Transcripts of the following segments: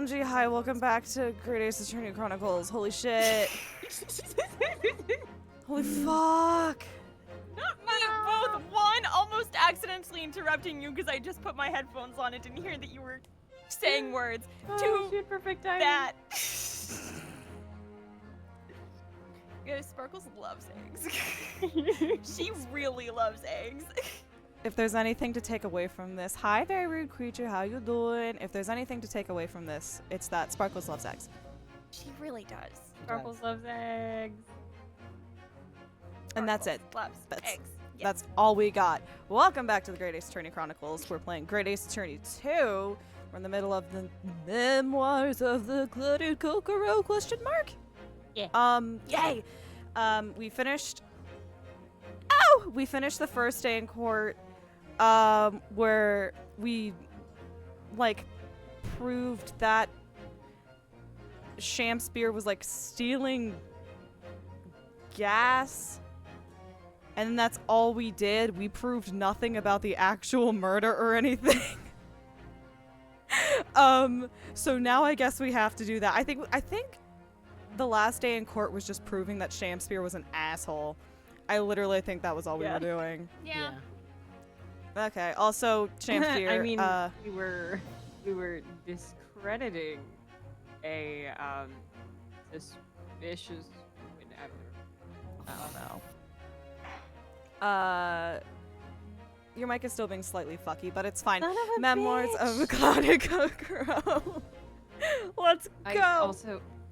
OMG, hi, welcome back to Great Ace Attorney Chronicles. Holy shit. Holy fuck. Not me, both. One, almost accidentally interrupting you because I just put my headphones on and didn't hear that you were saying words. Two, shit, perfect timing. that. Yeah, Sparkles loves eggs. She really loves eggs. If there's anything to take away from this, hi, very rude creature, how you doing? If there's anything to take away from this, it's that Sparkles loves eggs. She really does. Sparkles loves eggs. And that's it. Loves That's- eggs. Yes. That's all we got. Welcome back to the Great Ace Attorney Chronicles. We're playing Great Ace Attorney 2. We're in the middle of the Memoirs of the Glutted Kokoro ? Yeah. Yay! We finished... Oh! We finished the first day in court, where we, like, proved that Shamspeare was, like, stealing gas. And that's all we did. We proved nothing about the actual murder or anything. So now I guess we have to do that. I think the last day in court was just proving that Shamspeare was an asshole. I literally think that was all we were doing. Yeah. Okay. Also, Shamspeare. I mean, we were discrediting a suspicious. I don't know. Your mic is still being slightly fucky, but it's fine. Son of a Memoirs bitch. of a Glutted Kokoro. Let's go.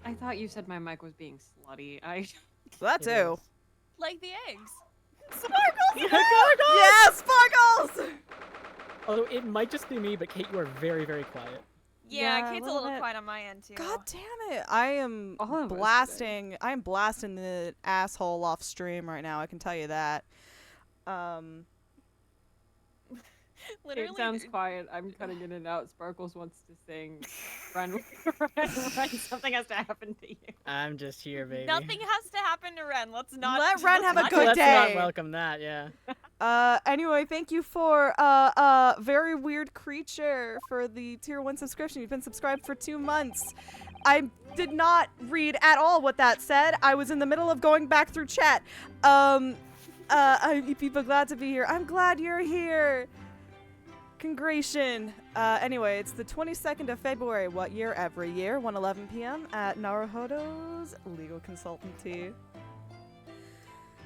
I thought you said my mic was being slutty. That too. Like the eggs. Sparkles! Yeah, Sparkles! Although it might just be me, but Kate, you are very, very quiet. Yeah, Yeah, a Kate's a little little bit. quiet on my end too. God damn it! I am All of us blasting. I am blasting the asshole off stream right now. I can tell you that. Literally. It sounds quiet. I'm cutting in and out. Sparkles wants to sing. Run, run, something has to happen to you. I'm just here, baby. Nothing has to happen to Ren. Let's not. Let Ren have a not- good Let's day. not welcome that, yeah. Anyway, thank you for very weird creature for the tier 1 subscription. You've been subscribed for 2 months. I did not read at all what that said. I was in the middle of going back through chat. People glad to be here. I'm glad you're here. Congration. Anyway, it's the 22nd of February. What year? Every year, 1:11 p.m. at Naruhodo's Legal Consultancy.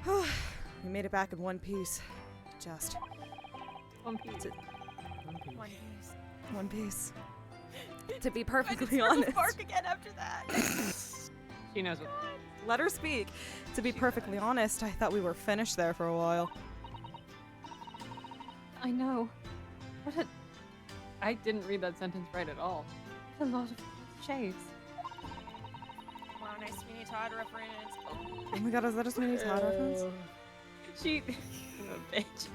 We made it back in one piece. Just One piece. One piece. one piece. To be I perfectly just honest. bark again after that. She knows what. Let her speak. To be perfectly honest, I thought we were finished there for a while. I know. I didn't read that sentence right at all. A lot of shades. Wow, nice Sweeney Todd reference. Oh. Oh my god, is that a Sweeney Todd reference? She, a bitch.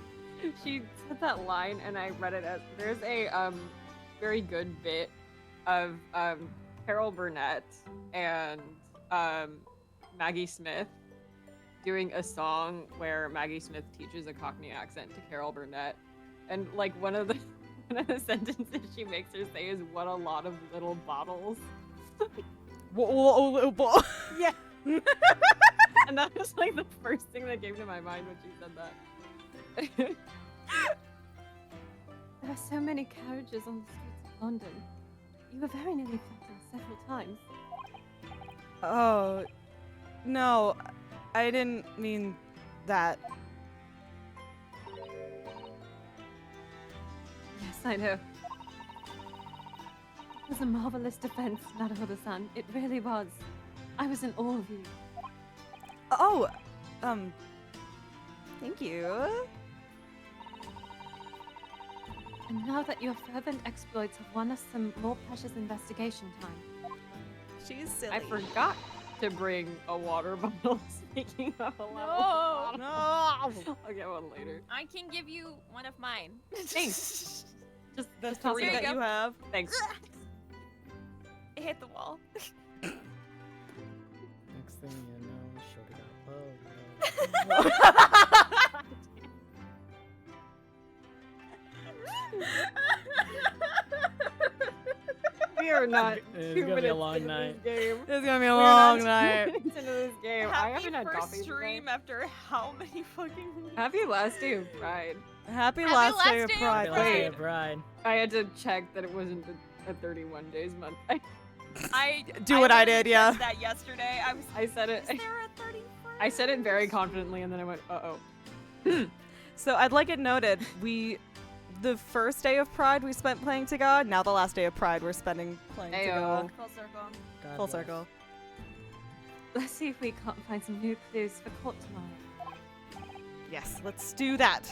She said that line, and I read it as there's a very good bit of Carol Burnett and Maggie Smith doing a song where Maggie Smith teaches a Cockney accent to Carol Burnett, and like one of the sentences she makes her say is "What a lot of little bottles." Whoa, little boy. Yeah. And that was like the first thing that came to my mind when she said that. There are so many carriages on the streets of London. You were very nearly frightened several times. Oh, no, I didn't mean that. Yes, I know. It was a marvelous defense, Naruhodo-san. It really was. I was in awe of you. Oh, thank you. And now that your fervent exploits have won us some more precious investigation time, She's silly. I forgot to bring a water bottle. Speaking of a No. No. I'll get one later. I can give you one of mine. Thanks. Just The toss three it There that you you go. have. Thanks. It hit the wall. Next thing you know, Shorty got love. We are not It's 2 gonna be minutes a long into night. this game. It's gonna be a We are not long 2 night. minutes into this game. I Happy haven't had first coffee stream today. after how many fucking weeks? Happy last day of Pride. Happy Happy last last day of day of Pride. Last day Wait, of Pride. I had to check that it wasn't a 31 days month. I Do what I literally did, yeah. checked that yesterday. I was. I said it. Is there a 31st? I said it very confidently, and then I went, uh-oh. so I'd like it noted, the first day of Pride we spent playing to God, now the last day of Pride we're spending playing to Ayo. God. Full circle. God Full bless. circle. Let's see if we can't find some new clues for court tomorrow. Yes, let's do that.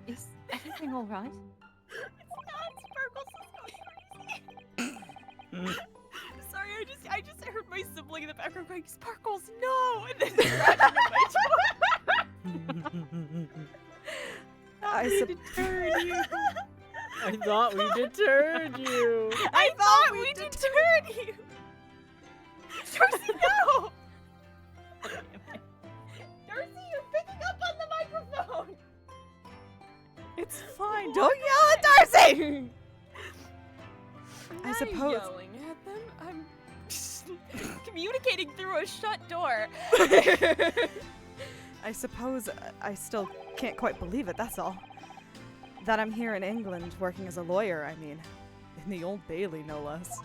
Is everything all right? Sorry, I just heard my sibling in the background going, Sparkles, no! And then scratching at my I Deterred you. I thought we deterred you. I thought we deterred you! Darcy, no! Darcy, you're picking up on the microphone! It's fine. Don't yell at Darcy. I'm I not suppose- yelling at them. I'm communicating through a shut door. I suppose I still can't quite believe it, that's all. That I'm here in England working as a lawyer, I mean. In the Old Bailey, no less.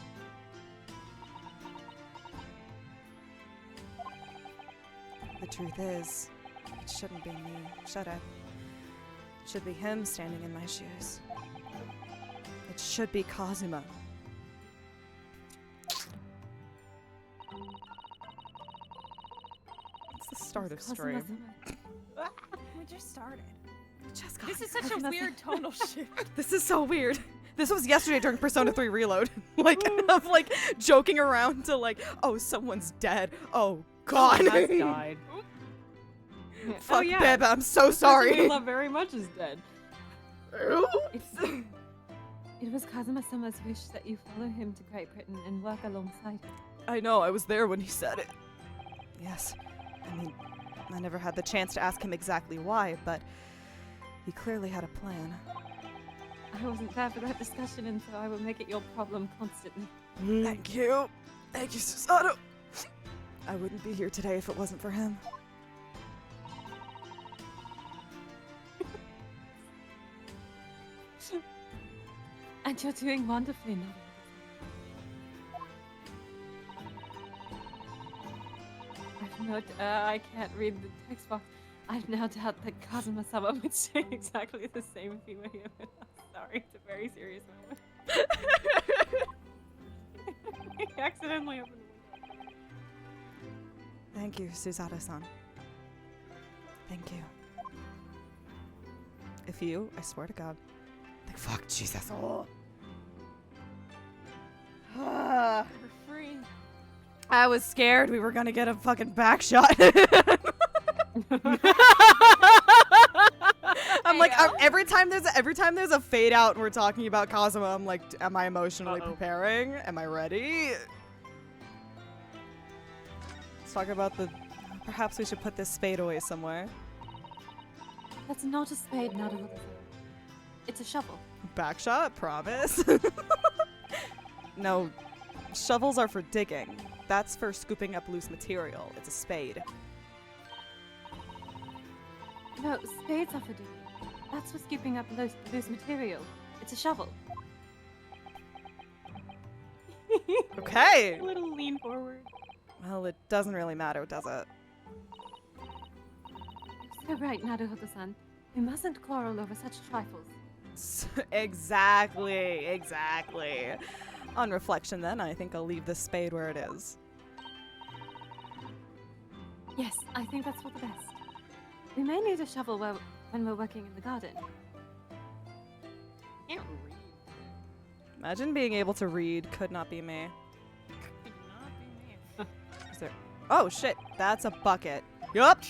The truth is, it shouldn't be me, should it? It should be him standing in my shoes. It should be Kazuma. It's the start of stream. We just started. Just got This is such a weird tonal shift. This is so weird. This was yesterday during Persona 3 Reload. Like, of like joking around to like, oh, someone's dead. Oh, God. Max died. Fuck, oh, yeah. Beba, I'm so We sorry. love very much is dead. It was Kazuma-sama's wish that you follow him to Great Britain and work alongside him. I know, I was there when he said it. Yes. I mean, I never had the chance to ask him exactly why, but he clearly had a plan. I wasn't there for that discussion, and so I will make it your problem constantly. Thank you. Thank you, Susato. I wouldn't be here today if it wasn't for him. And you're doing wonderfully now. I've no I can't read the text box. I've no doubt that Kazuma-sama would say exactly the same if he were here with us. Sorry, it's a very serious moment. I accidentally opened the window. Thank you, Susato-san. Thank you. If you, I swear to God. Like, fuck, Jesus. Oh. We're free. I was scared we were gonna get a fucking back shot. I'm like, Heyo. every time there's a fade out and we're talking about Kazuma, I'm like, am I emotionally preparing? Am I ready? Let's talk about the. Perhaps we should put this spade away somewhere. That's not a spade, Naruto. It's a shovel. Back shot, promise. No, shovels are for digging. That's for scooping up loose material. It's a spade. No, spades are for digging. That's for scooping up loose material. It's a shovel. Okay. A little lean forward. Well, it doesn't really matter, does it? You're right, Naruto-san. We mustn't quarrel over such trifles. Exactly. On reflection, then, I think I'll leave this spade where it is. Yes, I think that's for the best. We may need a shovel when we're working in the garden. Can't read. Imagine being able to read. Could not be me. Could not be me. Is there? Oh shit! That's a bucket. Yup.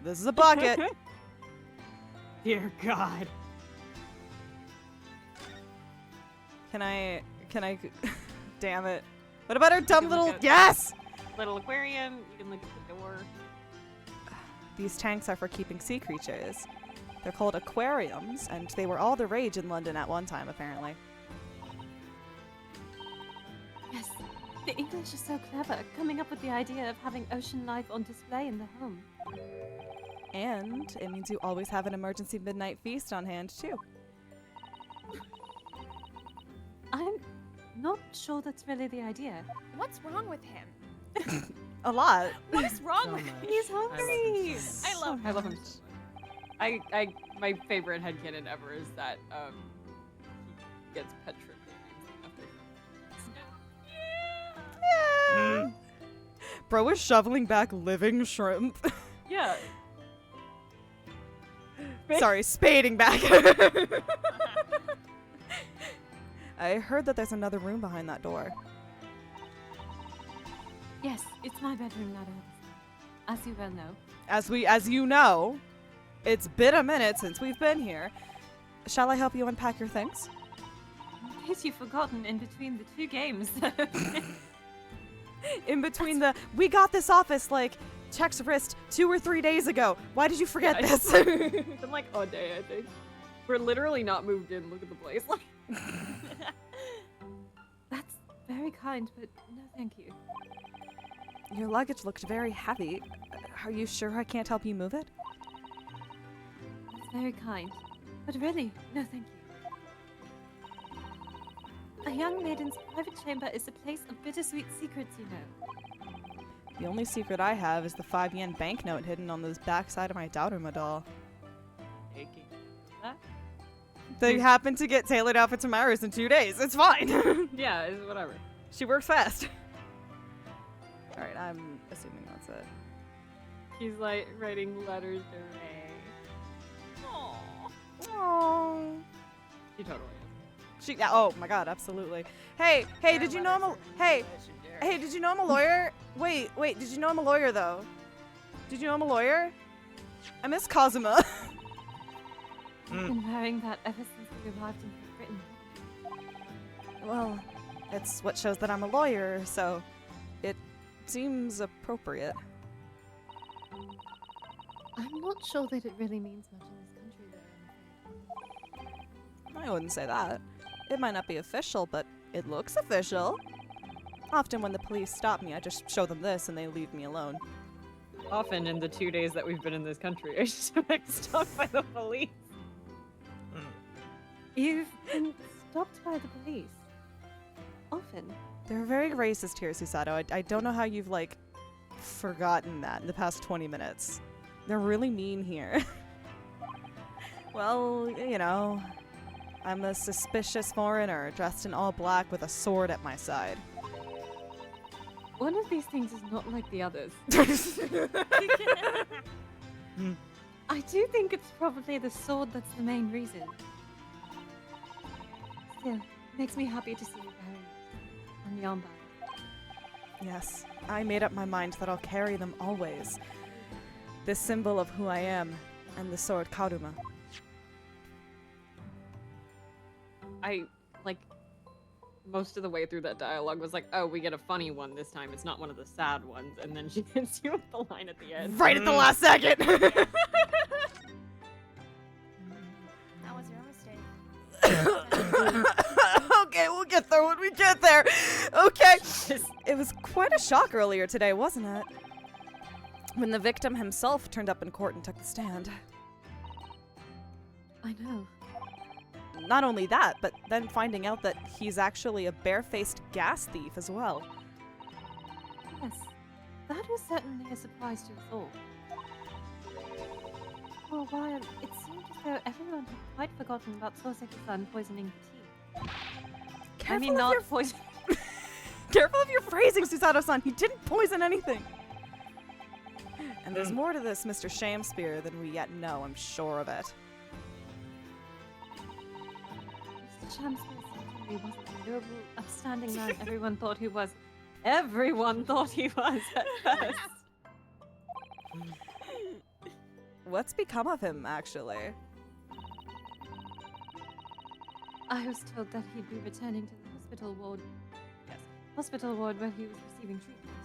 This is a bucket. Dear God. Can I? Damn it! What about our dumb can look little? at- Yes. Little aquarium, you can look at the door. These tanks are for keeping sea creatures. They're called aquariums, and they were all the rage in London at one time, apparently. Yes, the English are so clever, coming up with the idea of having ocean life on display in the home. And it means you always have an emergency midnight feast on hand, too. I'm not sure that's really the idea. What's wrong with him? A lot. What is wrong So with much. him? He's hungry. I love him. I love him so much. My favorite headcanon ever is that he gets petrified. Yeah. Bro is shoveling back living shrimp. Yeah. Sorry, spading back. I heard that there's another room behind that door. Yes, it's my bedroom, not as you well know. As you know, it's been a minute since we've been here. Shall I help you unpack your things? In case you've forgotten, in between the two games. In between we got this office like check's wrist 2 or 3 days ago. Why did you forget Yeah, this? It's been like a day, I think. We're literally not moved in. Look at the place. Like, That's very kind, but no thank you. Your luggage looked very heavy. Are you sure I can't help you move it? That's very kind. But really, no thank you. A young maiden's private chamber is a place of bittersweet secrets, you know. The only secret I have is the 5 yen banknote hidden on the backside of my Doudruma doll. They happen to get tailored outfit to Myra's in 2 days. It's fine. yeah, it's whatever. She works fast. All right, I'm assuming that's it. He's like writing letters to Ray. Aw. Oh. He totally is. She. Oh my God, absolutely. Hey, did you know I'm a? Hey, did you know I'm a lawyer? Wait, did you know I'm a lawyer though? Did you know I'm a lawyer? I miss Kazuma. I've been wearing that ever since we arrived in Great Britain. Well, it's what shows that I'm a lawyer, so it seems appropriate. I'm not sure that it really means much in this country, though, I'm afraid. I wouldn't say that. It might not be official, but it looks official. Often when the police stop me, I just show them this and they leave me alone. Often in the 2 days that we've been in this country, I just been stopped by the police. You've been stopped by the police. Often. They're very racist here, Susato. I don't know how you've, like, forgotten that in the past 20 minutes. They're really mean here. Well, you know, I'm a suspicious foreigner dressed in all black with a sword at my side. One of these things is not like the others. I do think it's probably the sword that's the main reason. Still, makes me happy to see you wearing it. And the armband. Yes, I made up my mind that I'll carry them always. This symbol of who I am, and the sword Karuma. I, like, most of the way through that dialogue was like, oh, we get a funny one this time. It's not one of the sad ones. And then she hits you with the line at the end. Right at the last second! That was your mistake. Okay, we'll get there when we get there. Okay. It was quite a shock earlier today, wasn't it? When the victim himself turned up in court and took the stand. I know. Not only that, but then finding out that he's actually a barefaced gas thief as well. Yes, that was certainly a surprise to us all. For a while, it seemed as though everyone had quite forgotten about Soseki-san poisoning the tea. I mean, not poison. Careful of your phrasing, Susato-san. He didn't poison anything. And there's more to this Mr. Shamspeare than we yet know, I'm sure of it. Mr. Shamspeare certainly wasn't the noble, upstanding man everyone thought he was. Everyone thought he was at first. What's become of him, actually? I was told that he'd be returning to the hospital ward. Yes, hospital ward where he was receiving treatment.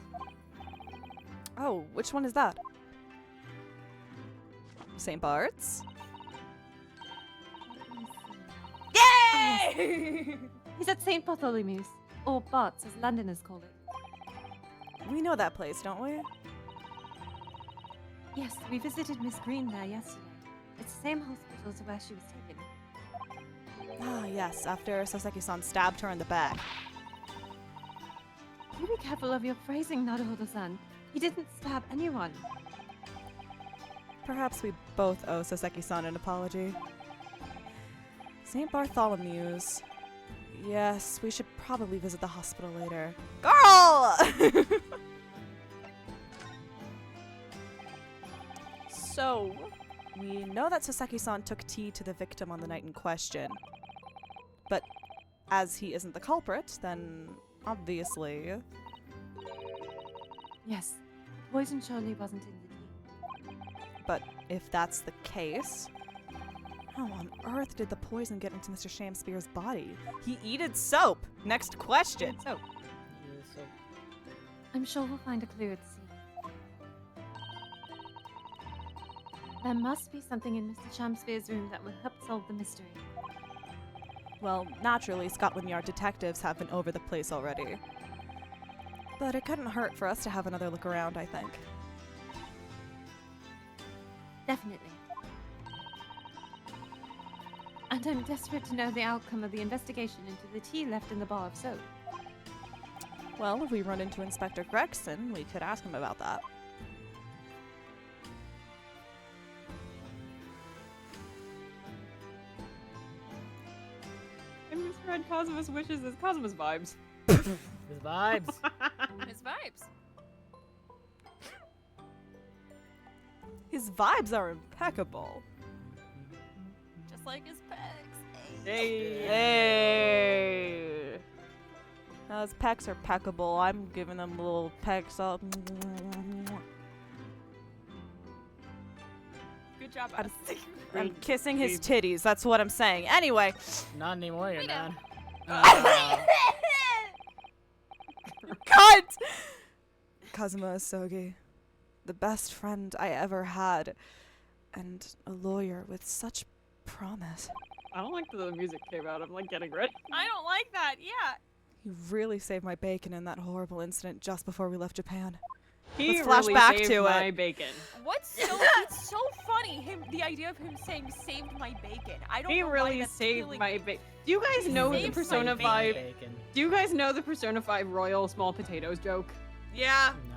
Oh, which one is that? St. Bart's? Yay! He's at St. Bartholomew's, or Bart's as Londoners call it. We know that place, don't we? Yes, we visited Miss Green there yesterday. It's the same hospital to where she was taken. Ah, yes, after Soseki-san stabbed her in the back. You be careful of your phrasing, Naruhodo-san. He didn't stab anyone. Perhaps we both owe Soseki-san an apology. St. Bartholomew's. Yes, we should probably visit the hospital later. Girl! So, we know that Soseki-san took tea to the victim on the night in question. But as he isn't the culprit, then obviously... Yes, poison surely wasn't in the tea. But if that's the case, how on earth did the poison get into Mr. Shamspeare's body? He eated soap. Next question. So, Yeah, so I'm sure we'll find a clue at the scene. There must be something in Mr. Shamspeare's room that will help solve the mystery. Well, naturally, Scotland Yard detectives have been over the place already. But it couldn't hurt for us to have another look around, I think. Definitely. And I'm desperate to know the outcome of the investigation into the tea left in the bar of soap. Well, if we run into Inspector Gregson, we could ask him about that. I misread Cosmos wishes as Cosmos vibes. his vibes. His vibes. His vibes are impeccable. Just like his pecs. Hey. Hey! Now his pecs are peckable. I'm giving them little pecks up. Good job, I'm- us. I'm kissing his titties. That's what I'm saying. Anyway. Not anymore, you're We know. not. Cut! Kazuma Asogi. The best friend I ever had. And a lawyer with such promise. I don't like that the music came out. I'm like getting red. I don't like that. Yeah. He really saved my bacon in that horrible incident just before we left Japan. He Let's flash really back saved to my it. bacon. What's so it's so funny the idea of him saying saved my bacon. I don't He know why really that's saved feeling- my bacon. Do you guys He know the saved my Persona bacon. 5? Bacon. Do you guys know the Persona 5 Royal Small Potatoes joke? Yeah. No.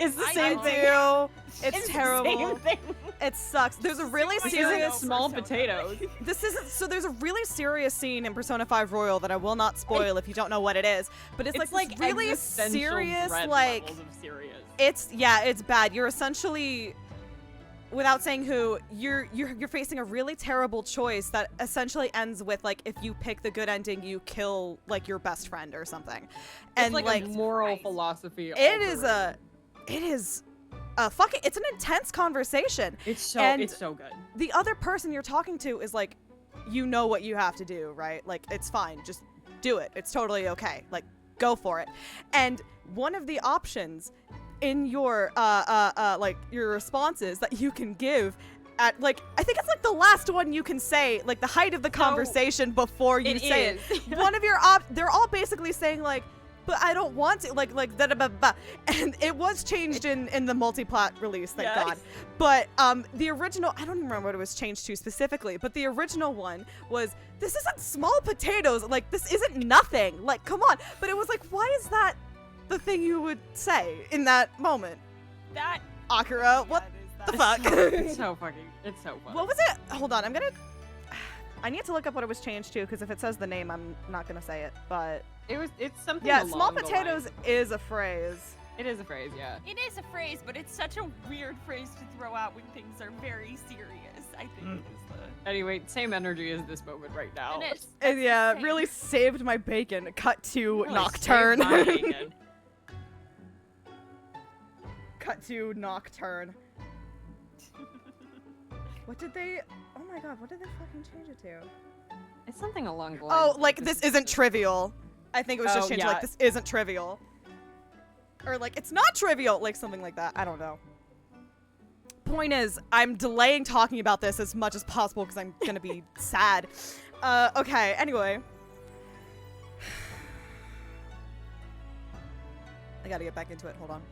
It's the I same know. thing. It's It's the terrible. same thing. It sucks. There's a really This This isn't serious. small Persona. potatoes. This isn't. So there's a really serious scene in Persona 5 Royal that I will not spoil if you don't know what it is. But it's like this really existential serious, dread like levels of serious. it's bad. You're essentially, without saying who, you're facing a really terrible choice that essentially ends with like if you pick the good ending, you kill like your best friend or something. And It's like a moral Christ. philosophy. it is a fucking. It's an intense conversation. It's so and- good. The other person you're talking to is like, you know what you have to do, right? Like, it's fine. Just do it. It's totally okay. Like, go for it. And one of the options in your, like, your responses that you can give at, like, I think it's like the last one you can say, like, the height of the conversation before you It say is. it. One of your they're all basically saying, like, but I don't want to, like, da da ba ba. And it was changed in the multi-plat release, thank Yes. God. But the original, I don't even remember what it was changed to specifically, but the original one was, this isn't small potatoes, like, this isn't nothing, like, come on. But it was like, why is that the thing you would say in that moment? That Akira, what the fuck? It's so funny. What was it? Hold on, I need to look up what it was changed to, because if it says the name, I'm not gonna say it, but It's something. yeah, along small the potatoes lines. is a phrase. It is a phrase, yeah. it is a phrase, but it's such a weird phrase to throw out when things are very serious. I think is the. Anyway, same energy as this moment right now. It is. And That's yeah, insane. really saved my bacon. Cut to Really Nocturne. saved my bacon. Cut to Nocturne. What did they? Oh my god, what did they fucking change it to? It's something along the lines. Oh, of like this isn't trivial. I think it was just Oh, changed to yeah. like this isn't trivial. Or like it's not trivial, like something like that. I don't know. Point is, I'm delaying talking about this as much as possible because I'm gonna be sad. Okay, anyway. I gotta get back into it. Hold on.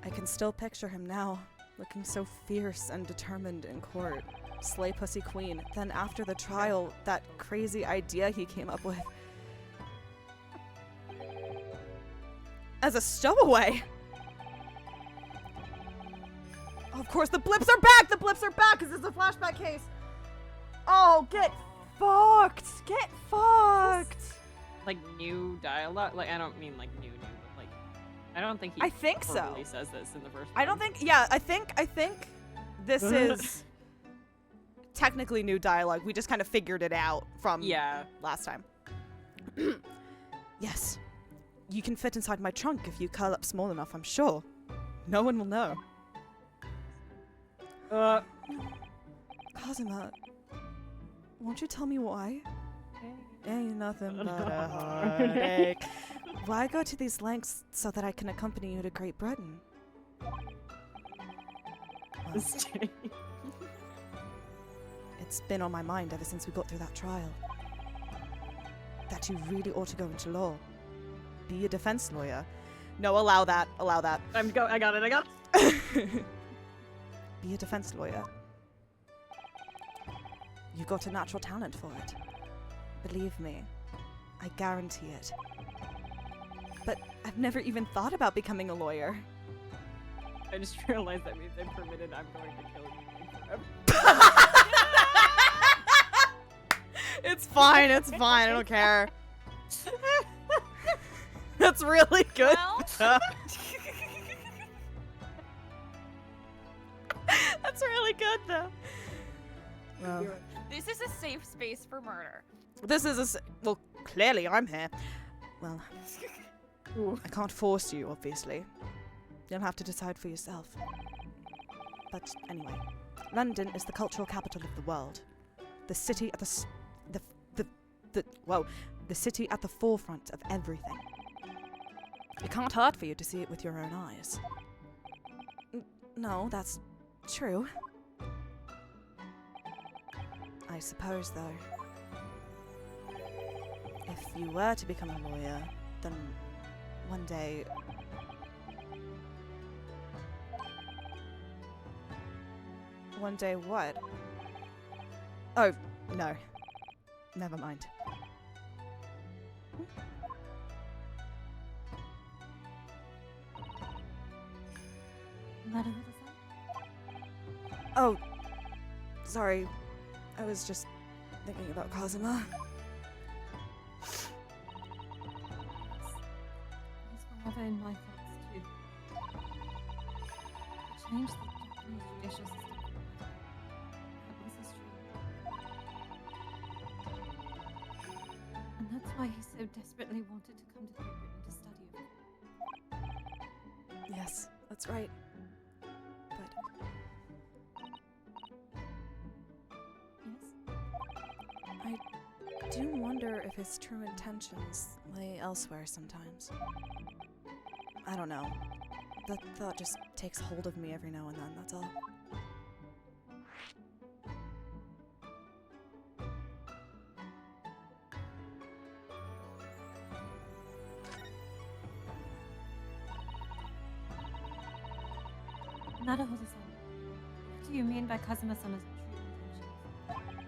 I can still picture him now, looking so fierce and determined in court. Slay Pussy Queen. Then after the trial, that crazy idea he came up with. As a stowaway! Oh, of course, the blips are back! The blips are back because it's a flashback case! Oh, get fucked! Get fucked! Like new dialogue? Like I don't mean like new, but like I don't think he I think so. verbally says this in the first I don't one. think, yeah, I think this is technically new dialogue. We just kind of figured it out from last time. Yes. You can fit inside my trunk if you curl up small enough, I'm sure. No one will know. Kazuma, won't you tell me why? Ain't nothing but a heartache. Why go to these lengths so that I can accompany you to Great Britain? Well, it's been on my mind ever since we got through that trial. That you really ought to go into law. Be a defense lawyer. No, allow that. Allow that. I got it. Be a defense lawyer. You got a natural talent for it. Believe me, I guarantee it. But I've never even thought about becoming a lawyer. I just realized that we've been permitted. I'm going to kill you forever. It's fine. It's fine. I don't care. That's really good. Well, That's really good, though. Well, this is a safe space for murder. this is well, clearly I'm here. Well, I can't force you, obviously. You'll have to decide for yourself. But anyway, London is the cultural capital of the world. The city at the city at the forefront of everything. It can't hurt for you to see it with your own eyes. No, that's true. I suppose, though, if you were to become a lawyer, then one day... One day what? Oh, no. Never mind. Madam, what is that? Oh, sorry. I was just thinking about Kazuma. He's forever in my thoughts, too. To change the Japanese judicial system. This is true. And that's why he so desperately wanted to come to Great Britain to study it. Yes, that's right. But Yes? I do wonder if his true intentions lay elsewhere sometimes. I don't know. That thought just takes hold of me every now and then, that's all. Naruhodo-san, what do you mean by Kazuma-sama's true intentions?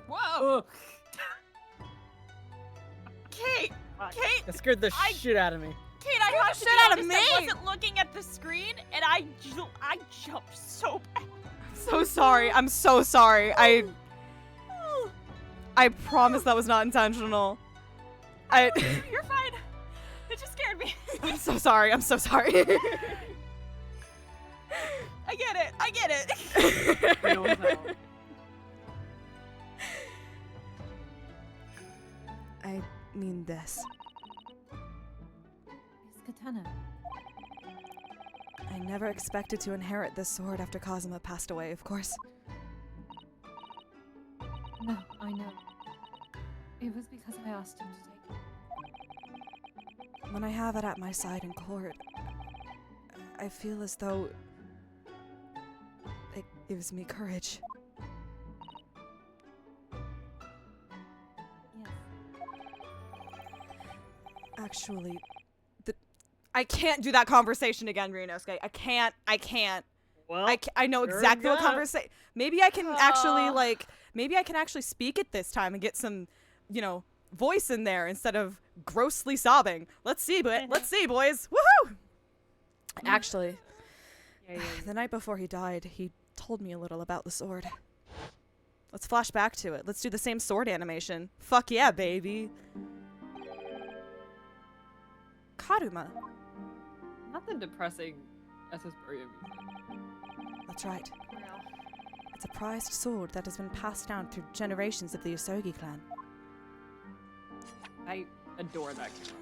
Whoa! Kate! Kate! That scared the shit out of me. Kate, I have to shit be out of honest, me! I wasn't looking at the screen, and I jumped so bad. So sorry. I'm so sorry. I promise that was not intentional. You're fine. It just scared me. I'm so sorry. I'm so sorry. I get it. I get it. Feels out. I mean this. Yes, Katana. I never expected to inherit this sword after Kazuma passed away, of course. No, I know. It was because I asked him to take it. When I have it at my side in court, I feel as though it gives me courage. Yes. Actually, I can't do that conversation again, Ryunosuke. I can't. Well, I know sure exactly what enough. conversation. Maybe I can actually maybe I can actually speak it this time and get some, voice in there instead of grossly sobbing. Let's see, boys. Woohoo! Actually, the night before he died, he told me a little about the sword. Let's flash back to it. Let's do the same sword animation. Fuck yeah, baby. Karuma. Not the depressing SS Buria music. That's right. It's a prized sword that has been passed down through generations of the Usogi clan. I adore that camera.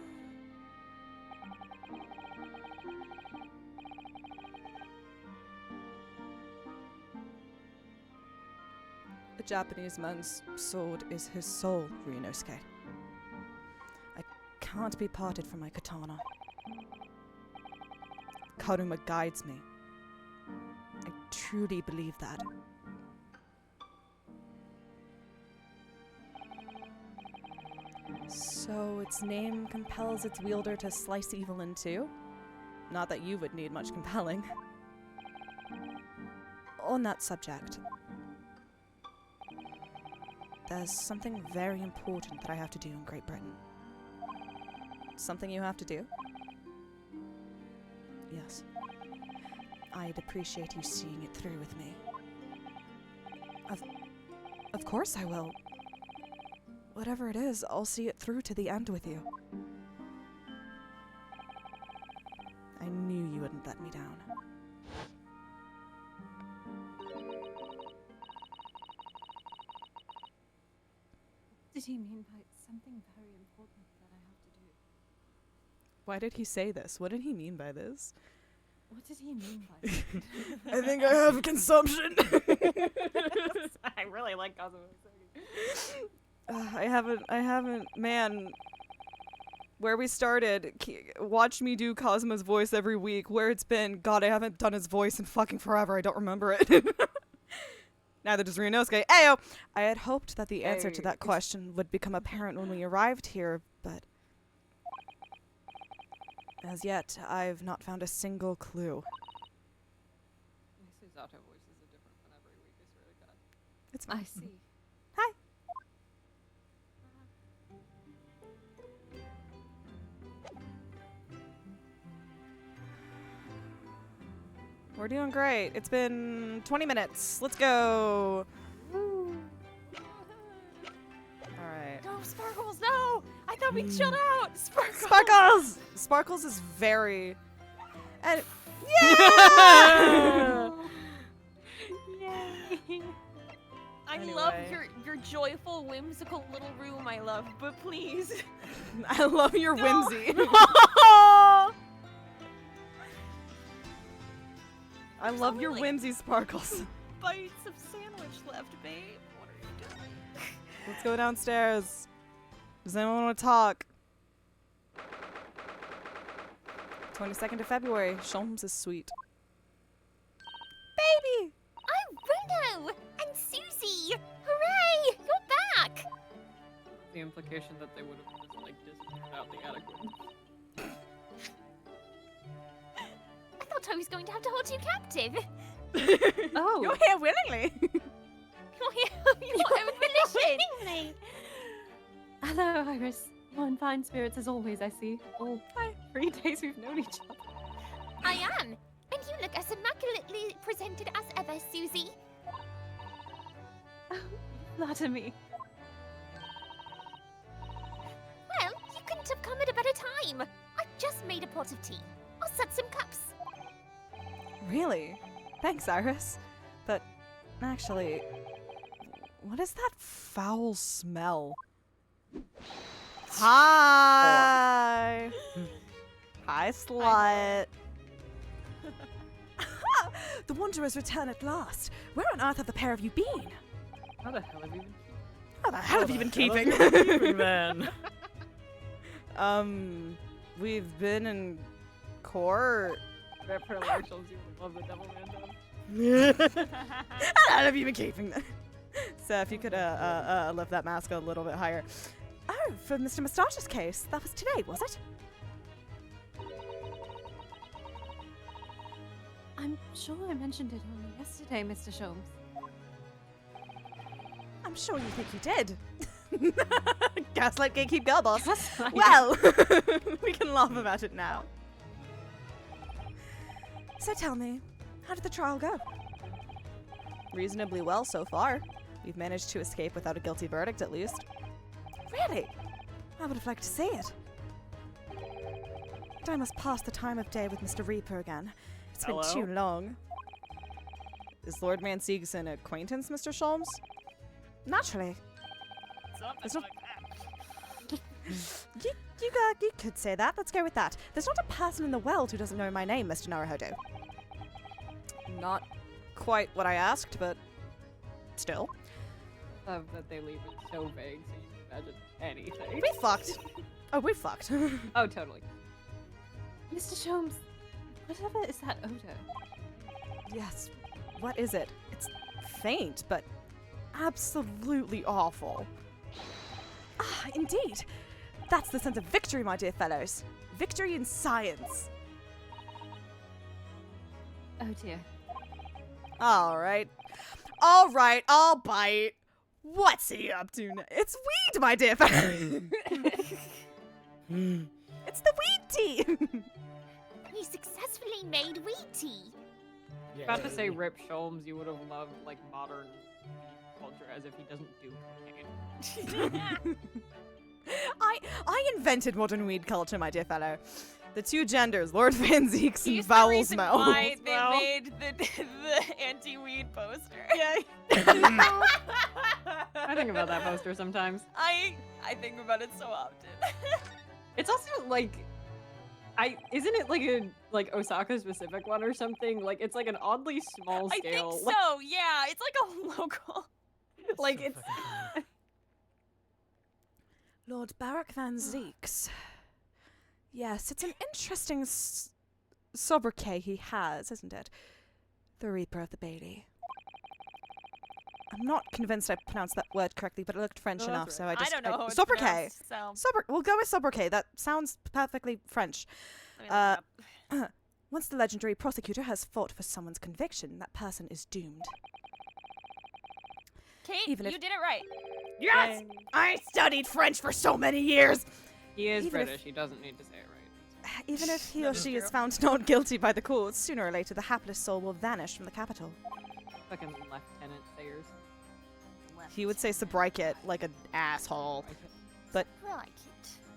A Japanese man's sword is his soul, Ryunosuke. I can't be parted from my katana. Karuma guides me. I truly believe that. So its name compels its wielder to slice evil in two? Not that you would need much compelling. On that subject, there's something very important that I have to do in Great Britain. Something you have to do? Yes. I'd appreciate you seeing it through with me. Of course I will. Whatever it is, I'll see it through to the end with you. I knew you wouldn't let me down. What did he mean by something very important that I have to do? Why did he say this? What did he mean by this? What did he mean by that? I think I have consumption. I really like Cosmo. I haven't, man. Where we started, watch me do Cosmo's voice every week. Where it's been, God, I haven't done his voice in fucking forever. I don't remember it. Neither does Ryunosuke. Ayo! I had hoped that the answer to that question would become apparent when we arrived here, but as yet, I've not found a single clue. Zato voice is a different one every week, I swear to God. It's I see. Hi. We're doing great. It's been 20 minutes. Let's go. Alright. No, Sparkles, no! I thought we chilled out! Sparkles! Sparkles! Sparkles is very... And Yay! I Anyway. love your joyful, whimsical little room, I love, but please. I love your No. whimsy. I love only your like- whimsy, Sparkles. Bites of sandwich left, babe. What are you doing? Let's go downstairs. Does anyone want to talk? 22nd of February. Sholmes is sweet. Baby! I'm Bruno! And Susie! Hooray! You're back! The implication that they would have just like disappeared out the attic. I thought I was going to have to hold you captive. Oh! You're here willingly. You're here with volition. Hello, Iris. You're in fine spirits as always, I see. All 3 days we've known each other. I am. And you look as immaculately presented as ever, Susie. Oh, you flatter me. Well, you couldn't have come at a better time. I've just made a pot of tea. I'll set some cups. Really? Thanks, Iris. But actually, what is that foul smell? Hi! Hi, slut. The Wanderers return at last. Where on earth have the pair of you been? How the hell have you been? How the hell have you been keeping? Then. We've been in court. That parallel shows you love the devil man done. How have you been keeping that? So if you could lift that mask a little bit higher. Oh, for Mr. Moustache's case, that was today, was it? I'm sure I mentioned it only yesterday, Mr. Sholmes. I'm sure you think you did. Gaslight gatekeep girl boss. Gaslight. Well, we can laugh about it now. So tell me, how did the trial go? Reasonably well so far. We've managed to escape without a guilty verdict, at least. Really? I would have liked to see it. But I must pass the time of day with Mr. Reaper again. It's been too long. Is Lord Manseeg's an acquaintance, Mr. Sholmes? Naturally. Something not- like that. You could say that. Let's go with that. There's not a person in the world who doesn't know my name, Mr. Naruhodo. Not quite what I asked, but still. Love that they leave it so vague so you can imagine anything. We fucked. Oh, we fucked. Oh, totally. Mr. Sholmes, whatever is that odor? Yes. What is it? It's faint, but absolutely awful. Ah, indeed. That's the sense of victory, my dear fellows. Victory in science. Oh dear. All right. All right, I'll bite. What's he up to now? It's weed, my dear fellows. It's the weed tea. We successfully made wheat tea. About to say Rip Sholmes, you would have loved like modern culture as if he doesn't do cocaine. I invented modern weed culture, my dear fellow. The two genders, Lord Van Zeeks and He's the Vowel reason Smell. why they made the anti-weed poster. Yeah. I think about that poster sometimes. I think about it so often. It's also like, isn't it like a Osaka specific one or something? Like it's like an oddly small I scale. think so. Yeah, it's like a local. Like So it's. fucking funny. Lord Barak Van Zeeks. Yes, it's an interesting sobriquet he has, isn't it? The Reaper of the Bailey. I'm not convinced I pronounced that word correctly, but it looked French No, enough, that's so right. I just... I don't know how it's sobriquet. pronounced, so We'll go with sobriquet. That sounds perfectly French. let me look it up. Once the legendary prosecutor has fought for someone's conviction, that person is doomed. Kate, even you if- did it right. Yes! I studied French for so many years! He is Even if- British. He doesn't need to say it right. Even if he or That is she is true. found not guilty by the courts, sooner or later the hapless soul will vanish from the capital. Fucking Lieutenant Sayers. He would say sobriquet like an asshole. Right.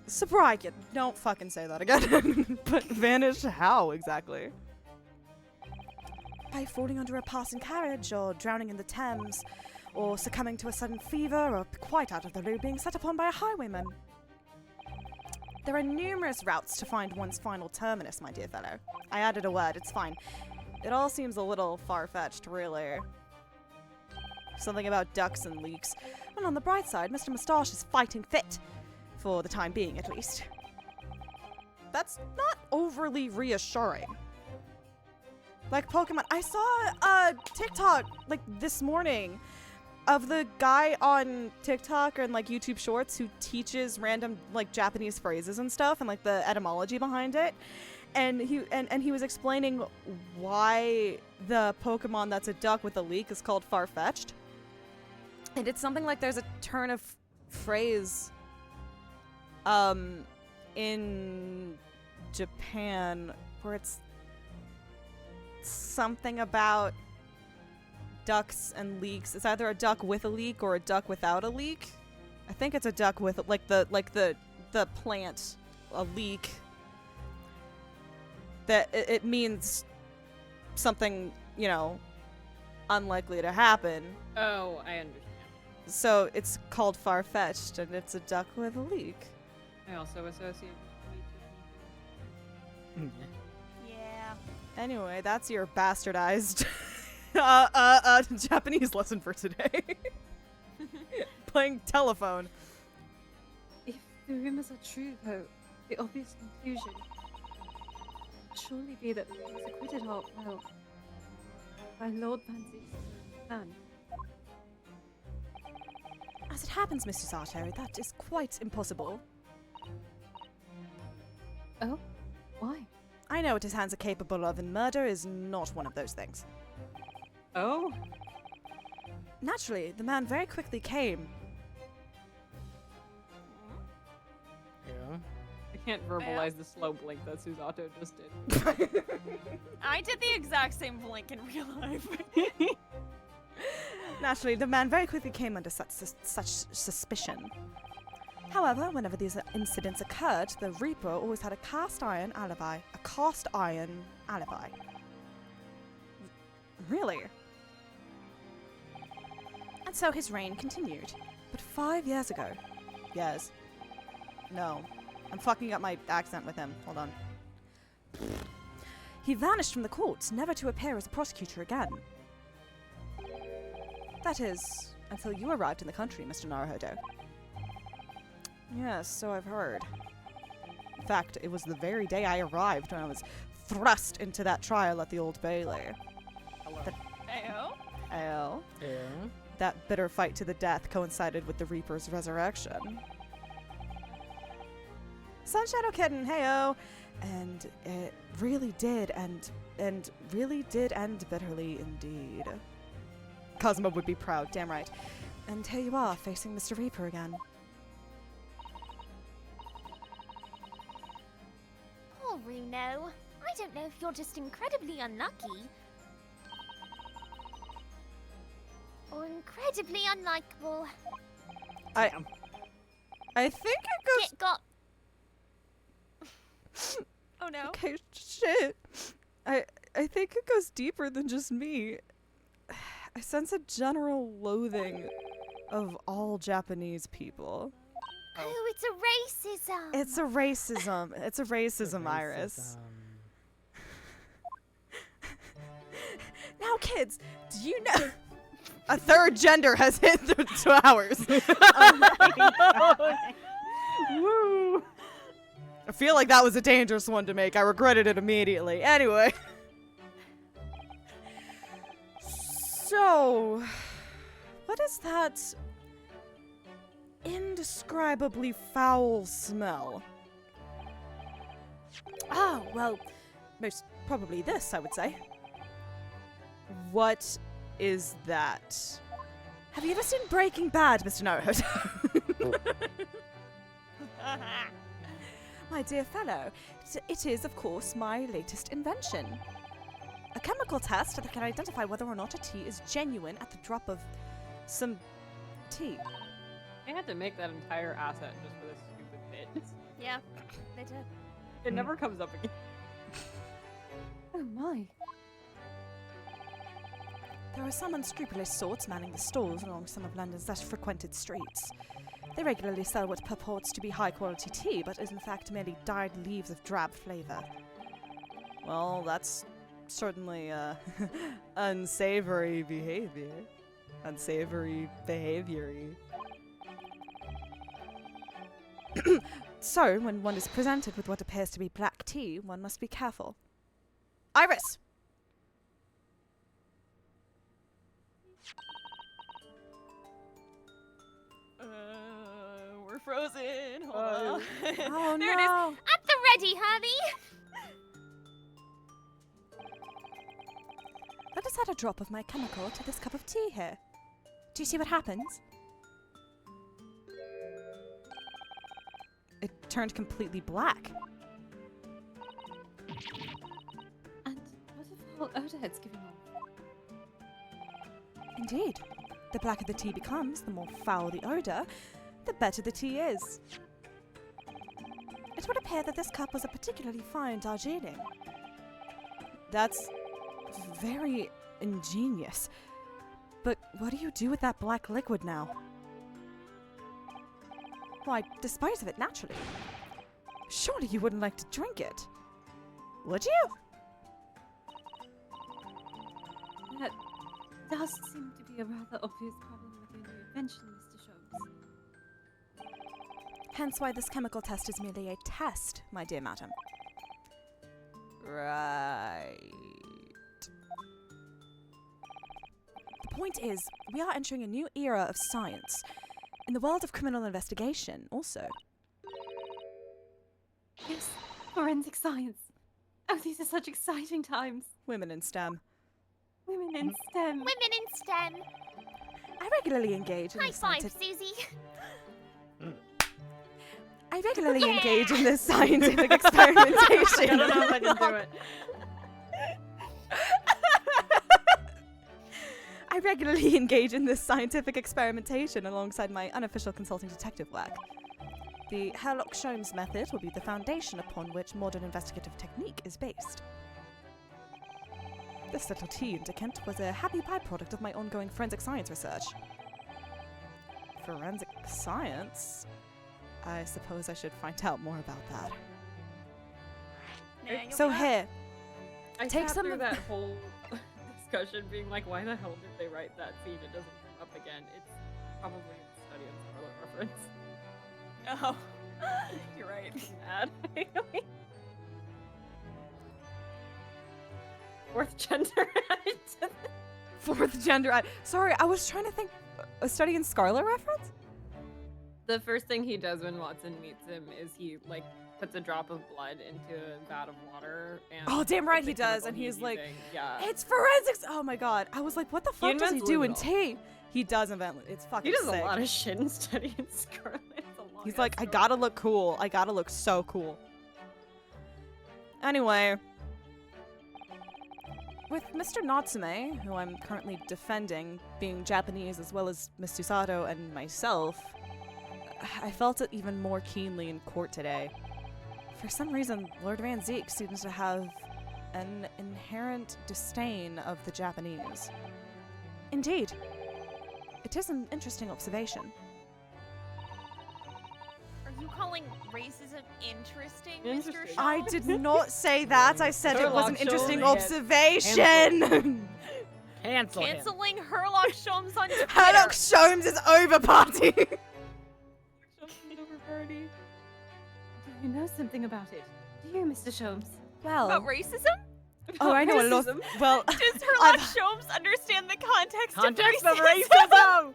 Sobriquet. Don't fucking say that again. But vanish how exactly? By falling under a passing carriage, or drowning in the Thames, or succumbing to a sudden fever, or quite out of the blue being set upon by a highwayman. There are numerous routes to find one's final terminus, my dear fellow. I added a word, it's fine. It all seems a little far-fetched, really. Something about ducks and leaks. And on the bright side, Mr. Moustache is fighting fit. For the time being, at least. That's not overly reassuring. Like Pokemon, I saw a TikTok, like, this morning of the guy on TikTok and, like, YouTube Shorts who teaches random, like, Japanese phrases and stuff and, like, the etymology behind it. And he was explaining why the Pokemon that's a duck with a leak is called Farfetch'd. And it's something like there's a turn of phrase in Japan where it's something about ducks and leaks. It's either a duck with a leak or a duck without a leak. I think it's a duck with the plant, a leak. That it means something, you know, unlikely to happen. Oh, I understand. So it's called far-fetched, and it's a duck with a leak. I also associate. Yeah. Anyway, that's your bastardized Japanese lesson for today. Playing telephone. If the rumors are true, though, the obvious conclusion would surely be that he was acquitted all well. by Lord Fancy's hand. As it happens, Mr. Sato, that is quite impossible. Oh? Why? I know what his hands are capable of, and murder is not one of those things. Oh? Naturally, the man very quickly came. Yeah. I can't verbalize the slow blink that Susato just did. I did the exact same blink in real life. Naturally, the man very quickly came under such suspicion. However, whenever these incidents occurred, the Reaper always had a cast iron alibi. A cast iron alibi. Really? And so his reign continued. But 5 years ago. Yes. No. I'm fucking up my accent with him. Hold on. He vanished from the courts, never to appear as a prosecutor again. That is, until you arrived in the country, Mr. Naruhodo. Yes, so I've heard. In fact, it was the very day I arrived when I was thrust into that trial at the Old Bailey. Ayo. Oh. Yeah. That bitter fight to the death coincided with the Reaper's resurrection. Sunshadow Kitten, heyo! And it really did end bitterly indeed. Cosmo would be proud, damn right. And here you are, facing Mr. Reaper again. Poor Runo. I don't know if you're just incredibly unlucky. Or incredibly unlikable. I think it goes... It got... Oh no. Okay, shit. I think it goes deeper than just me. I sense a general loathing of all Japanese people. Oh, it's a racism. It's a racism. It's a racism, Iris. Now, kids, do you know a third gender has hit the towers? Woo! I feel like that was a dangerous one to make. I regretted it immediately. Anyway. So, what is that indescribably foul smell? Ah, well, most probably this, I would say. What is that? Have you ever seen Breaking Bad, Mr. Naruhodo? My dear fellow, it is, of course, my latest invention. A chemical test that can identify whether or not a tea is genuine at the drop of some tea. I had to make that entire asset just for this stupid bit. Yeah, they did. It never comes up again. Oh my. There are some unscrupulous sorts manning the stalls along some of London's less frequented streets. They regularly sell what purports to be high-quality tea, but is in fact merely dyed leaves of drab flavor. Well, that's certainly unsavory behavior. Unsavory behaviory. So, when one is presented with what appears to be black tea, one must be careful. Iris! We're frozen. Hold on. Oh There it is. no! At the ready, honey. Let us add a drop of my chemical to this cup of tea here. Do you see what happens? It turned completely black. And what if whole odor it's giving off? Indeed. The blacker the tea becomes, the more foul the odor, the better the tea is. It would appear that this cup was a particularly fine Darjeeling. That's very ingenious. But what do you do with that black liquid now? Why, dispose of it naturally. Surely you wouldn't like to drink it. Would you? That does seem to be a rather obvious problem with your new invention, Mr. Shobbs. Hence why this chemical test is merely a test, my dear madam. Right. point is, we are entering a new era of science. In the world of criminal investigation, also. Yes, forensic science. Oh, these are such exciting times. Women in STEM. Women in STEM. Women in STEM. I regularly engage in High this five, scientific... Susie. I regularly Yeah. engage in this scientific experimentation. I don't know if I can do it. I regularly engage in this scientific experimentation alongside my unofficial consulting detective work. The Sherlock-Holmes method will be the foundation upon which modern investigative technique is based. This little tea in decant was a happy byproduct of my ongoing forensic science research. Forensic science? I suppose I should find out more about that. Nah, you'll So be here, I Take sat some through of- that whole discussion being like, why the hell did they write that scene? It doesn't come up again. It's probably a study in Scarlet reference. Oh, you're right. Mad. Fourth gender. fourth gender. Sorry, I was trying to think. A study in Scarlet reference? The first thing he does when Watson meets him is he like puts a drop of blood into a vat of water and Oh, damn right it's a he does, chemical and he's like, using. Yeah. It's forensics! Oh my god. I was like, what the fuck does he invents do in liminal. tea? He does invent It's fucking He does sick. a lot of shit in study in Scarlet. It's a long He's ass like, I story. gotta look cool. I gotta look so cool. Anyway. With Mr. Natsume, who I'm currently defending, being Japanese as well as Miss Susato and myself, I felt it even more keenly in court today. For some reason, Lord Van Zeek seems to have an inherent disdain of the Japanese. Indeed. It is an interesting observation. Are you calling racism interesting, Mr. Interesting. Shaw? I did not say that. I said it was an Sherlock interesting Holmes. observation. Cancel him. Canceling Herlock Sholmes on Twitter. Sherlock Holmes is over party. Do you know something about it? Do you, Mr. Sholmes? Well, About racism? oh, I know a lot. Racism. Well, Does Herlock I've- Sholmes understand the context, Context of of racism? racism!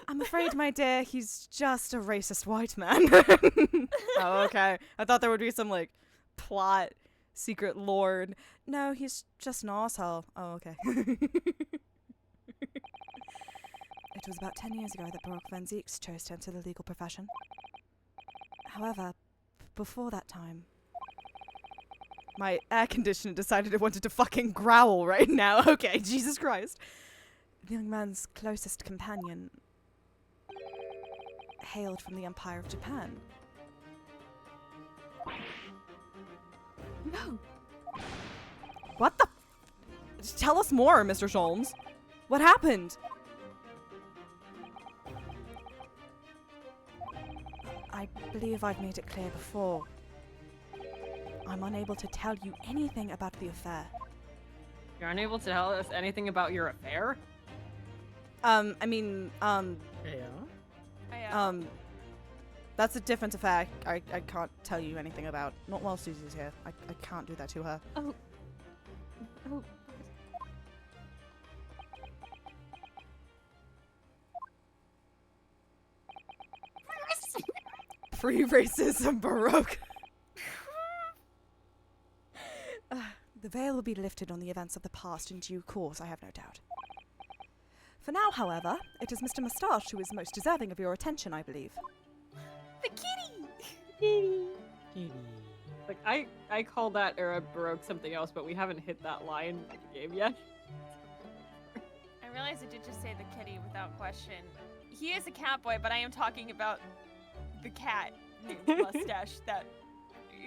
I'm afraid, my dear, he's just a racist white man. Oh, okay. I thought there would be some like plot, secret lord. No, he's just an asshole. Oh, okay. It was about 10 years ago that Baroque Van Zeeks chose to enter the legal profession. However, before that time, my air conditioner decided it wanted to fucking growl right now. Okay, Jesus Christ. The young man's closest companion hailed from the Empire of Japan. No. What the? Tell us more, Mr. Sholmes. What happened? I believe I've made it clear before. I'm unable to tell you anything about the affair. You're unable to tell us anything about your affair? Yeah. I, That's a different affair. I can't tell you anything about. Not while Susie's here. I can't do that to her. Oh. Oh. Pre-racism Baroque. The veil will be lifted on the events of the past in due course, I have no doubt. For now, however, it is Mr. Moustache who is most deserving of your attention, I believe. the kitty! Like I call that era Baroque something else, but we haven't hit that line in the game yet. I realize I did just say the kitty without question. He is a cat boy, but I am talking about the cat named Mustache that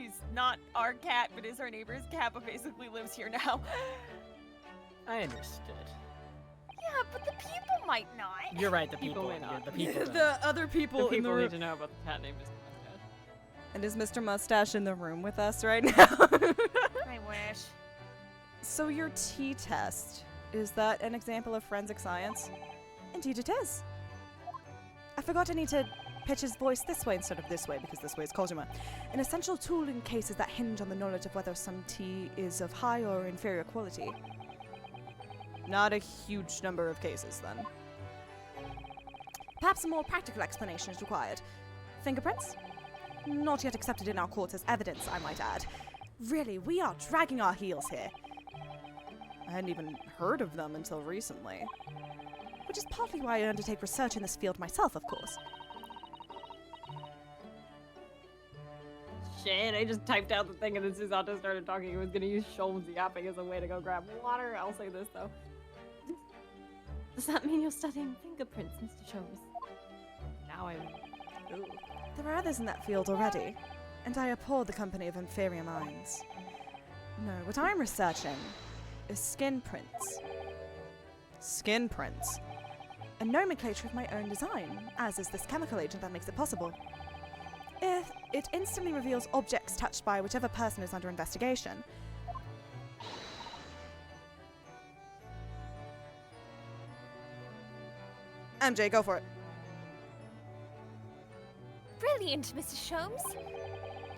is not our cat, but is our neighbor's cat, but basically lives here now. I understood. Yeah, but the people might not. You're right, the People people. may not. The people. don't. the other people, The in the people room. need to know about the cat named Mr. Mustache. And is Mr. Mustache in the room with us right now? I wish. So your T-test, is that an example of forensic science? Indeed it is. I forgot I need to pitch his voice this way instead of this way because this way is Kojima. An essential tool in cases that hinge on the knowledge of whether some tea is of high or inferior quality. Not a huge number of cases, then. Perhaps a more practical explanation is required. Fingerprints? Not yet accepted in our courts as evidence, I might add. Really, we are dragging our heels here. I hadn't even heard of them until recently. Which is partly why I undertake research in this field myself, of course. Shit, I just typed out the thing and then Susato started talking. He was gonna use Sholmes yapping as a way to go grab water. I'll say this though. Does that mean you're studying fingerprints, Mr. Sholmes? Now I'm... Ooh. There are others in that field already, and I abhor the company of inferior minds. No, what I'm researching is skin prints. Skin prints? A nomenclature of my own design, as is this chemical agent that makes it possible. It instantly reveals objects touched by whichever person is under investigation. MJ, go for it. Brilliant, Mr. Sholmes.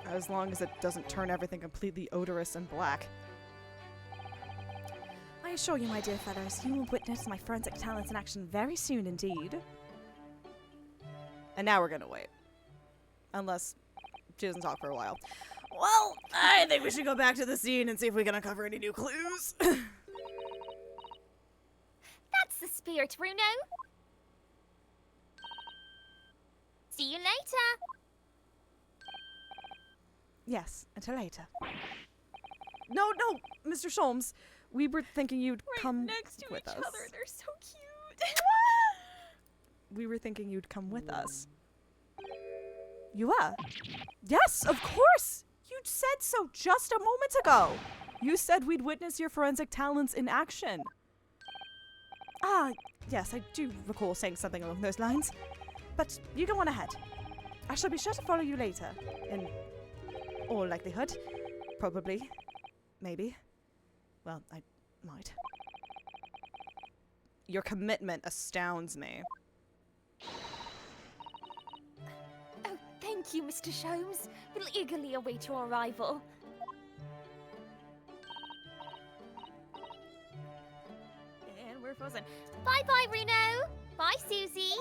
As long as it doesn't turn everything completely odorous and black. I assure you, my dear fellows, you will witness my forensic talents in action very soon indeed. And now we're gonna wait. Unless she doesn't talk for a while. Well, I think we should go back to the scene and see if we can uncover any new clues. That's the spirit, Bruno. See you later. Yes, until later. No, Mr. Sholmes. We were thinking you'd Right come next to with each us. other. They're so cute. We were thinking you'd come with us. You were? Yes, of course! You said so just a moment ago! You said we'd witness your forensic talents in action. Ah, yes, I do recall saying something along those lines. But you go on ahead. I shall be sure to follow you later. In all likelihood. Probably. Maybe. Well, I might. Your commitment astounds me. Oh, thank you, Mr. Sholmes. We'll eagerly await your arrival. And we're frozen. Bye-bye, Bruno. Bye, Susie.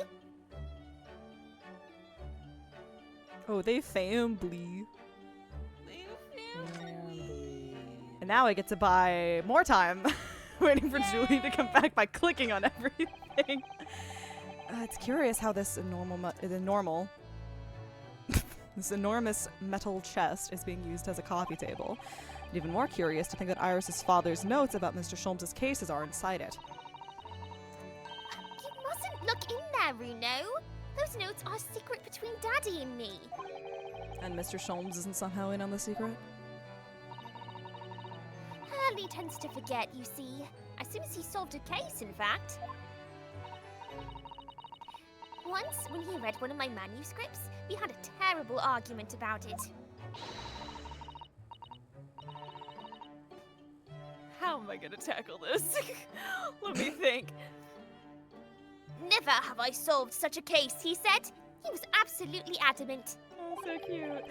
Oh, they family. Family. And now I get to buy more time waiting for Julie to come back by clicking on everything. It's curious how this this enormous metal chest is being used as a coffee table. And even more curious to think that Iris's father's notes about Mr. Sholmes' cases are inside it. You mustn't look in there, Bruno. Those notes are a secret between Daddy and me. And Mr. Sholmes isn't somehow in on the secret? Hurley tends to forget, you see. As soon as he solved a case, in fact. Once, when he read one of my manuscripts, we had a terrible argument about it. How am I gonna tackle this? Let me think. Never have I solved such a case, he said. He was absolutely adamant. Oh, so cute.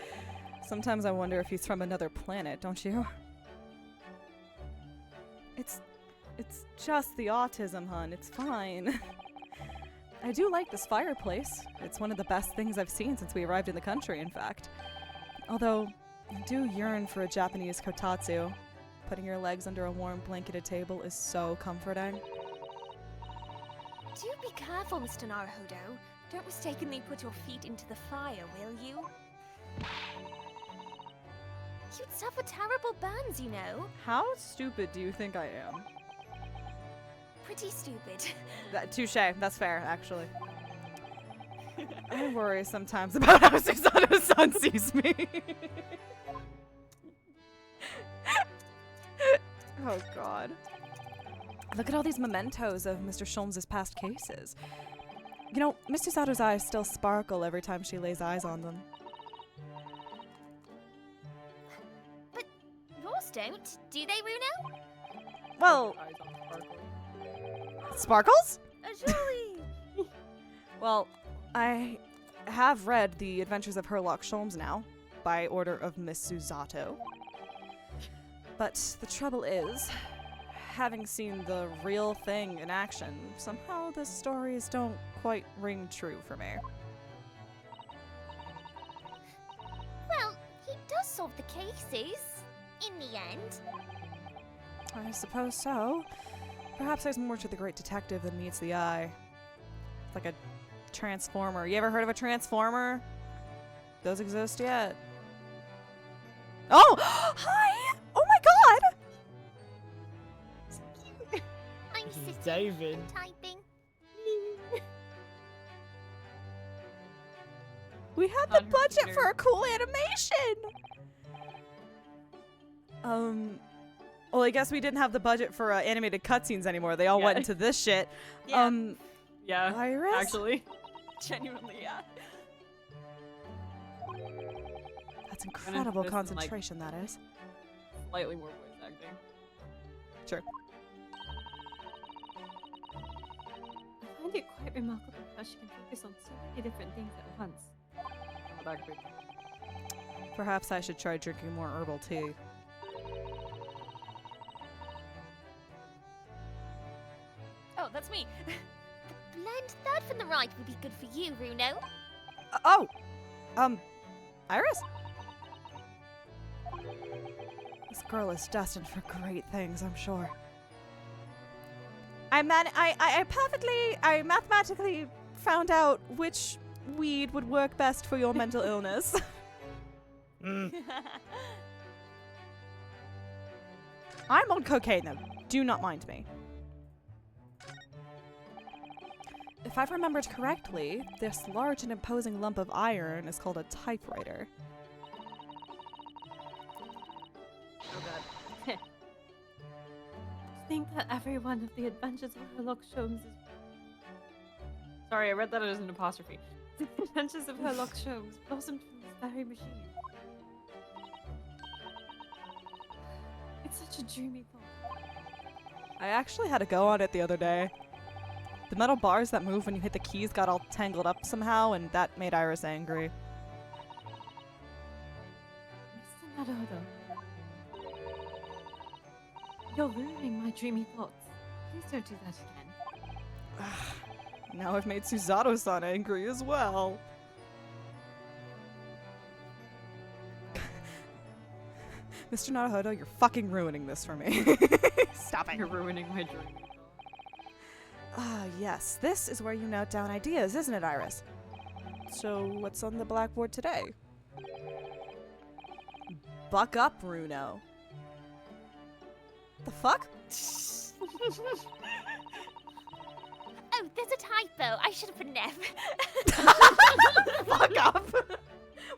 Sometimes I wonder if he's from another planet, don't you? It's just the autism, hun. It's fine. I do like this fireplace. It's one of the best things I've seen since we arrived in the country, in fact. Although, I do yearn for a Japanese kotatsu. Putting your legs under a warm blanketed table is so comforting. Do be careful, Mr. Naruhodo. Don't mistakenly put your feet into the fire, will you? You'd suffer terrible burns, you know. How stupid do you think I am? Pretty stupid. Touche. That's fair, actually. I worry sometimes about how Susano's son sees me. Oh, God. Look at all these mementos of Mr. Sholmes' past cases. You know, Miss Susato's eyes still sparkle every time she lays eyes on them. But yours don't, do they, Bruno? Well, Eyes on sparkle. sparkles? Julie! Well, I have read The Adventures of Sherlock Holmes now, by order of Miss Susato. But the trouble is, having seen the real thing in action, somehow the stories don't quite ring true for me. Well, he does solve the cases, in the end. I suppose so. Perhaps there's more to the great detective than meets the eye. It's like a transformer. You ever heard of a transformer? Those exist yet? Oh! Hi! Oh my god! I'm He's sitting David. and typing. We had the On her budget computer. for a cool animation! Well, I guess we didn't have the budget for animated cutscenes anymore. They all went Yeah. into this shit. Yeah. Yeah, Iris? actually. Genuinely, yeah. That's incredible this is, like- concentration, that is. Slightly more voice acting. Sure. I find it quite remarkable how she can focus on so many different things at once. Not that great. Perhaps I should try drinking more herbal tea. Oh, that's me. The blend third from the right would be good for you, Runo. Iris? This girl is destined for great things, I'm sure. I mathematically found out which weed would work best for your mental illness. I'm on cocaine though. Do not mind me. If I've remembered correctly, this large and imposing lump of iron is called a typewriter. Oh god. Think that every one of the adventures of Sherlock Holmes is Sorry, I read that as an apostrophe. the adventures of Sherlock Holmes blossomed from this very machine. It's such a dreamy thought. I actually had a go on it the other day. The metal bars that move when you hit the keys got all tangled up somehow, and that made Iris angry. Mr. Naruto. You're ruining my dreamy thoughts. Please don't do that again. Now I've made Susato-san angry as well. Mr. Naruto, you're fucking ruining this for me. Stop it. You're ruining my dream. Ah, yes. This is where you note down ideas, isn't it, Iris? So, what's on the blackboard today? Buck up, Runo. The fuck? Oh, there's a typo. I should have put an F. Fuck up!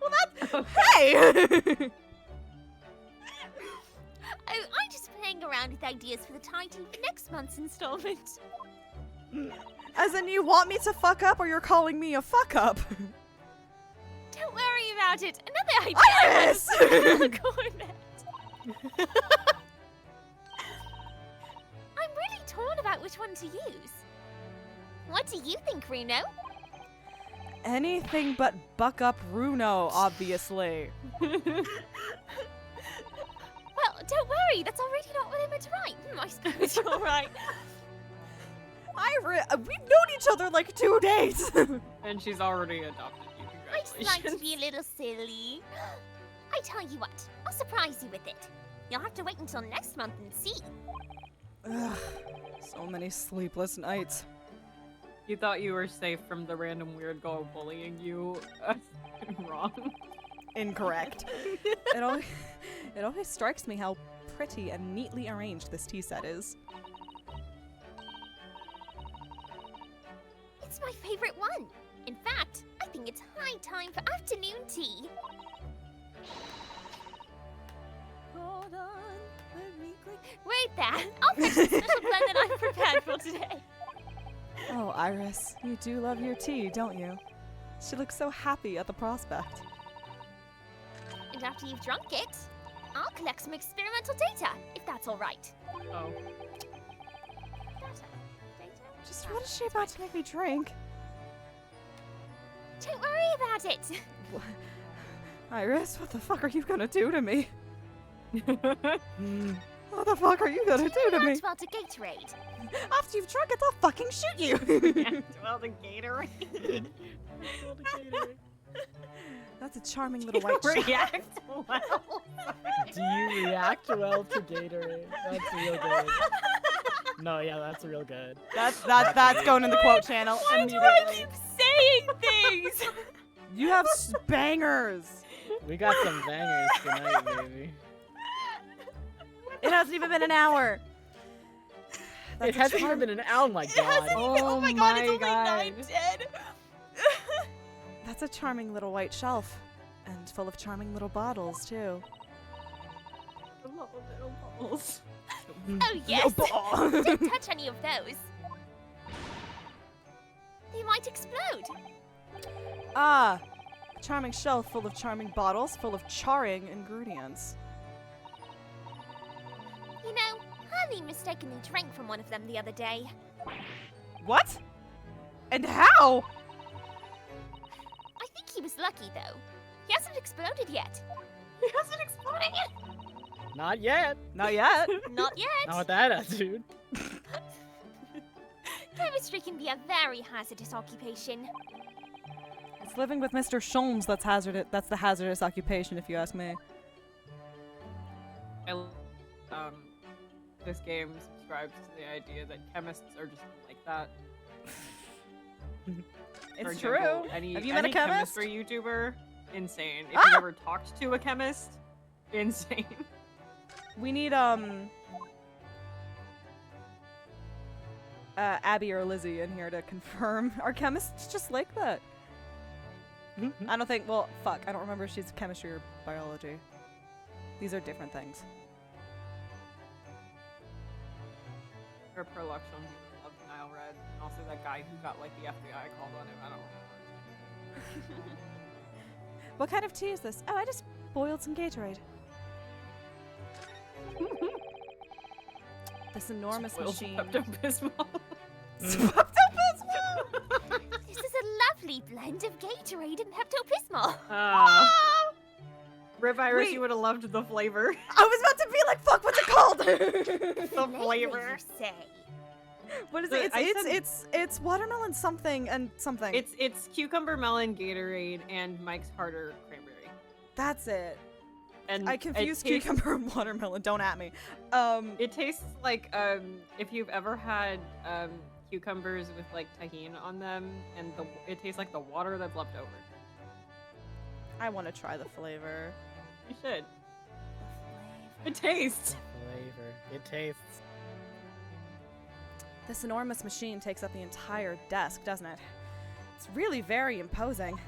Well, that's... Hey! Oh, I'm just playing around with ideas for the title for next month's installment. As in, you want me to fuck up, or you're calling me a fuck up? Don't worry about it. Another idea. Iris! I'm really torn about which one to use. What do you think, Runo? Anything but buck up Runo, obviously. Well, don't worry. That's already not what I meant to write. I suppose you're right. We've known each other like 2 days. And she's already adopted you. I just like to Congratulations. be a little silly. I tell you what, I'll surprise you with it. You'll have to wait until next month and see. Ugh, so many sleepless nights. You thought you were safe from the random weird girl bullying you. Wrong. Incorrect. it always strikes me how pretty and neatly arranged this tea set is. It's my favorite one. In fact, I think it's high time for afternoon tea. Hold on, let me click. Wait there. I'll fix the special blend that I've prepared for today. Oh, Iris, you do love your tea, don't you? She looks so happy at the prospect. And after you've drunk it, I'll collect some experimental data, if that's all right. Oh. Data. Just what is she about to make me drink? Don't worry about it. Iris, what the fuck are you gonna do to me? Hmm. What the fuck are you gonna do to me? Well, to Gatorade. After you've drunk it, I'll fucking shoot you. Well, the Gatorade. That's a charming little white shelf. React well. Do you react well to Gatorade? That's real good. No, yeah, that's real good. That's going in the quote channel. Why do I keep saying things? You have bangers. We got some bangers tonight, baby. It hasn't even been an hour. It hasn't even been an hour. Oh my god. Oh my god, it's only 9:10. That's a charming little white shelf. And full of charming little bottles, too. Little balls. Oh, yes. Don't touch any of those. They might explode. Ah, a charming shelf full of charming bottles, full of charring ingredients. You know, Honey mistakenly drank from one of them the other day. What? And how? I think he was lucky, though. He hasn't exploded yet. He hasn't exploded yet. Not yet. Not yet. Not yet. Not with that attitude. Chemistry can be a very hazardous occupation. It's living with Mr. Sholmes that's hazardous. That's the hazardous occupation, if you ask me. This game subscribes to the idea that chemists are just like that. For It's example, true. Any, Have you met a any chemist? chemistry YouTuber? Insane. If Ah! you ever talked to a chemist? Insane. We need Abby or Lizzie in here to confirm. Are chemists just like that? I don't think. Well, fuck. I don't remember if she's chemistry or biology. These are different things. Or Prolux on people love Nile Red. And also that guy who got like the FBI called on him. I don't remember. What kind of tea is this? Oh, I just boiled some Gatorade. This enormous Boiled machine. Pepto-Bismol. Pepto-Bismol! This is a lovely blend of Gatorade and Pepto-Bismol. Rip Iris, Wait. you would have loved the flavor. I was about to be like, fuck, what's it called? The flavor. You say. What is The- it? I It's watermelon something and something. It's cucumber melon Gatorade and Mike's Harder cranberry. That's it. And I it confused tastes- cucumber and watermelon. Don't at me. It tastes like if you've ever had cucumbers with like tahini on them, and it tastes like the water that's left over. I want to try the flavor. You should. It tastes. Flavor. It tastes. This enormous machine takes up the entire desk, doesn't it? It's really very imposing.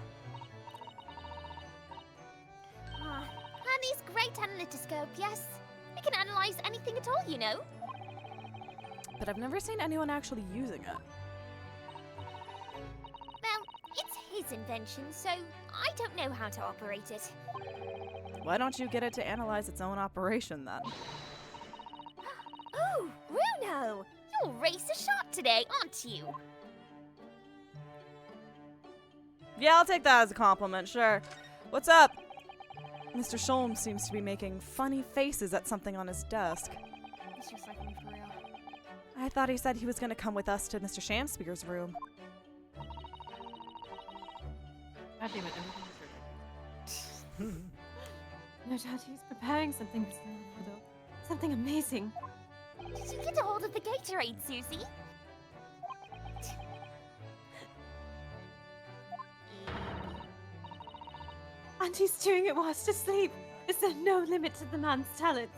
Honey's great analytoscope, yes. It can analyze anything at all, you know. But I've never seen anyone actually using it. Well, it's his invention, so I don't know how to operate it. Why don't you get it to analyze its own operation then? Oh, Bruno! You'll race a shot today, aren't you? Yeah, I'll take that as a compliment, sure. What's up? Mr. Sholmes seems to be making funny faces at something on his desk. It's just like me for real. I thought he said he was going to come with us to Mr. Shamspeare's room. God damn it! No doubt he's preparing something for Leonardo. Something amazing. Did you get a hold of the Gatorade, Susie? And he's doing it whilst asleep. Is there no limit to the man's talents?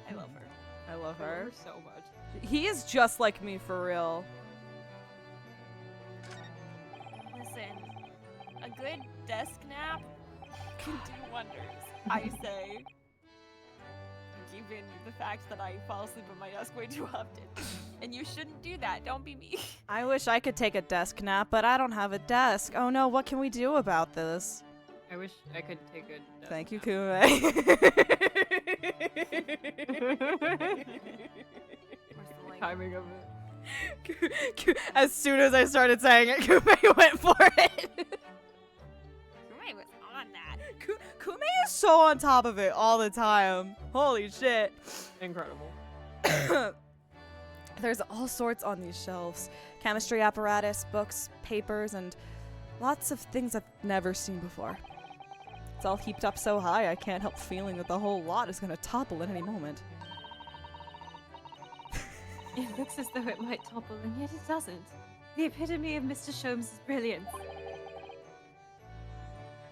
I love her. I love I love her. her so much. He is just like me for real. Listen, a good desk nap can do wonders, I say. Given the fact that I fall asleep at my desk way too often. And you shouldn't do that. Don't be me. I wish I could take a desk nap, but I don't have a desk. Oh no, what can we do about this? I wish I could take a. desk Thank you, nap. Kume. Where's the link? Timing of it. As soon as I started saying it, Kume went for it. Kume was on that. Kume is so on top of it all the time. Holy shit. Incredible. There's all sorts on these shelves. Chemistry apparatus, books, papers, and lots of things I've never seen before. It's all heaped up so high I can't help feeling that the whole lot is gonna topple at any moment. It looks as though it might topple, and yet it doesn't. The epitome of Mr. Sholmes' brilliance.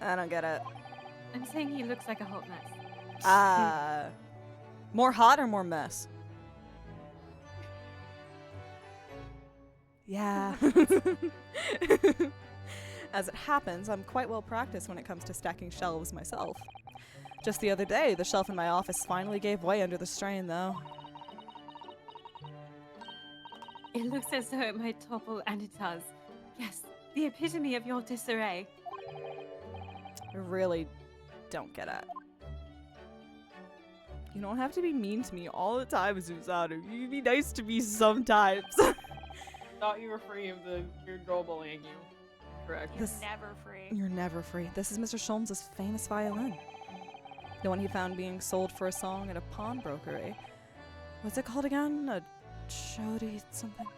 I don't get it. I'm saying he looks like a hot mess. More hot or more mess? Yeah. As it happens, I'm quite well practiced when it comes to stacking shelves myself. Just the other day, the shelf in my office finally gave way under the strain, though. It looks as though it might topple, and it does. Yes, the epitome of your disarray. I really don't get it. You don't have to be mean to me all the time, Susanoo. You can be nice to me sometimes. Thought you were free of the weird girl bullying you. Correct. You're never free. You're never free. This is Mr. Sholmes' famous violin. The one he found being sold for a song at a pawnbroker, eh? What's it called again? A chodi something?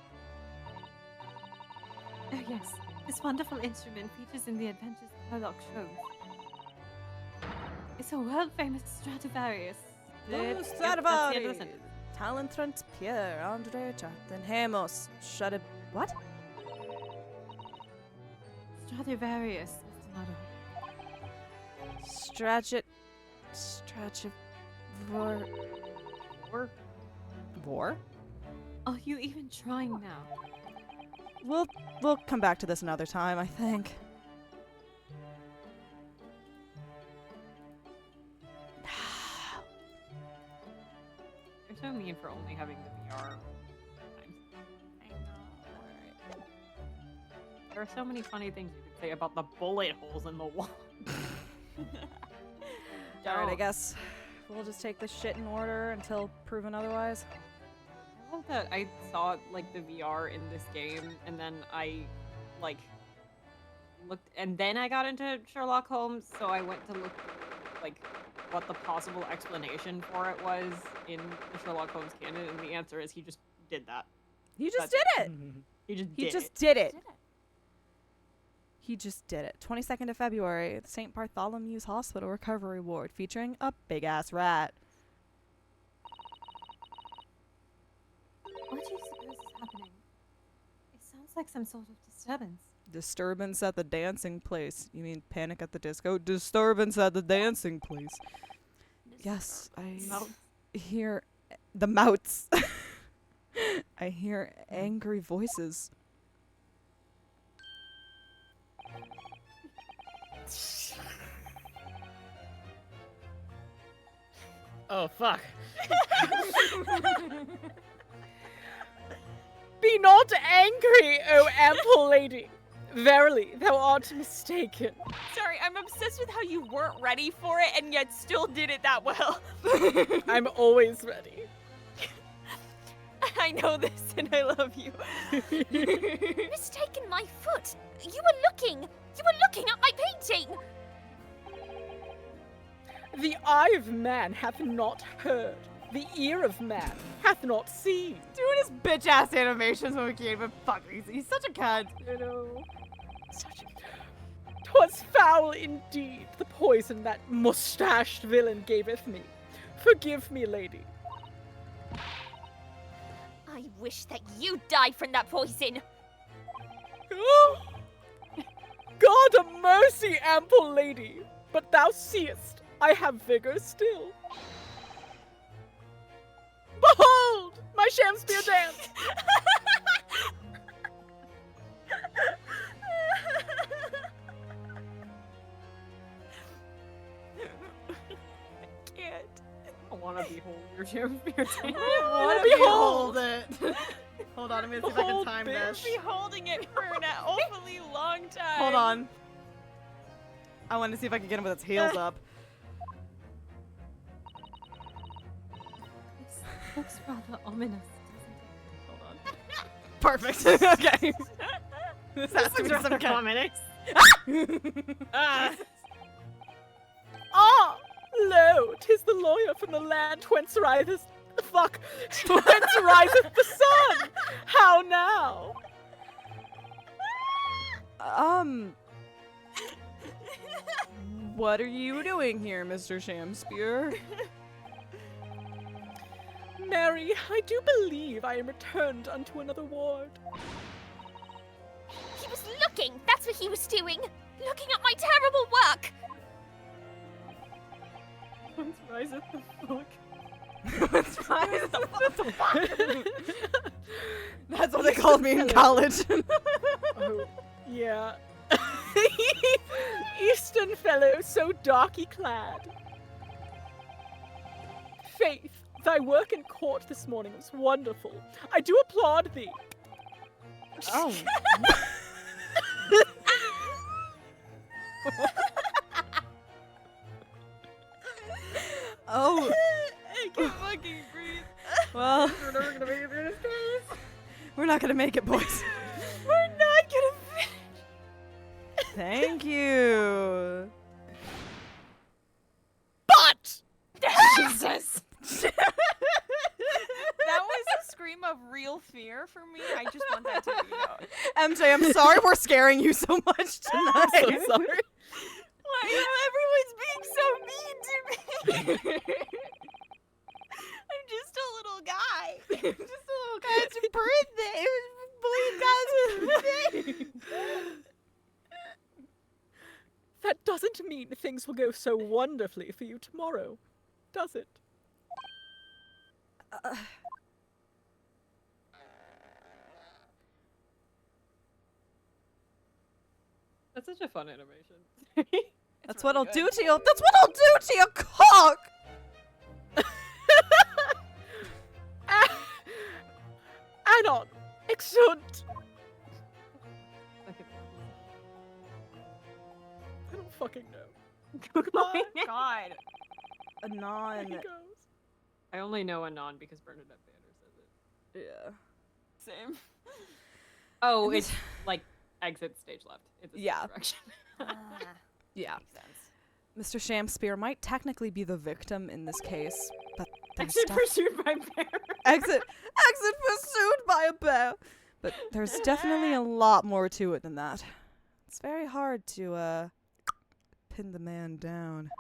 Oh yes, this wonderful instrument features in the Adventures of Sherlock Holmes. It's a world-famous Stradivarius. Stradivarius! Talentrant Pierre, Andre Hemos, what? Stradivarius, Mr. Mado. War? Are you even trying now? We'll come back to this another time, I think. You're so mean for only having the VR. I know. There are so many funny things you could say about the bullet holes in the wall. Alright, I guess we'll just take this shit in order until proven otherwise. I love that I saw like the VR in this game, and then I like looked, and then I got into Sherlock Holmes, so I went to look like what the possible explanation for it was in the Sherlock Holmes canon, and the answer is he just did that. He just That's did it! He just He did just it. did it! Did it. He just did it. 22nd of February, the St. Bartholomew's Hospital Recovery Ward, featuring a big-ass rat. What do you suppose is happening? It sounds like some sort of disturbance. Disturbance at the dancing place. You mean Panic at the Disco? Disturbance at the dancing place. Yes, I hear the mouths. I hear angry voices. Oh, fuck. Be not angry, O ample lady. Verily, thou art mistaken. Sorry, I'm obsessed with how you weren't ready for it and yet still did it that well. I'm always ready. I know this and I love you. Mistaken my foot. You were looking at my painting. The eye of man hath not heard. The ear of man hath not seen. Doing his bitch-ass animations when we can't even fuck. He's such a cunt. You know, such a... 'Twas foul indeed, the poison that mustached villain gaveth me. Forgive me, lady. I wish that you died from that poison. God a mercy, ample lady. But thou seest, I have vigor still. Behold, my Shamspeare dance. Can't. I want to behold your Shamspeare dance. I behold it. Hold on, I'm gonna see if I can Behold, time bitch. this. Be holding it for an awfully long time. Hold on. I want to see if I can get him with its heels up. This looks rather ominous, doesn't it? Hold on. Perfect. Okay. This has to be some kind. Ah, lo, 'tis the lawyer from the land whence riseth whence riseth the sun. How now? What are you doing here, Mr. Shamspeare? Mary, I do believe I am returned unto another ward. He was looking. That's what he was doing. Looking at my terrible work. Whence riseth the fuck? That's what they called me in college. Oh, yeah. Eastern fellow, so darky clad. Faith, thy work in court this morning was wonderful. I do applaud thee. Oh. Oh. I can't fucking breathe. Well, We're never gonna make it through this case. we're not gonna make it, boys. We're not gonna finish. Thank you. But Jesus. That was a scream of real fear for me. I just want that to be known. MJ, I'm sorry we're scaring you so much tonight. so sorry. Why everyone's being so mean to me? I'm just a little guy. Just a little guy. It's your birthday. Believe God's That doesn't mean things will go so wonderfully for you tomorrow, does it? That's such a fun animation. That's what I'll do to you. That's what I'll do to your cock. Anon, exunt. I don't fucking know. Oh God. A There non. he goes. I only know Anon because Bernadette Banner says it. Yeah. Same. Oh, it's like exit stage left. It's a stage Yeah. direction. Yeah. Makes sense. Mr. Shamspeare might technically be the victim in this case, but there's Exit pursued by bear. exit pursued by a bear. But there's definitely a lot more to it than that. It's very hard to pin the man down.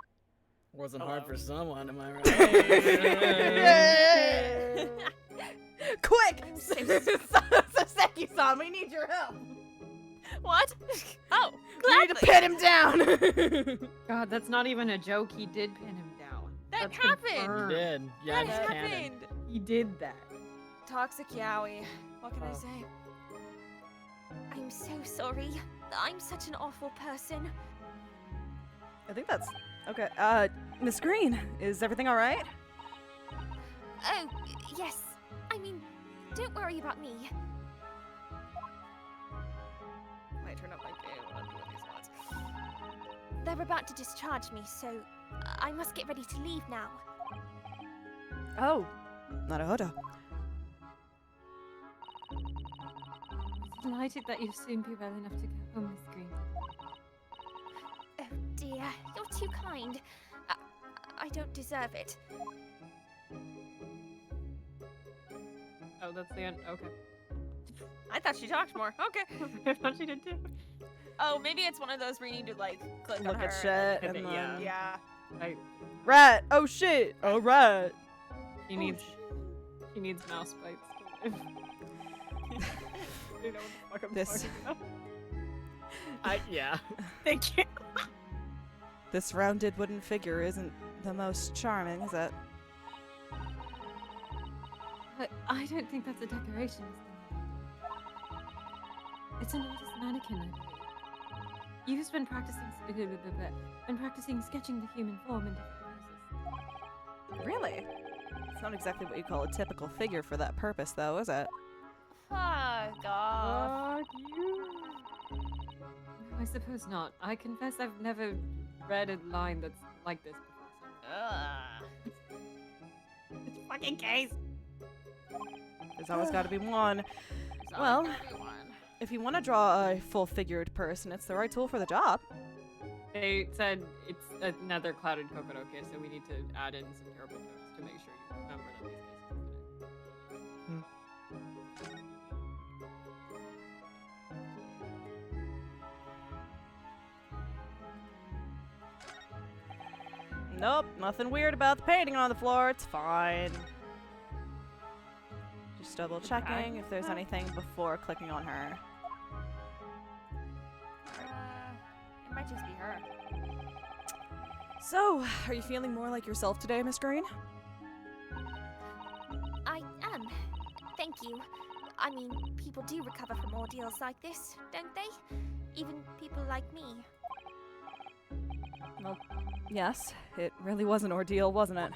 Wasn't hard for someone, am I right? Quick! Soseki-san, we need your help. What? Oh, We need to gladly. pin him down. God, that's not even a joke. He did pin him down. That That's happened. confirmed. You did. Yeah, That it's canon. happened. He did that. Toxic Yowie. What can I Oh. say? I'm so sorry. I'm such an awful person. I think that's okay. Miss Green, is everything all right? Oh, yes. I mean, don't worry about me. Might turn up my game when I'm doing these ones. They're about to discharge me, so I must get ready to leave now. Oh, naruhodo. Delighted that you'll soon be well enough to go home, Miss Green. Oh dear, you're too kind. I don't deserve it. Oh, that's the end. Okay. I thought she talked more. Okay. I thought she did too. Oh, maybe it's one of those where you need to like click Look on at her shit and and then- then Yeah. I, rat. Oh shit. Oh rat. she needs mouse bites to live. You know what the fuck I'm This- talking about. Yeah. Thank you. This rounded wooden figure isn't the most charming, is it? I don't think that's a decoration. It's an artist's mannequin, I believe. Used when practicing sketching the human form in different poses. Really? It's not exactly what you call a typical figure for that purpose, though, is it? Fuck off. Fuck you. No, I suppose not. I confess I've never Read a line that's like this before. Ugh. It's fucking case. There's always got to be one. There's Well, if you want to draw a full-figured person, it's the right tool for the job. They said it's another clouded coconut case, so we need to add in some terrible jokes to make sure you remember that these cases Nope, nothing weird about the painting on the floor. It's fine. Just double checking if there's anything before clicking on her. It might just be her. So, are you feeling more like yourself today, Miss Green? I am. Thank you. I mean, people do recover from ordeals like this, don't they? Even people like me. Well, yes, it really was an ordeal, wasn't it?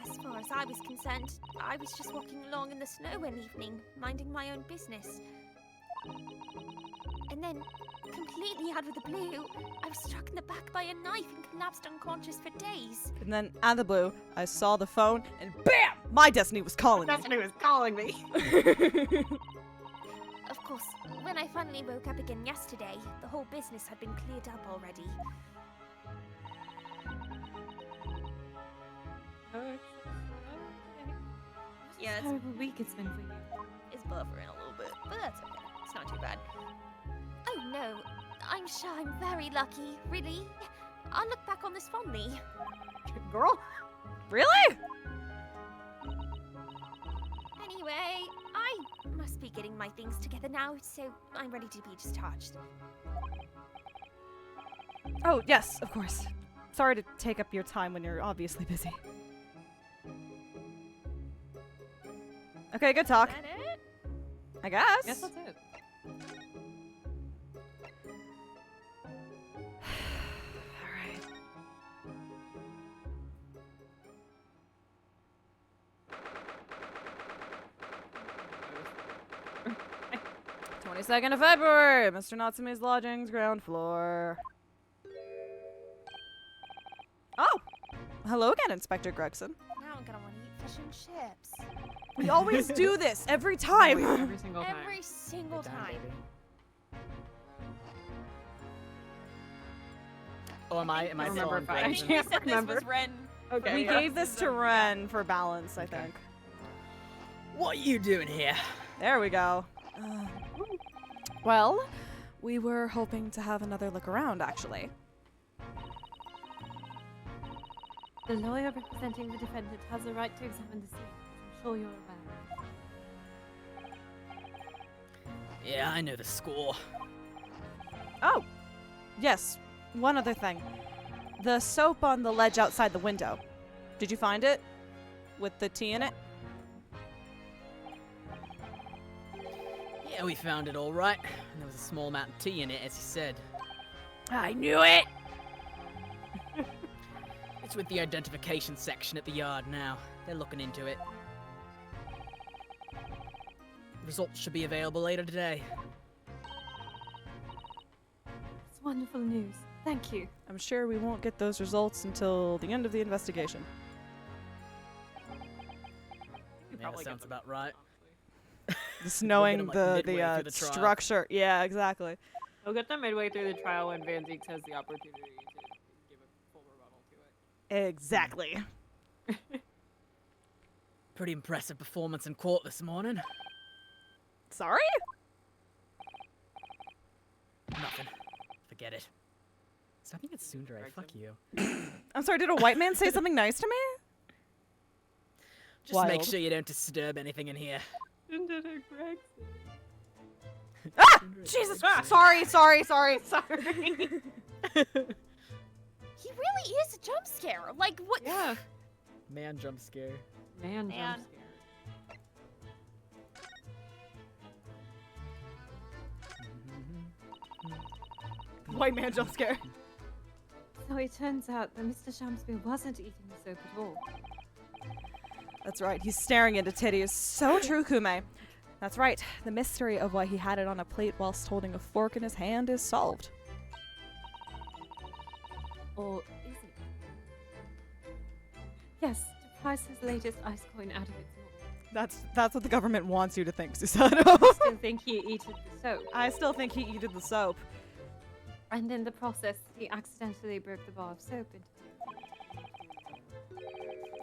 As far as I was concerned, I was just walking along in the snow one evening, minding my own business. And then, completely out of the blue, I was struck in the back by a knife and collapsed unconscious for days. And then, out of the blue, I saw the phone, and BAM! My destiny was calling me. Destiny was calling me. Of course, when I finally woke up again yesterday, the whole business had been cleared up already. Yeah, it's, Terrible week it's been for you. It's buffering a little bit, but that's okay. It's not too bad. Oh no, I'm sure I'm very lucky, really. I'll look back on this fondly. Girl. Really? Anyway, I must be getting my things together now, so I'm ready to be discharged. Oh, yes, of course. Sorry to take up your time when you're obviously busy. Okay, good talk. is that it? I guess. Yes, that's it. Alright. Oh. 22nd of February, Mr. Natsume's lodgings, ground floor. Oh! Hello again, Inspector Gregson. Now I'm gonna want to eat fish and chips. We always do this every time. Every single time. Every single Good time. baby. Oh, am I I still remember on if I- I Gregson? think you can't said this remember. was Ren. Okay. We yeah. gave this to Ren for balance, I Okay. think. What are you doing here? There we go. Well, we were hoping to have another look around, actually. The lawyer representing the defendant has a right to examine the scene, as I'm sure you're aware. Yeah, I know the score. Oh, yes. One other thing. The soap on the ledge outside the window. Did you find it? With the tea in it? Yeah, we found it all right. And there was a small amount of tea in it, as you said. I knew it! It's with the identification section at the yard now. They're looking into it. Results should be available later today. It's wonderful news. Thank you. I'm sure we won't get those results until the end of the investigation. You Yeah, probably sounds get them, about right. honestly. Just knowing them, like, the midway through the trial. structure. Yeah, exactly. We'll get them midway through the trial when Van Zeeks has the opportunity to give a full rebuttal to it. Exactly. Pretty impressive performance in court this morning. Sorry? Nothing. Forget it. So I think it's Sundere. Gregson. Fuck you. I'm sorry, did a white man say something nice to me? Just make Wild. sure you don't disturb anything in here. Ah! Jesus! Sorry. Sorry. He really is a jump scare. Like, what? Yeah. Man jump scare. Man, Man. jump scare. White man jump scare. So it turns out that Mr. Shamspeare wasn't eating the soap at all. That's right, he's staring into Titty is so true, Kume. That's right, the mystery of why he had it on a plate whilst holding a fork in his hand is solved. Or is it? Yes, to price his latest ice coin out of its That's what the government wants you to think, Susanoo. I still think he eated the soap. I still think he eated the soap. And in the process, he accidentally broke the bar of soap into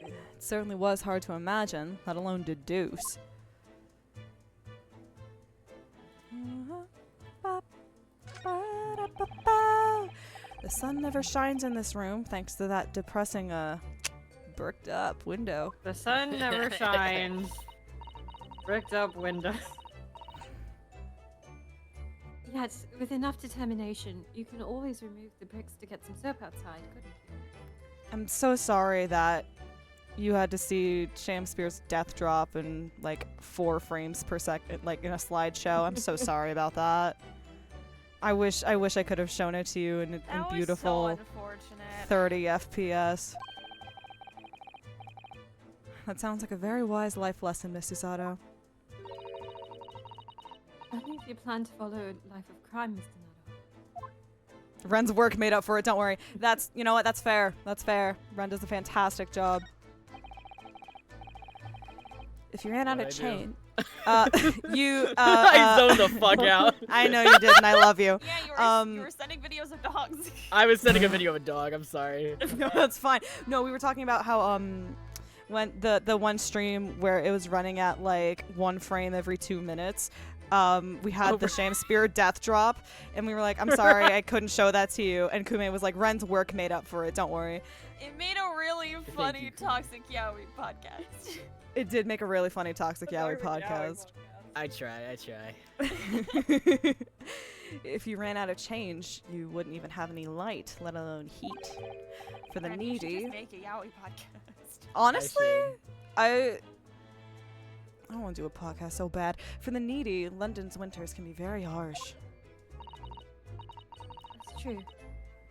It certainly was hard to imagine, let alone deduce. The sun never shines in this room thanks to that depressing, bricked up window. The sun never shines. Bricked up windows. Yet, with enough determination, you can always remove the bricks to get some soap outside, couldn't you? I'm so sorry that you had to see Shamspeare's death drop in like 4 frames per second, like in a slideshow. I'm so sorry about that. I wish I could have shown it to you in That was beautiful so unfortunate. 30 FPS. That sounds like a very wise life lesson, Miss Susato. Only if you plan to follow a life of crime, Mr. Nado. Ren's work made up for it, don't worry. That's, you know what, that's fair. That's fair. Ren does a fantastic job. If you ran out of chain, you, I zoned the fuck out. I know you did, and I love you. Yeah, you were sending videos of dogs. I was sending a video of a dog. I'm sorry. No, that's fine. No, we were talking about how, when the one stream where it was running at like 1 frame every 2 minutes, we had the Shamspeare death drop, and we were like, I'm sorry, I couldn't show that to you. And Kume was like, Ren's work made up for it, don't worry. It made a really funny you. Toxic Yaoi podcast. It did make a really funny Toxic Yaoi podcast. I try. If you ran out of change, you wouldn't even have any light, let alone heat. For the Ren, you should needy. just make a Yaoi podcast. Honestly, should. I want to do a podcast so bad. For the needy, London's winters can be very harsh. That's true.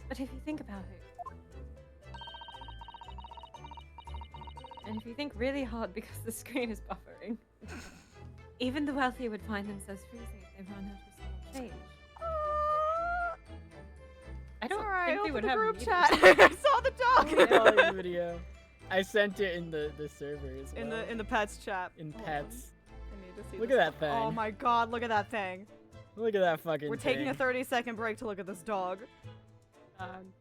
But if you think about it, and if you think really hard because the screen is buffering, even the wealthy would find themselves freezing if they run out of small change. I don't Sorry, think I they would opened have the group meters. chat. I saw the dog. Quality video. I sent it in the server as well. in the pets chat. In Hold pets. on. I need to see Look this. at that thing. Oh my god, look at that thing. Look at that fucking We're taking a thing. 30-second break to look at this dog.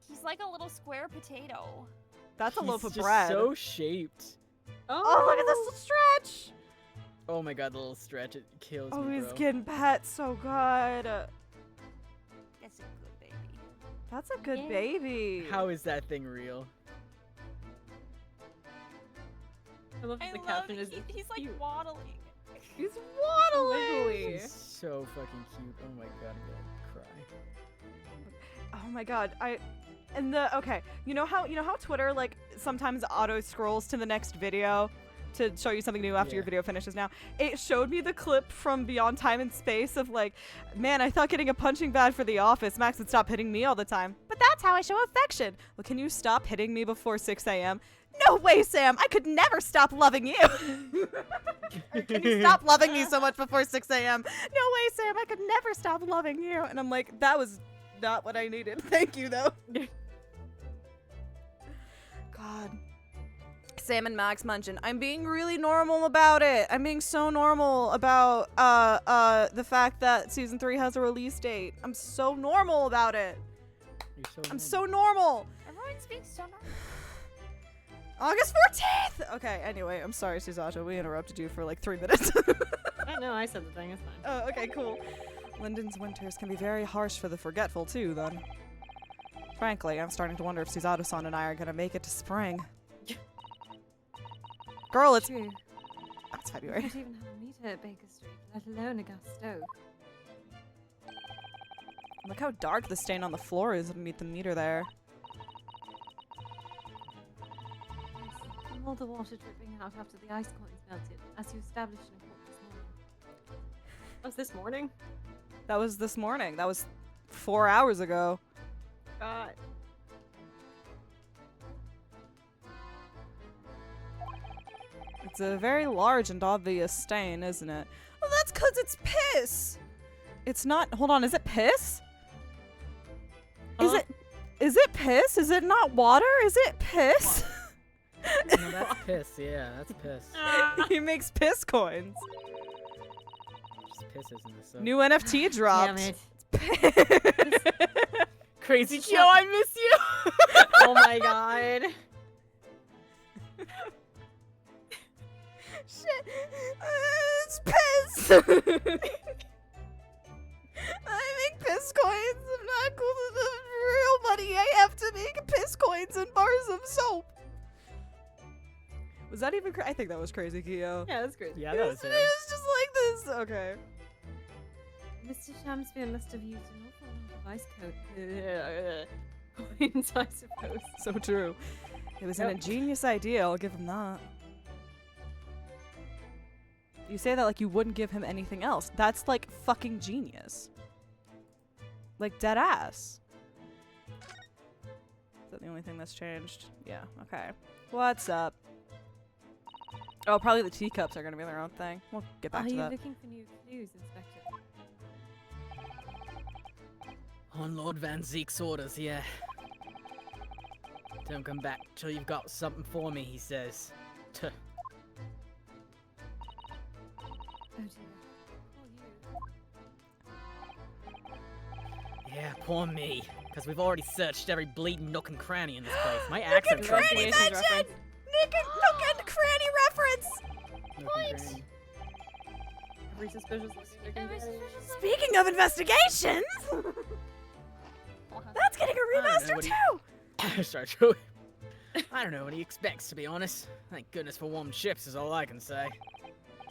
He's like a little square potato. That's a He's loaf of just bread. so shaped. Oh, look at this little stretch. Oh my god, the little stretch, it kills Oh, me, he's bro. getting pet so good. That's a good baby. That's a good Yeah. baby. How is that thing real? I love I the love caption it. is He's like cute. waddling. He's waddling. Wiggly. He's so fucking cute. Oh my god, I'm gonna cry. Oh my god, okay, you know how Twitter like sometimes auto scrolls to the next video to show you something new after your Yeah. video finishes now? It showed me the clip from Beyond Time and Space of like, man, I thought getting a punching bag for The Office, Max would stop hitting me all the time. But that's how I show affection. Well, can you stop hitting me before 6 a.m.? No way, Sam! I could never stop loving you! Can you stop loving me so much before 6 a.m.? No way, Sam! I could never stop loving you! And I'm like, that was not what I needed. Thank you, though. God. Sam and Max Munchin. I'm being really normal about it. I'm being so normal about the fact that season 3 has a release date. I'm so normal about it. You're so I'm normal. so normal. Everyone's being so nice. August 14th! Okay, anyway, I'm sorry, Susato. We interrupted you for like 3 minutes. No, I said the thing. It's fine. Oh, okay, cool. Linden's winters can be very harsh for the forgetful, too, then. Frankly, I'm starting to wonder if Susato-san and I are gonna make it to spring. Girl, it's True. It's We February. don't even have a meter at Baker Street, let alone a gas stove. Look how dark the stain on the floor is underneath the meter there. Yes, and all the water dripping out after the ice coins melted, as you established in court this morning. Was this morning? That was this morning. That was 4 hours ago. God. It's a very large and obvious stain, isn't it? Well, that's 'cause it's piss! It's not- hold on, is it piss? Is it piss? Is it not water? Is it piss? No, that's piss. Yeah, that's piss. He makes piss coins. Just pisses in the soap. New NFT dropped. Damn it. Crazy Kyo, I miss you. Oh my god. Shit. It's piss. I make piss coins. I'm not cool with the real money. I have to make piss coins and bars of soap. Was that even? I think that was crazy, Kyo. Yeah, that's great. Yeah, It that was, was it him. was just like this. Okay. Mr. Shamspeare must have used an awful lot of ice coins, I suppose. So true. It was an Yep. ingenious idea. I'll give him that. You say that like you wouldn't give him anything else. That's like fucking genius. Like dead ass. Is that the only thing that's changed? Yeah, okay. What's up? Oh, probably the teacups are gonna be their own thing. We'll get back Are to you that. looking for new clues, Inspector? On Lord Van Zeek's orders, yeah. Don't come back till you've got something for me, he says. Tuh. Oh dear. Yeah, poor me. Because we've already searched every bleeding nook and cranny in this place. My accent's Cranny Congratulations, mention! reference. Nick and Cranny reference! Point! Every suspicious. Speaking of investigations! That's getting a I don't know remaster what he- too! Sorry, Joey. I don't know what he expects, to be honest. Thank goodness for warm chips is all I can say.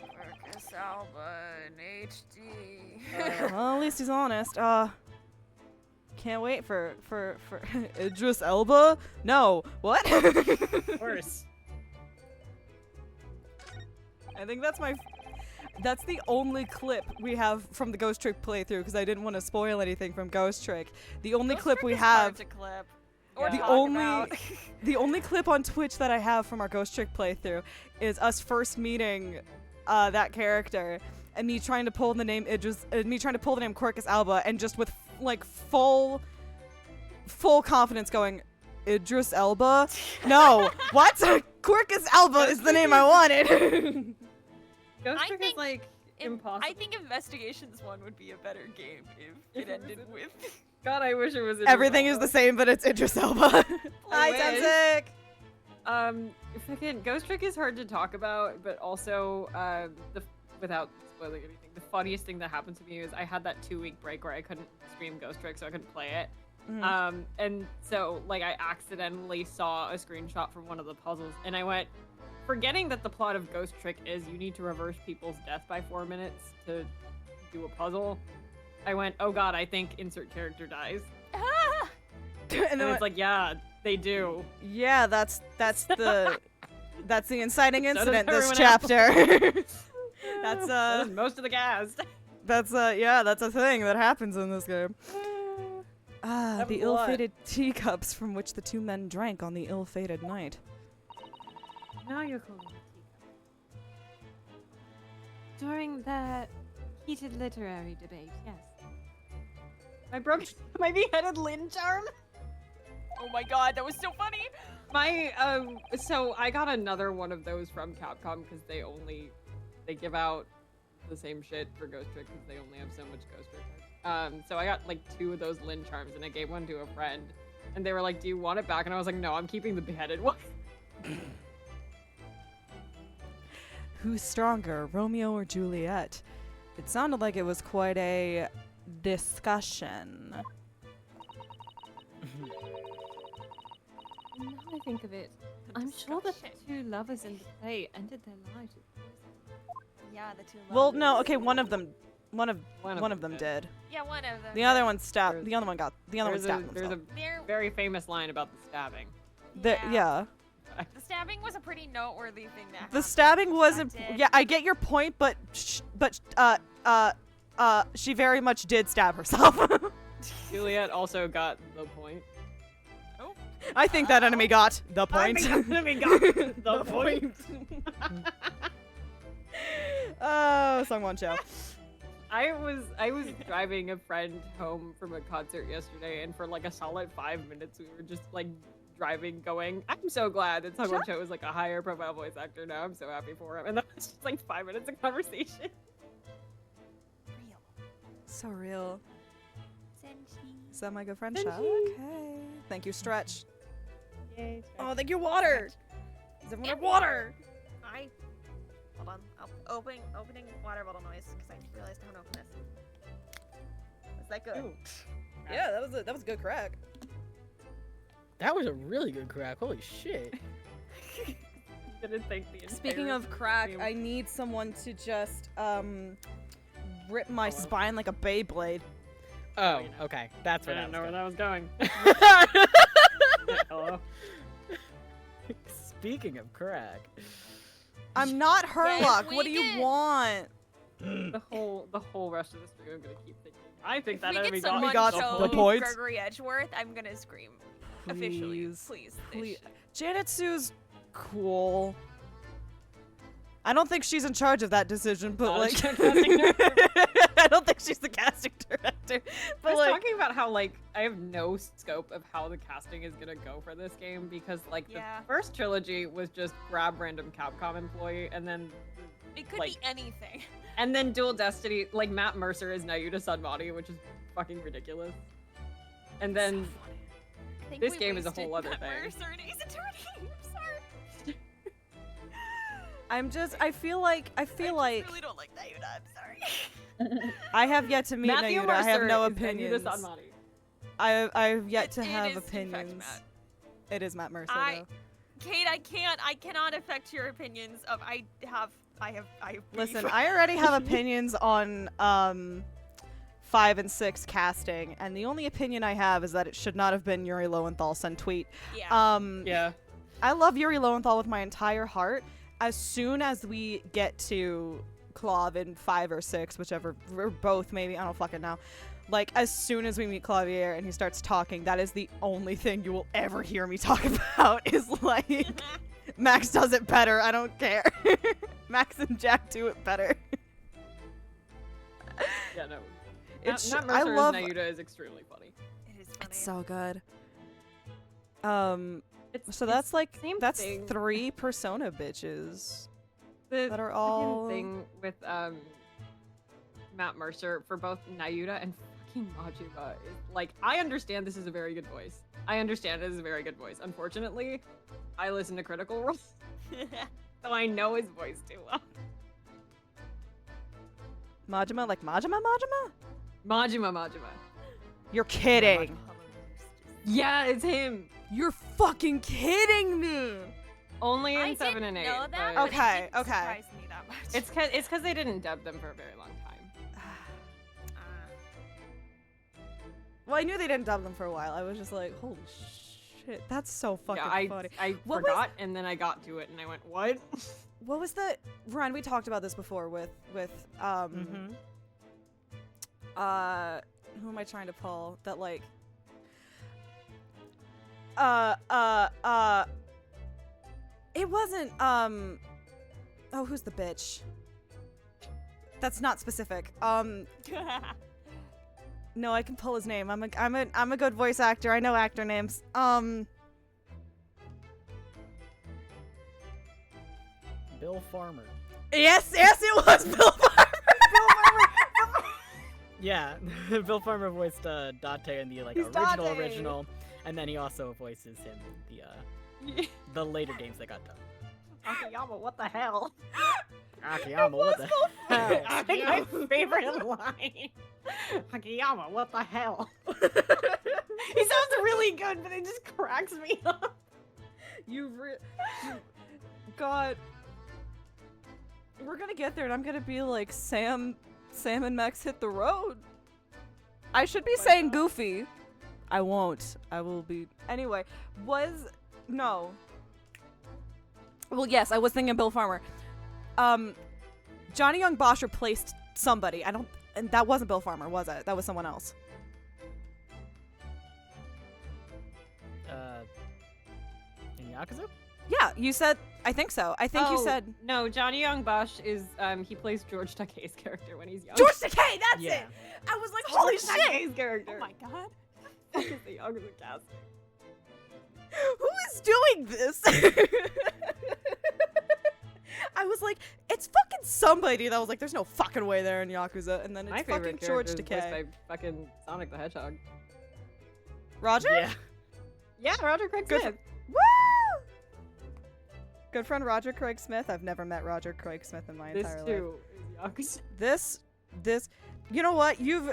Marcus Alba in HD. Well, at least he's honest. Can't wait for Idris Elba? No. What? Worse. I think that's the only clip we have from the Ghost Trick playthrough because I didn't want to spoil anything from Ghost Trick. The only Ghost clip Trick we is hard have, to clip. Or Yeah. the talk only about. the only clip on Twitch that I have from our Ghost Trick playthrough is us first meeting that character and me trying to pull the name Quercus Alba and just with like full confidence going, Idris Elba? No. What? Quercus Alba is the name I wanted. Ghost I Trick is think like impossible. I think Investigations 1 would be a better game if If it it was ended in- with. God, I wish it was. Everything is the same, but it's Idris Elba. Hi, wish. Tensic. Fucking Ghost Trick is hard to talk about, but also without spoiling anything, the funniest thing that happened to me is I had that 2-week break where I couldn't stream Ghost Trick, so I couldn't play it. Mhm. And so like I accidentally saw a screenshot from one of the puzzles, and I went, forgetting that the plot of Ghost Trick is you need to reverse people's death by 4 minutes to do a puzzle. I went, oh god, I think insert character dies. And And then it's like, yeah, they do. yeah, that's the inciting So does incident this everyone chapter. That's That is most of the cast. that's a thing that happens in this game. Ah, That the was a lot. ill-fated teacups from which the two men drank on the ill-fated night. Now you're calling it teacup. During the heated literary debate, yes. My beheaded Lynn charm. Oh my god, that was so funny! So I got another one of those from Capcom because they give out the same shit for Ghost Trick because they only have so much Ghost Trick. So I got like 2 of those Lynn charms and I gave one to a friend, and they were like, "Do you want it back?" And I was like, "No, I'm keeping the beheaded one." Who's stronger, Romeo or Juliet? It sounded like it was quite a discussion. Now I think of it, I'm sure that the two lovers in the play ended their lives with poison. Yeah, the two. Well, lovers. no, okay, one of them One of them did. Yeah, one of them. The other one There's- stabbed. The other one There's stabbed a himself. There, very famous line about the stabbing. Yeah. The stabbing was a pretty noteworthy thing that The happened. stabbing wasn't. That did. Yeah, I get your point, but she very much did stab herself. Juliet also got the point. I think that enemy got the point. Enemy got the point. Oh, Sungwon Cho. I was driving a friend home from a concert yesterday, and for like a solid 5 minutes, we were just like driving, going, "I'm so glad that someone chose like a higher profile voice actor now. I'm so happy for him." And that was just like 5 minutes of conversation. Real. So real. Senshi. Is that my good friend Shell? Okay. Thank you, Stretch. Yay! Oh, thank you, Water. Does everyone have water? Hold on. Opening water bottle noise because I realized I don't open this. Was that good? Ooh. Yeah, that was a good crack. That was a really good crack. Holy shit. Didn't think the Speaking entire of crack, game- I need someone to just rip my spine like a Beyblade. Oh, you know. okay. That's I where didn't that know was where going. that was going. Hello. Speaking of crack. I'm not Herlock. we What do you get- want? The whole rest of the stream, I'm gonna keep thinking. I think If that we enemy get someone got show the points. Gregory Edgeworth, I'm gonna scream. Officially, please. Please. Janetsu's cool. I don't think she's in charge of that decision, but Not a like, casting director. I don't think she's the casting director. I But was like, talking about how like I have no scope of how the casting is gonna go for this game because like Yeah. the first trilogy was just grab random Capcom employee and then It could like- be anything. Dual Destiny like Matt Mercer is Nayuta Sunmari, which is fucking ridiculous. And then I think This we game is a wasted whole other Matt thing. Mercer and Ace Attorney. I'm sorry. I feel like I just really don't like Nayuta. I'm sorry. I have yet to meet Matthew Nayuta. Mercer I have no is opinions. Nayuta Sunmari. I have yet to It have is, in fact, opinions. Matt. It is Matt Mercer I- though. Kate, I cannot affect your opinions of I have Listen, beef. I already have opinions on 5 and 6 casting, and the only opinion I have is that it should not have been Yuri Lowenthal sent tweet. Yeah. Yeah. I love Yuri Lowenthal with my entire heart. As soon as we get to Clav in 5 or 6, whichever, or both maybe, I don't fucking know. Like, as soon as we meet Clavier and he starts talking, that is the only thing you will ever hear me talk about is like, Max does it better, I don't care. Max and Jack do it better. Yeah, no. It's Matt I Mercer love as Nayuta is extremely funny. It is funny. it's so good. So It's that's like same that's thing. 3 Persona bitches The that are fucking all thing with Matt Mercer for both Nayuta and fucking Majima is like I understand this is a very good voice. I understand it is a very good voice. Unfortunately, I listen to Critical Role, so I know his voice too well. Majima, like Majima. Majima. You're kidding. Yeah, it's him. You're fucking kidding me. Only I in 7 and didn't 8. know that, but but Okay, it didn't okay. surprise me that much. It's because they didn't dub them for a very long time. Well, I knew they didn't dub them for a while. I was just like, holy shit, that's so fucking Yeah, funny. I What forgot, and then I got to it, and I went, what? What was the Ryan? We talked about this before with Mm-hmm. who am I trying to pull? That like it wasn't oh, who's the bitch? That's not specific. No, I can pull his name. I'm a good voice actor. I know actor names. Bill Farmer. Yes, it was Bill Farmer. Yeah, Bill Farmer voiced Dante in the like He's Dante. original, and then he also voices him in the later games that got done. Akiyama, what the hell? Akiyama, what the hell? I think my favorite line. Akiyama, what the hell? He sounds really good, but it just cracks me up. God. We're gonna get there and I'm gonna be like, Sam and Max hit the road. I should be saying Goofy. I won't. I will be. Anyway, no. Well, yes, I was thinking Bill Farmer. Johnny Young Bosch replaced somebody. And that wasn't Bill Farmer, was it? That was someone else. In Yakuza? Yeah, you said. I think so. I think you said No, Johnny Young Bosch is, he plays George Takei's character when he's young. George Takei. That's Yeah. it. I was like, holy George shit. Takei's character. Oh my god. Fuck is the young casting? Who is doing this? I was like, it's fucking somebody that was like, there's no fucking way they're in Yakuza, and then My it's fucking favorite George character is voiced Takei. by fucking Sonic the Hedgehog. Roger? Yeah. Yeah, Roger Craig Good Smith. Woo! Good friend Roger Craig Smith. I've never met Roger Craig Smith in my This entire life. too is Yakuza. This, you know what? You've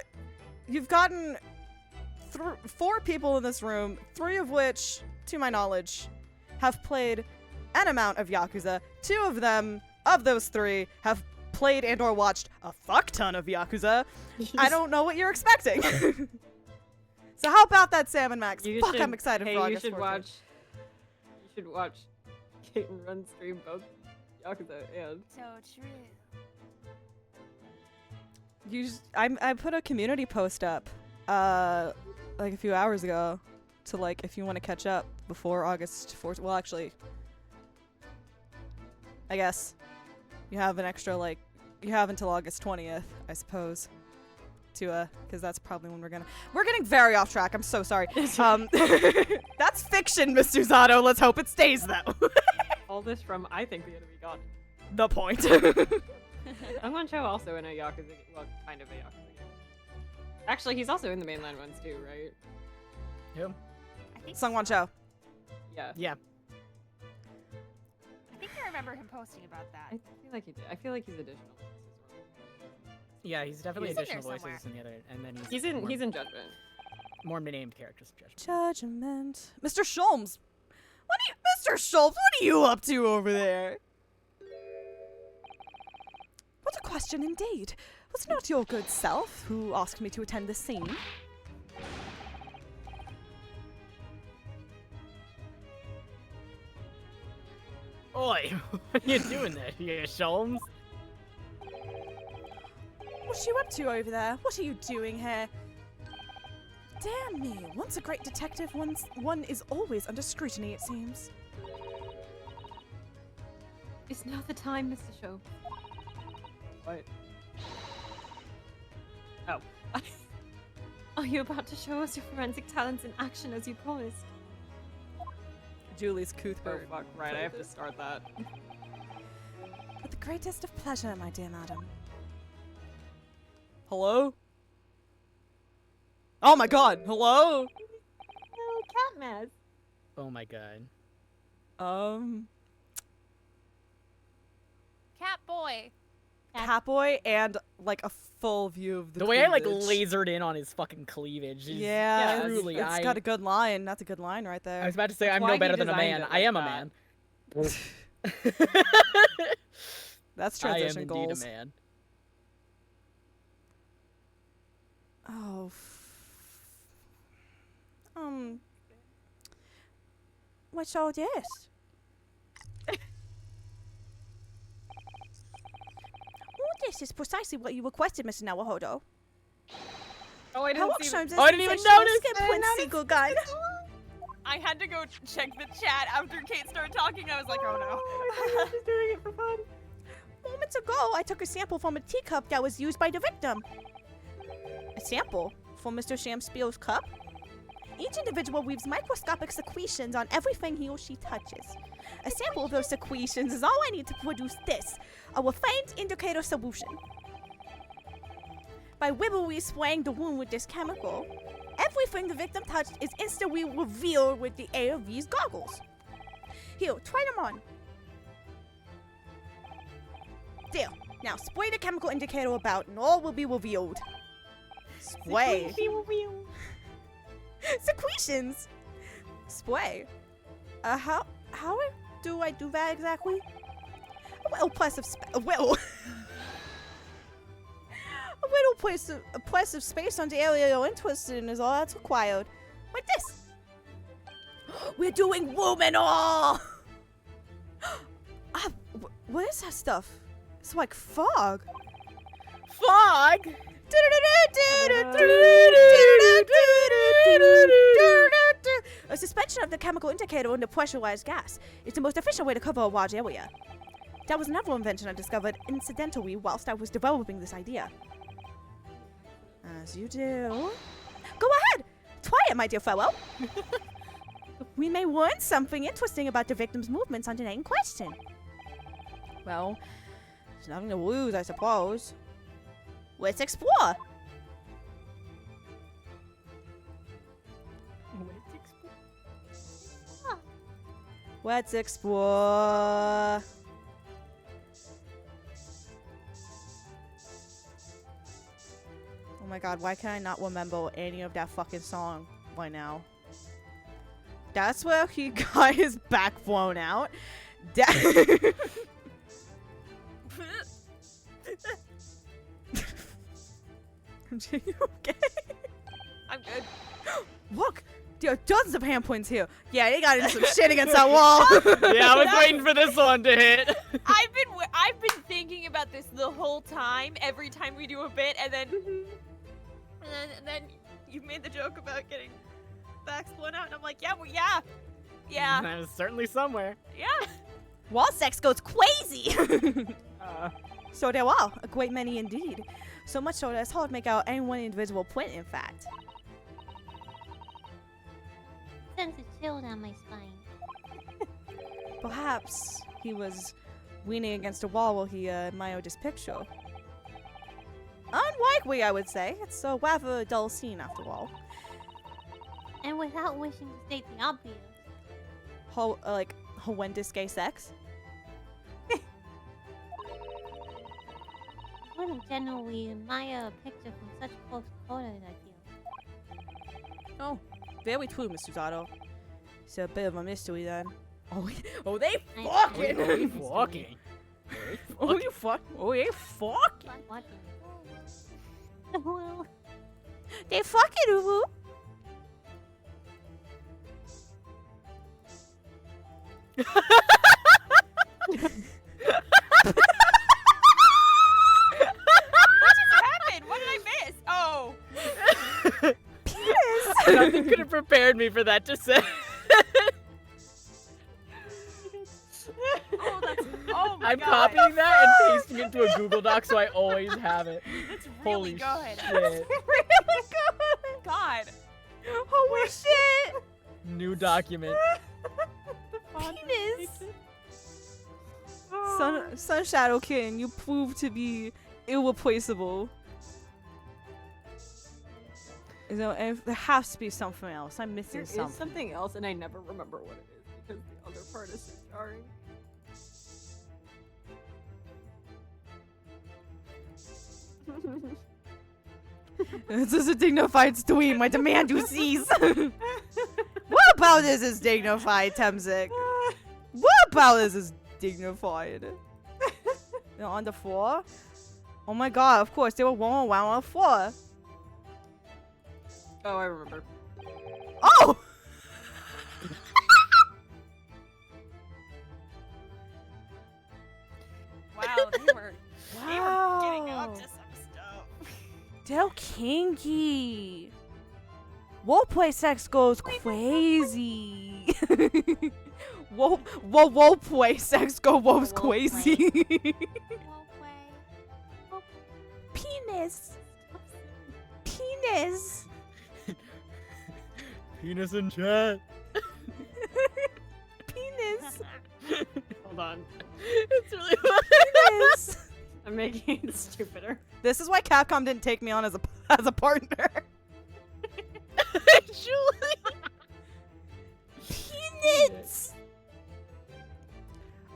gotten 4 people in this room, 3 of which, to my knowledge, have played an amount of Yakuza. 2 of them, of those 3, have played and or watched a fuck ton of Yakuza. I don't know what you're expecting. So how about that, Sam and Max? You Fuck, should- I'm excited hey, for you August should 14th. watch. You should watch Kate and Run stream both Yakuza and. So true. I put a community post up, like a few hours ago, to like if you want to catch up before August 14th. Well, actually, I guess you have an extra you have until August 20th, I suppose, to because that's probably when we're getting very off track. I'm so sorry. That's fiction, Mr. Zato. Let's hope it stays though. All this from I Think the Enemy God. The point. Sung Won Cho also in a Yakuza, well, kind of a Yakuza game. Actually, he's also in the mainline ones too, right? Who? I think Sung Won Cho. Yeah. Yeah. I think I remember him posting about that. I feel like he did. I feel like he's additional. Yeah, he's definitely He's in additional there voices in the other, and then He's in Judgment. more named characters in Judgment. Judgment. Mr. Sholmes. Mr. Sholmes, what are you up to over there? What a question indeed. Was it not your good self who asked me to attend this scene? Oi, what are you doing there, here, Sholmes? What are you up to over there? What are you doing here? Damn me. Once a great detective, one is always under scrutiny, it seems. It's now the time, Mr. Show. What? Are you about to show us your forensic talents in action as you promised? Julie's Oh Cuthbert. fuck! Right, I have to start that. With the greatest of pleasure, my dear madam. Hello? Oh my god, hello? No, cat mess. Oh my god. Cat boy. Catboy and like a full view of the The way I like cleavage. lasered in on his fucking cleavage is Yeah, truly it's got a good line. That's a good line right I there. was about to say That's I'm why no he better than a designed man. it I am a like man. That's I am transition indeed goals. a man. Oh. What's all this? This is precisely what you requested, Mr. Nawahodo. Oh, I didn't see. Oh, I didn't even notice! Seagull Guide. I had to go check the chat after Kate started talking. I was like, oh no. I'm just doing it for fun. Moments ago, I took a sample from a teacup that was used by the victim. A sample from Mr. Shamspeare's cup? Each individual weaves microscopic secretions on everything he or she touches. A sample of those secretions is all I need to produce this, a refined indicator solution. By wibbly spraying the wound with this chemical, everything the victim touched is instantly revealed with the aid of these goggles. Here, try them on. There. Now spray the chemical indicator about and all will be revealed. Spray. Secretions. Spray. How do I do that exactly? A little press of a little press of space on the area you're interested in is all that's required. Like this. We're doing luminol. What is that stuff? It's like fog. Fog! A suspension of the chemical indicator under pressurized gas is the most efficient way to cover a large area. That was another invention I discovered incidentally whilst I was developing this idea. As you do. Go ahead! Try it, my dear fellow! we may learn something interesting about the victim's movements on the night in question. Well, there's nothing to lose, I suppose. Let's explore. Let's explore. Oh my god, why can I not remember any of that fucking song by now? That's where he got his back blown out. Are you okay? I'm good. Look! There are dozens of handprints here. Yeah, they got into some shit against that wall. Yeah, I was waiting for this one to hit. I've been thinking about this the whole time. Every time we do a bit, and then you made the joke about getting backs blown out, and I'm like, yeah, well, yeah. That was certainly somewhere. Yeah. Wall sex goes crazy. So there are a great many indeed. So much so that it's hard to make out any one individual print, in fact. Sense a chill down my spine. Perhaps he was leaning against a wall while he admired his picture. Unlikely, I would say. It's a rather dull scene, after all. And without wishing to state the obvious. Like, horrendous gay sex? I wouldn't generally admire a picture from such close quarters, I feel. Oh, very true, Mr. Zato. It's a bit of a mystery, then. Oh, they fucking! Walking. Oh, you fuck! Oh, they fucking! What? Well, They fucking, Uwu! What did I miss? Oh. Nothing could have prepared me for that to say. Oh my I'm god. copying that and pasting it into a Google Doc so I always have it. That's really Holy good. shit. Really good! God. Holy shit! New document. Penis! Sun Shadow King, you prove to be irreplaceable. You know, and there has to be something else. I'm missing There is something. something else, and I never remember what it is because the other part is so jarring. This is a dignified stream. I demand you cease. What about this is dignified, Temzik? What about this is dignified? They're on the floor? Oh my god, of course, they were rolling around on the floor. Oh, I remember. Oh! Wow, they were getting up to some stuff. They're kinky. Roleplay sex goes crazy. Roleplay sex goes crazy. Penis. Penis. Penis in chat. Penis. Hold on. It's really funny. Penis. I'm making it stupider. This is why Capcom didn't take me on as a partner. Julie. Penis.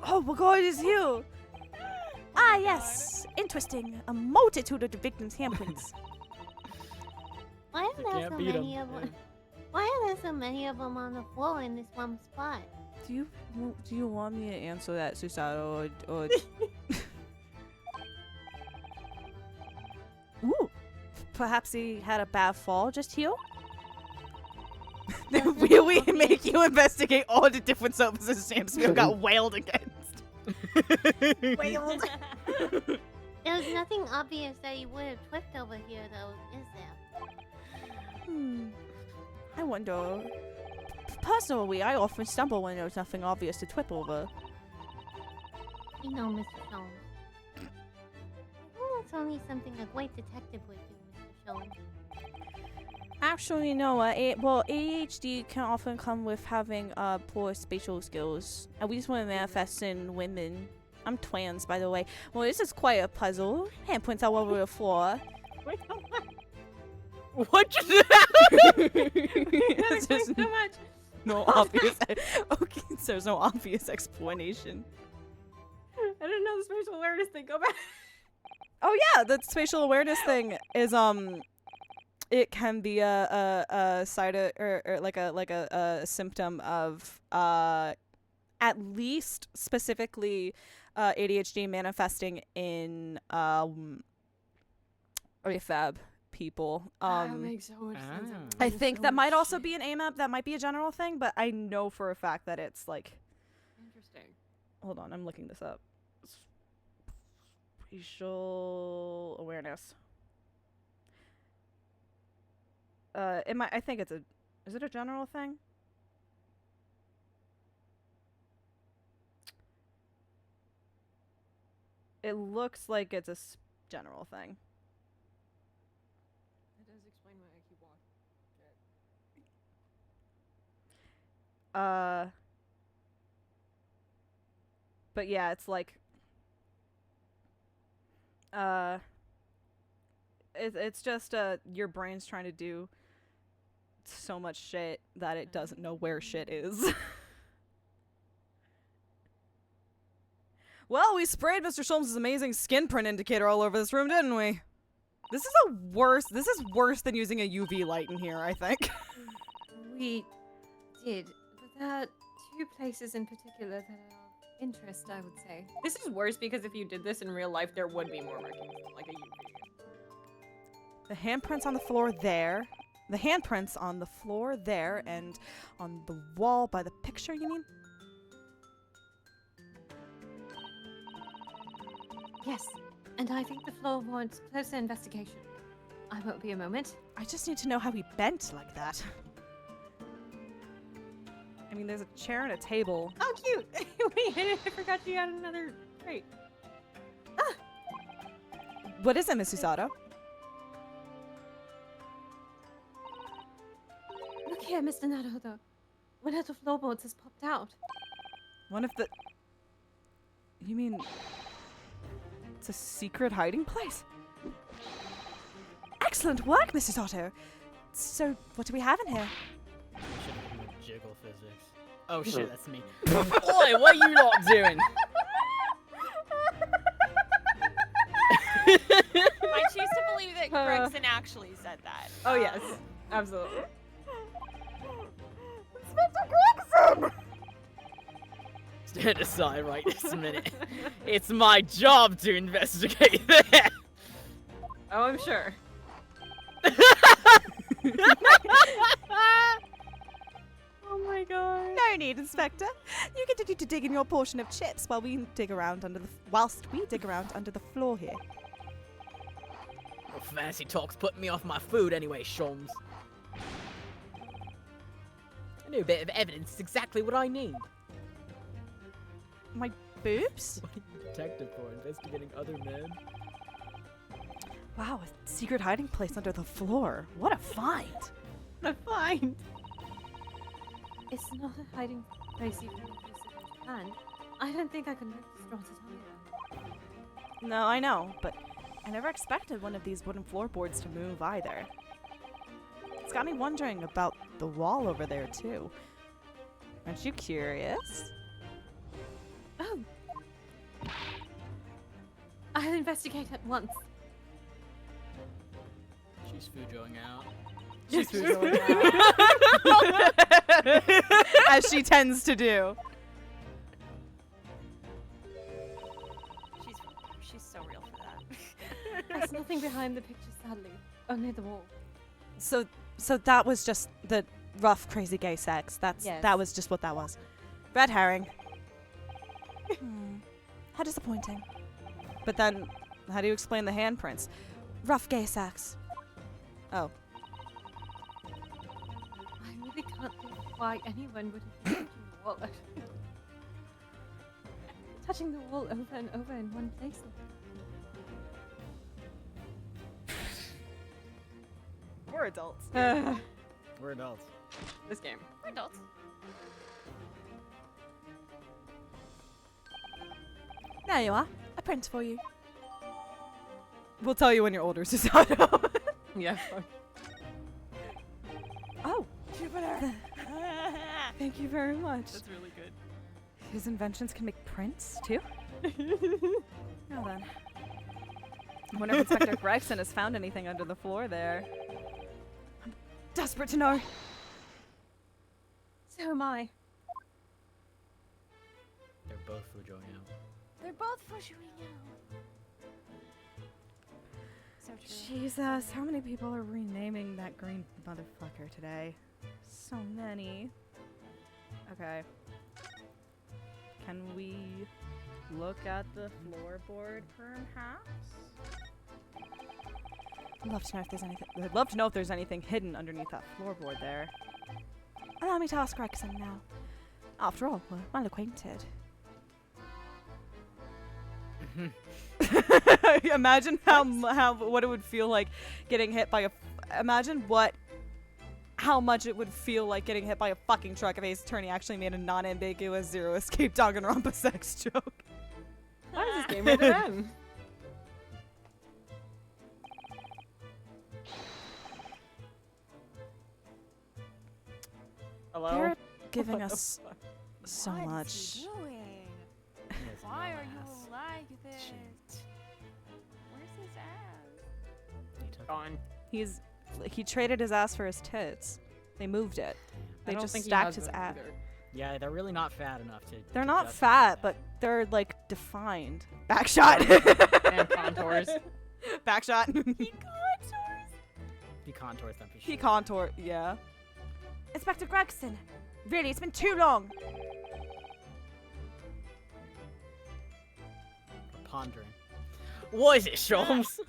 Oh my god, it's you. Ah, yes. Interesting. A multitude of the victim's handprints. why are You there can't so beat 'em. many of them? Why are there so many of them on the floor in this one spot? Do you want me to answer that, Susato, or Ooh, perhaps he had a bad fall just here? They really make you investigate all the different services Shamspeare got wailed against. Wailed. There's nothing obvious that you would have tripped over here, though, is there? I wonder. Personally, I often stumble when there's nothing obvious to trip over. You know, Mr. Soames. I think that's only something a great detective would do, Mr. Soames. Actually, no. ADHD can often come with having poor spatial skills, and we just want to manifest in women. I'm twins, by the way. Well, this is quite a puzzle. Handprints all over the floor. Wait, What just It's just so much. no obvious. Okay, so there's no obvious explanation. I didn't know the spatial awareness thing. Go back. Oh yeah, the spatial awareness thing is it can be a side or like a symptom of at least specifically ADHD manifesting in refab people. That makes so much sense. I think that might also be an AMAP. That might be a general thing, but I know for a fact that it's like. Interesting. Hold on, I'm looking this up. Spatial awareness. I think it's a. Is it a general thing? It looks like it's a general thing. That does explain why I keep walking. But yeah, it's like. It's just your brain's trying to do so much shit that it doesn't know where shit is. Well, we sprayed Mr. Sholmes' amazing skin print indicator all over this room, didn't we? This is worse than using a UV light in here, I think. We did, but there are two places in particular that are of interest, I would say. This is worse because if you did this in real life, there would be more markings than like a UV. The handprints on the floor there. The handprints on the floor there and on the wall by the picture, you mean? Yes, and I think the floor warrants closer investigation. I won't be a moment. I just need to know how he bent like that. I mean, there's a chair and a table. Oh, cute! Wait, I forgot you had another trait. What is it, Miss Usato? Look here, Mr. Naruto. One of the floorboards has popped out. One of the... You mean... It's a secret hiding place? Excellent work, Mrs. Otto. So, what do we have in here? Jiggle physics. Oh shit, that's me. Oi, what are you lot doing? I choose to believe that Gregson actually said that. Oh yes, absolutely. Stand aside right this minute. It's my job to investigate that. Oh, I'm sure. Oh my god. No need, Inspector. You continue to dig in your portion of chips while we dig around whilst we dig around under the floor here. Well, fancy talk's putting me off my food anyway, Sholmes. A new bit of evidence is exactly what I need. My boobs? What are you detective for? Investigating other men? Wow, a secret hiding place under the floor. What a find. What a find. It's not a hiding place even if you suppose you can. I don't think I could move this drawn either. No, I know, but I never expected one of these wooden floorboards to move either. It's got me wondering about the wall over there, too. Aren't you curious? Oh. I'll investigate at once. She's Fujoing out. She's as she tends to do. She's so real for that. There's nothing behind the picture, sadly. Only the wall. So that was just the rough, crazy gay sex. That was just what that was. Red herring. How disappointing. But then, how do you explain the handprints? Rough gay sex. Oh. I really can't think why anyone would have been touching the wall. Touching the wall over and over in one place. We're adults. We're adults. This game. We're adults. There you are. A print for you. We'll tell you when you're older, Susanoo. Yeah. Fuck. Oh, Jupiter. thank you very much. That's really good. His inventions can make prints, too? Now then. I wonder if Inspector Gregson has found anything under the floor there. I'm desperate to know. So am I. They're both withdrawing out. They're both pushing out. So true. Jesus, how many people are renaming that green motherfucker today? So many. Okay. Can we look at the floorboard, perhaps? I'd love to know if there's anything. I'd love to know if there's anything hidden underneath that floorboard there. Allow me to ask Gregson now. After all, we're well acquainted. Imagine how what it would feel like getting hit by a. Imagine how much it would feel like getting hit by a fucking truck if Ace Attorney actually made a non-ambiguous zero escape Danganronpa sex joke. Why is this game rated M? Hello? They're giving What the us fuck? so What is much. he doing? Why are you like this? Where's his ass? He took Gone. He traded his ass for his tits. They moved it. I They don't just think he stacked has his those ass. either. Yeah, they're really not fat enough to. They're to not justify fat, that. but they're like defined. Backshot. And contours. Backshot. He contours. He contours them for He sure. contour. Yeah. Inspector Gregson. Really, it's been too long. We're pondering. What is it, Sholmes?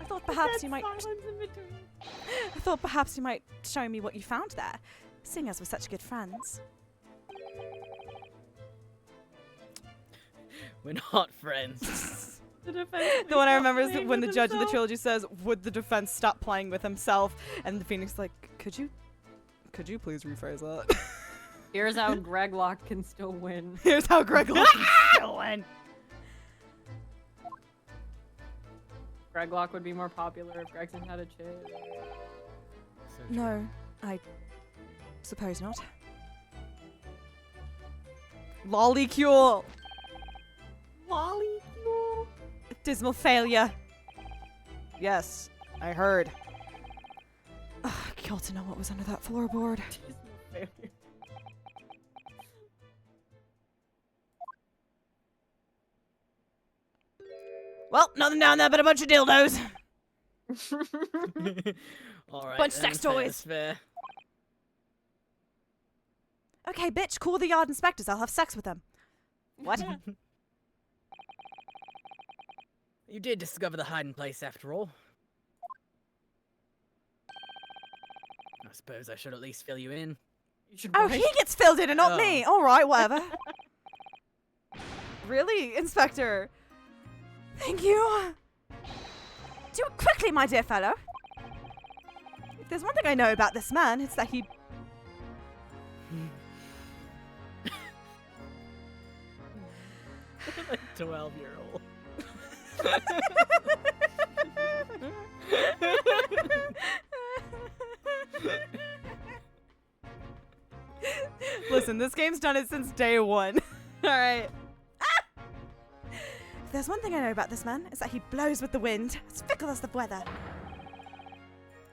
I thought perhaps you might. Silence in between. I thought perhaps you might show me what you found there, seeing as we're such good friends. We're not friends. The defense The one I please remember stop is playing when the with judge of the himself. trilogy says, "Would the defense stop playing with himself?" And the Phoenix is like, "Could you please rephrase that?" Here's how Greg Locke can still win. Here's how Greg Locke still win. Greg Locke would be more popular if Gregson had a chick. So true. No, I suppose not. Lollicule. Lollicule. Dismal failure. Yes, I heard. Ugh, killed to know what was under that floorboard. Well, nothing down there but a bunch of dildos. All right. Bunch of then, sex fair toys. is fair. Okay, bitch, call the yard inspectors. I'll have sex with them. What? You did discover the hiding place after all. I suppose I should at least fill you in. You should Oh, write- he gets filled in and not Oh. me. All right, whatever. Really, Inspector? Thank you. Do it quickly, my dear fellow. If there's one thing I know about this man, it's that he... Like 12-year-old. Listen, this game's done it since day one. All right. Ah! If there's one thing I know about this man, it's that he blows with the wind, as fickle as the weather.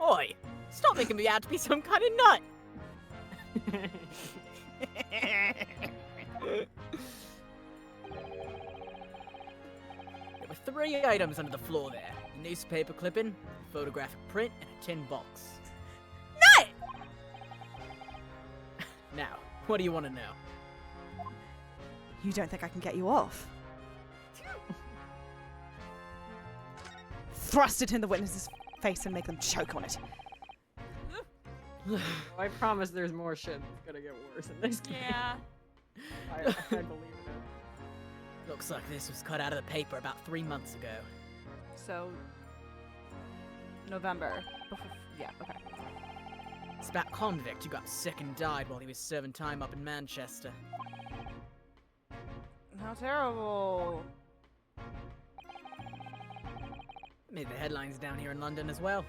Oi! Stop making me out to be some kind of nut! There were 3 items under the floor there. A newspaper clipping, a photographic print, and a tin box. Nut! Now, what do you want to know? You don't think I can get you off? Thrust it in the witness's face and make them choke on it. I promise there's more shit that's gonna get worse in this game. Yeah. I believe it. Looks like this was cut out of the paper about 3 months ago. So, November. Before, yeah, okay. It's that convict who got sick and died while he was serving time up in Manchester. How terrible. Made the headlines down here in London as well.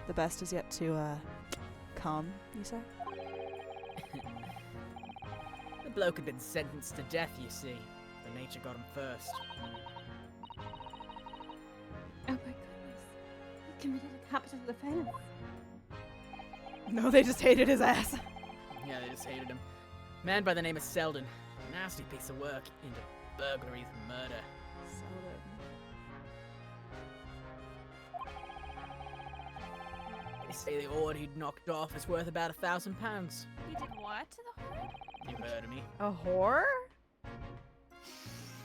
The best is yet to, come, you say? The bloke had been sentenced to death, you see. But nature got him first. Oh my goodness. He committed a capital offense. No, they just hated his ass. Yeah, they just hated him. Man by the name of Selden. Nasty piece of work into burglaries and murder. They say the hoard he'd knocked off is worth about £1,000. He did what to the horse? You heard of me. A whore?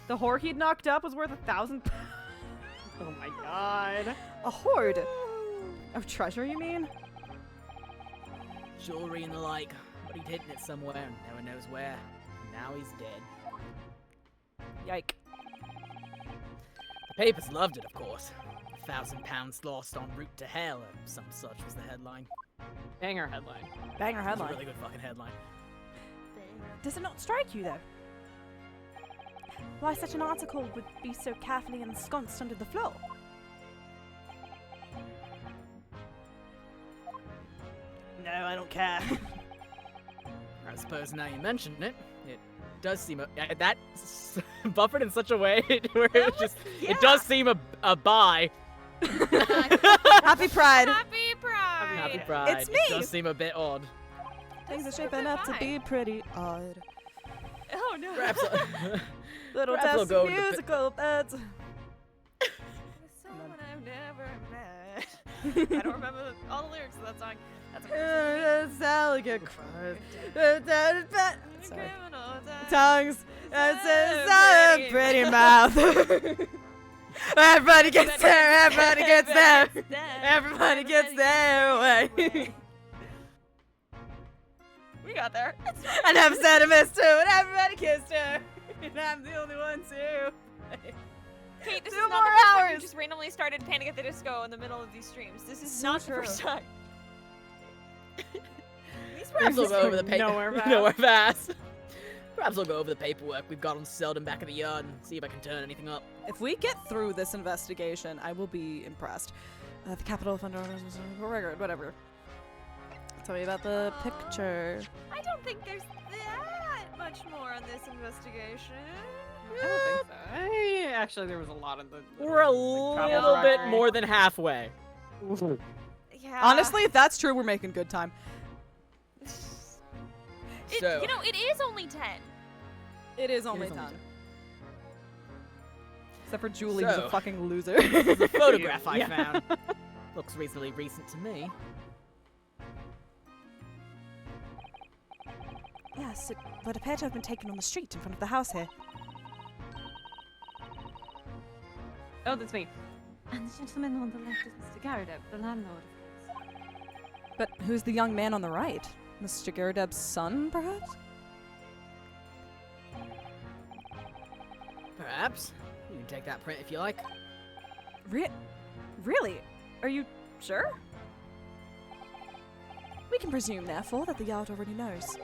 The whore he'd knocked up was worth £1,000. Oh my god. A hoard? Of treasure, you mean? Jewelry and the like. But he'd hidden it somewhere and no one knows where. And now he's dead. Yike. The papers loved it, of course. £1,000 lost en route to hell, or some such was the headline. Banger headline. Banger It was a headline. really good fucking headline. Does it not strike you, though? Why such an article would be so carefully ensconced under the floor? No, I don't care. I suppose now you mention it, it does seem that's buffered in such a way where it just it does seem a buy. Happy Pride. Happy Pride! Happy Pride. It's It me! does seem a bit odd. Things are That's shaping up to be pretty odd. Oh no. Perhaps, Little Perhaps we'll test go with the musical beds. Someone I've never met. I don't remember all the lyrics of that song. That's a Sorry. criminal. Tongues. That's a pretty mouth. Everybody gets there. Everybody gets there. Everybody gets their way. We got there. I never said a miss too, and everybody kissed her. And I'm the only one too. Kate, this 2 is more not the first time you hours. just randomly started Panic at the Disco in the middle of these streams. This is So not the true. first time. These perhaps we'll go over the paper. Nowhere fast. Perhaps we'll go over the paperwork we've got on Selden back of the yard and see if I can turn anything up. If we get through this investigation, I will be impressed. The capital fund, whatever. Tell me about the picture. I don't think there's that much more on this investigation. I don't think so. Actually, there was a lot of the. We're a travel little bit directory. more than halfway. Yeah. Honestly, if that's true, we're making good time. So- you know, it is only 10. It is only only 10. time. Except for Julie, who's So- a fucking loser. There's a photograph I Yeah. found. Looks reasonably recent to me. Yes, it would appear to have been taken on the street in front of the house here. Oh, that's me. And the gentleman on the left is Mr. Garrideb, the landlord. But who's the young man on the right? Mr. Garrideb's son, perhaps? Perhaps. You can take that print if you like. Really? Are you sure? We can presume, therefore, that the Yard already knows.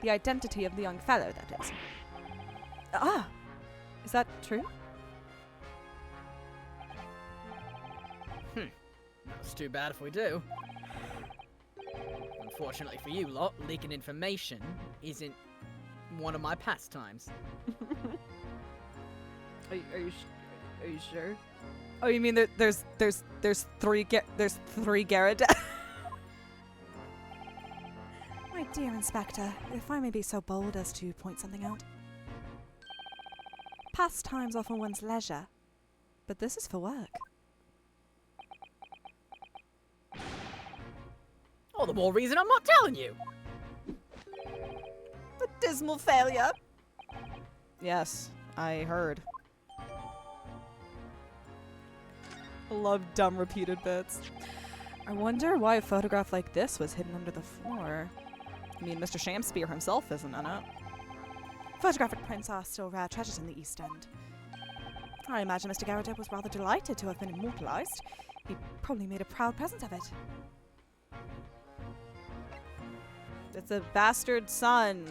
The identity of the young fellow, that is. Ah! Is that true? That's too bad if we do. Unfortunately for you lot, leaking information isn't one of my pastimes. Are you sure? Oh, you mean there's three Garrideb? My dear Inspector, if I may be so bold as to point something out. Pastimes are for one's leisure, but this is for work. All the more reason I'm not telling you. A dismal failure. Yes, I heard. I love dumb repeated bits. I wonder why a photograph like this was hidden under the floor. I mean, Mr. Shamspeare himself isn't in it. Photographic prints are still rare treasures in the East End. I imagine Mr. Garrideb was rather delighted to have been immortalized. He probably made a proud present of it. It's a bastard son.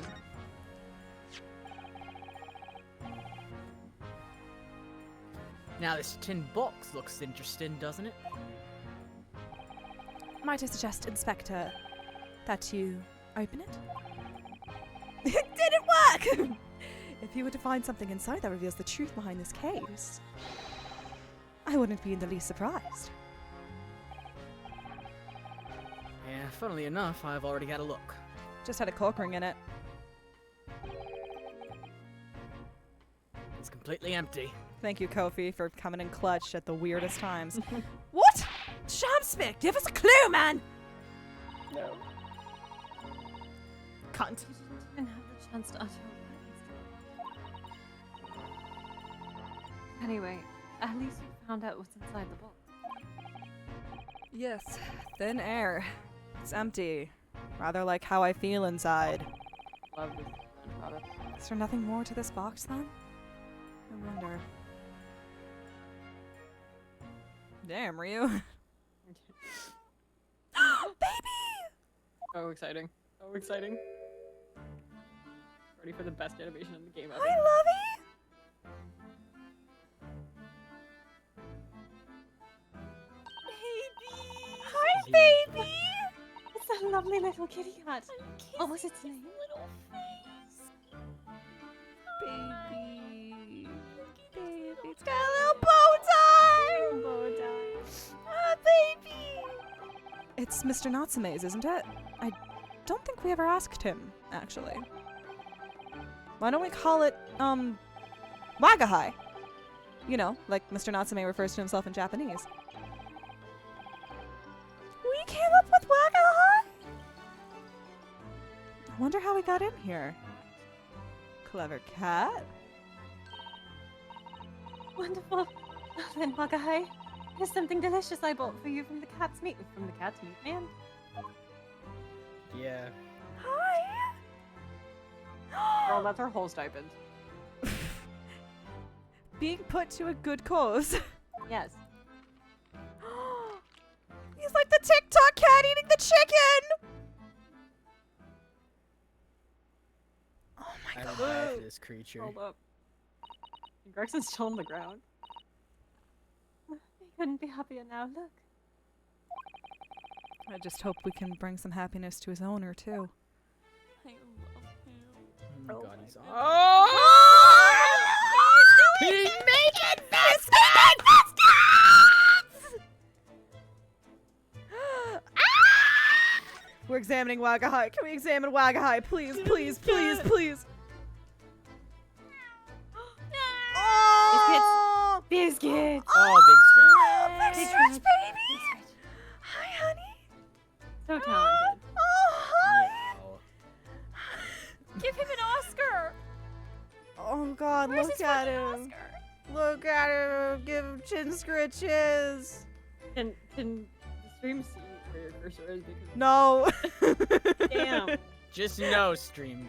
Now this tin box looks interesting, doesn't it? Might I suggest, Inspector, that you open it? It didn't work! If you were to find something inside that reveals the truth behind this case, I wouldn't be in the least surprised. Yeah, funnily enough, I've already had a look. Just had a cork ring in it. It's completely empty. Thank you, Kofi, for coming in clutch at the weirdest times. What? Shamspeare, give us a clue, man! No. Cunt. You didn't have the chance to utter a word. Anyway, at least you found out what's inside the box. Yes, thin air. It's empty. Rather like how I feel inside. Love this product. Is there nothing more to this box, then? I wonder. Damn, Ryu. Baby! So exciting. So exciting. Ready for the best animation in the game ever. Hi, Lovey! Hi, baby! It's a lovely little kitty cat. What was its name? Little face. Baby. Baby. It's got a little bow tie! Bow tie. Ah, baby! It's Mr. Natsume's, isn't it? I don't think we ever asked him, actually. Why don't we call it, Wagahai? You know, like Mr. Natsume refers to himself in Japanese. We came up with Wagahai? I wonder how we got in here. Clever cat. Wonderful. Then, Wagahai, here's something delicious I bought for you from the cat's meat man. Yeah. Hi! Girl, that's her whole stipend. Being put to a good cause. Yes. He's like the TikTok cat eating the chicken! Oh my I god. would die for this creature. Hold up. Gregson's still on the ground. He couldn't be happier now, look. I just hope we can bring some happiness to his owner, too. I love him. Oh my god, he's Oh! He's making biscuits! We're examining Wagahai. Can we examine Wagahai? Please, please, please, please. Oh! Biscuits! Oh, big stretch. Big stretch, baby! Hi, honey. So talented. Oh, hi! Meow. Give him an Oscar. Oh, God, Where's look his at fucking him. Oscar? Look at him. Give him chin scritches. Can the stream see where your cursor is? Because No. damn. Just know, streamed,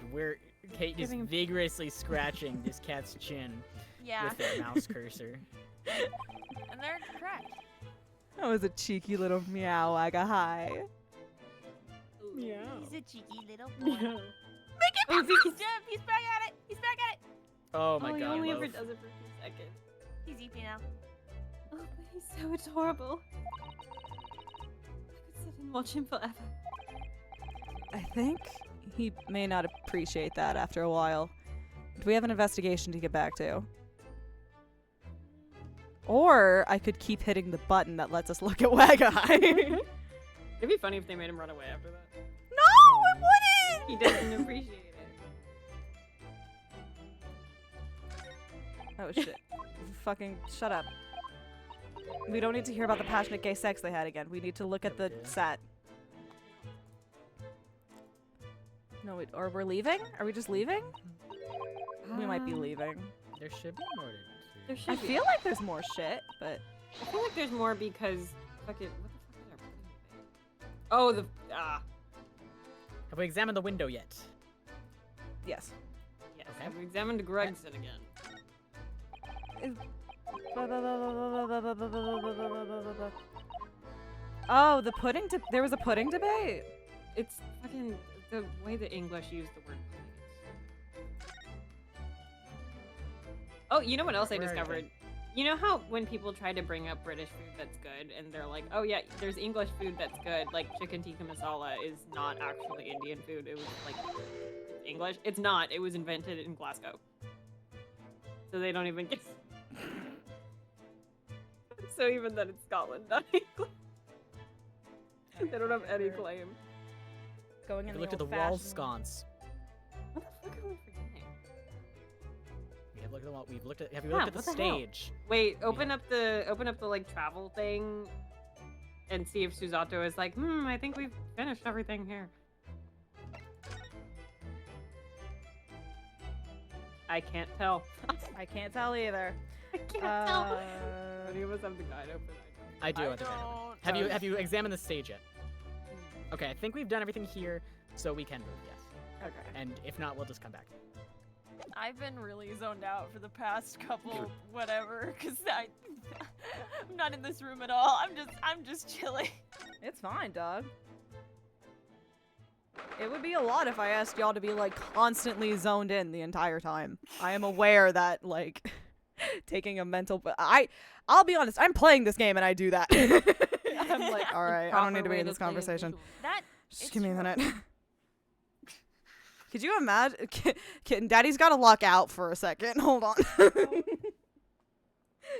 Kate is Giving- vigorously scratching this cat's chin Yeah, with their mouse cursor. and they're correct. That was a cheeky little meow, Wagahai. Meow. He's a cheeky little boy. Meow. He's he's back at it. He's back at it. Oh my he god, only ever Loaf. does it for 2 seconds. He's eating now. Oh, but he's so adorable. I could sit and watch him forever. I think he may not appreciate that after a while. Do we have an investigation to get back to? Or I could keep hitting the button that lets us look at Wagahai. It'd be funny if they made him run away after that. No, it He wouldn't! doesn't appreciate it. Oh shit. Fucking shut up. We don't need to hear about the passionate gay sex they had again. We need to look at the set. No, wait, or we're leaving? Are we just leaving? We might be leaving. There should be more to There do. should I be. feel like there's more shit, but I feel like there's more because fucking what the fuck is our Oh, the Have we examined the window yet? yes. yes. Okay. We examined Gregson again. Oh, the pudding. There was a pudding debate. It's fucking the way the English use the word pudding. Oh, you know what else I Where are discovered? You know how when people try to bring up British food that's good, and they're like, oh yeah, there's English food that's good, like chicken tikka masala is not actually Indian food, it was like, it's English. It's not, it was invented in Glasgow. So they don't even get... So even then it's Scotland, not England. They don't have any claim. Going in We the looked at the wall old-fashioned- sconce. What the fuck are we forgetting? Have you looked at the what the hell? stage? Wait, open up the like travel thing and see if Susato is like, I think we've finished everything here. I can't tell. I can't tell either. I can't tell. Any of us have the guide open? I do. at the minute. don't. Have you examined the stage yet? Okay, I think we've done everything here, so we can move. Yes. Okay. And if not, we'll just come back. I've been really zoned out for the past couple whatever, cause I'm not in this room at all. I'm just chilling. It's fine, dog. It would be a lot if I asked y'all to be like constantly zoned in the entire time. I am aware that like taking a mental, but I'll be honest, I'm playing this game and I do that. I'm like, all right, I don't need to be in this conversation. That Just it's give me a true. minute. Could you imagine? Kitten, Daddy's got to lock out for a second. Hold on.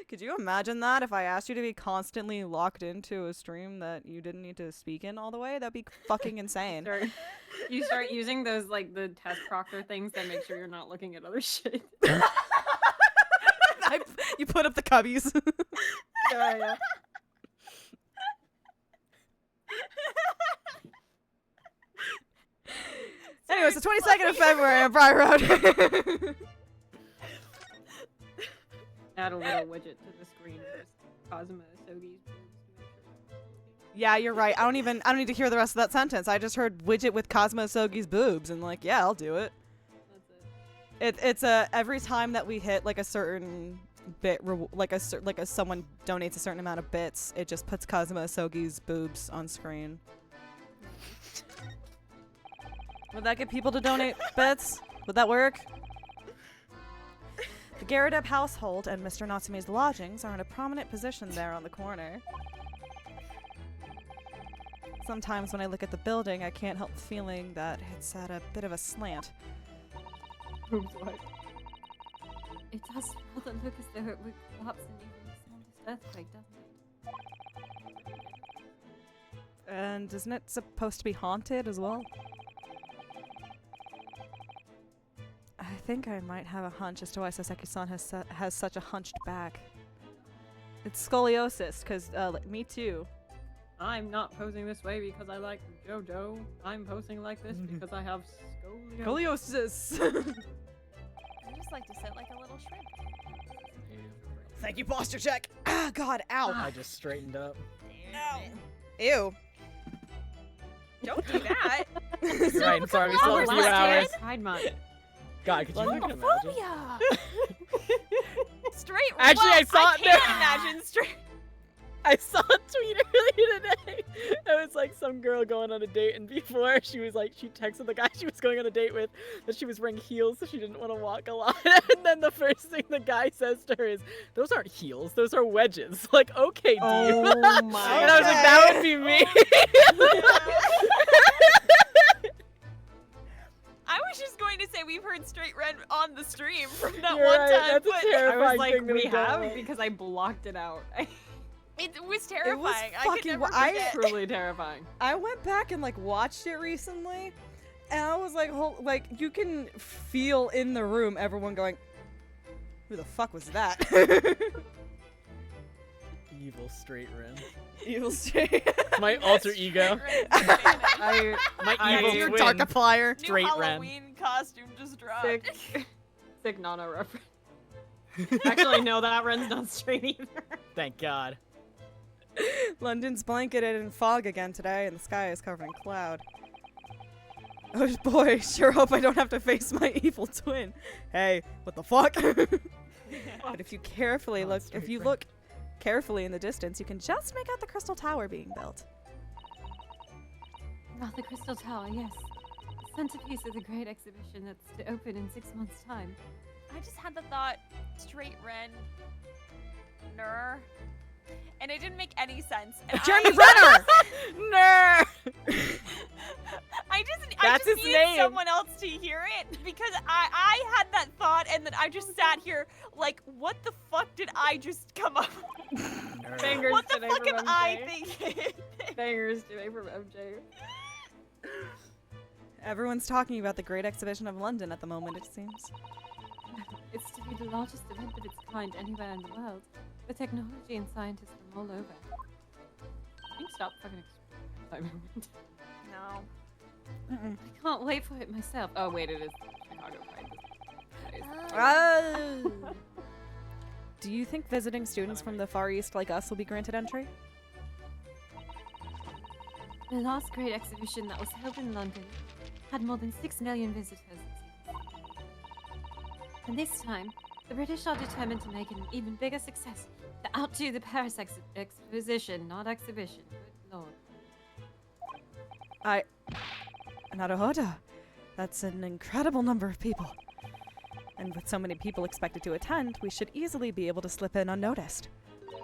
Could you imagine that if I asked you to be constantly locked into a stream that you didn't need to speak in all the way? That'd be fucking insane. You start using those like the test proctor things that make sure you're not looking at other shit. You put up the cubbies. Yeah. Anyway, it's the 22nd of February on Briar Road. Add a little widget to the screen for Cosmo Sogi's boobs. Yeah, you're right. I don't need to hear the rest of that sentence. I just heard widget with Cosmo Sogi's boobs and like, yeah, I'll do it. That's it. It's every time that we hit like a certain bit, like someone donates a certain amount of bits, it just puts Cosmo Sogi's boobs on screen. Would that get people to donate bits? Would that work? The Garradeb household and Mr. Natsume's lodgings are in a prominent position there on the corner. Sometimes when I look at the building, I can't help feeling that it's at a bit of a slant. Boobs what? It does rather look as though it would collapse in even the slightest earthquake, doesn't it? And isn't it supposed to be haunted as well? I think I might have a hunch as to why Soseki-san has such a hunched back. It's scoliosis, because, me too. I'm not posing this way because I like JoJo. I'm posing like this because I have scoliosis. Scoliosis! I just like to sit like a little shrimp. Thank you, posture check! Ah, God, ow! I just straightened up. Ow! Ew. Don't do that. Right, I'm sorry, we still have a few hours. Pride Month. God, could you fucking imagine? Homophobia. Straight. Actually, I saw I it can't there. imagine straight. I saw a tweet earlier today. It was like some girl going on a date, and before she was like, she texted the guy she was going on a date with that she was wearing heels, so she didn't want to walk a lot. And then the first thing the guy says to her is, "Those aren't heels, those are wedges." Like, okay, dude. Oh my. And I was like, that would be me. I was just going to say we've heard straight red on the stream from that You're one right, time, that's a but I terrifying was like, thing to we have done. have because I blocked it out. it was terrifying. I could fucking never wi- I- forget. Truly terrifying. I went back and like watched it recently, and I was like, like you can feel in the room everyone going, "Who the fuck was that?" Evil straight rim. Evil straight. My alter ego. I My I- evil Your twin. Darkiplier. New Straight red. Halloween costume just dropped. sick Nana reference. Actually, no, that Ren's not straight either. Thank God. London's blanketed in fog again today, and the sky is covered in cloud. Oh boy, sure hope I don't have to face my evil twin. Hey, what the fuck? But if you carefully Oh, look, straight if you red. look Carefully in the distance, you can just make out the crystal tower being built. Ah, the Crystal Tower, yes. The centerpiece of the great exhibition that's to open in 6 months' time. I just had the thought, straight Ren, Ner, and it didn't make any sense. And Jeremy Renner! Ner! I That's just his needed name. someone else to hear it because I had that thought and then I just sat here like, what the fuck did I just come up with? Bangers What the today fuck from am I MJ. thinking? Bangers today from MJ. Everyone's talking about the Great Exhibition of London at the moment, it seems. It's to be the largest event of its kind anywhere in the world, with technology and scientists from all over. Can you stop fucking explaining? No. I can't wait for it myself. Oh wait, it is Chicago Pride. Oh. Do you think visiting students from the Far East like us will be granted entry? The last great exhibition that was held in London had more than 6 million visitors. And this time, the British are determined to make it an even bigger success to outdo the Paris exposition, not exhibition. Good lord. Naruhodo. That's an incredible number of people. And with so many people expected to attend, we should easily be able to slip in unnoticed. There's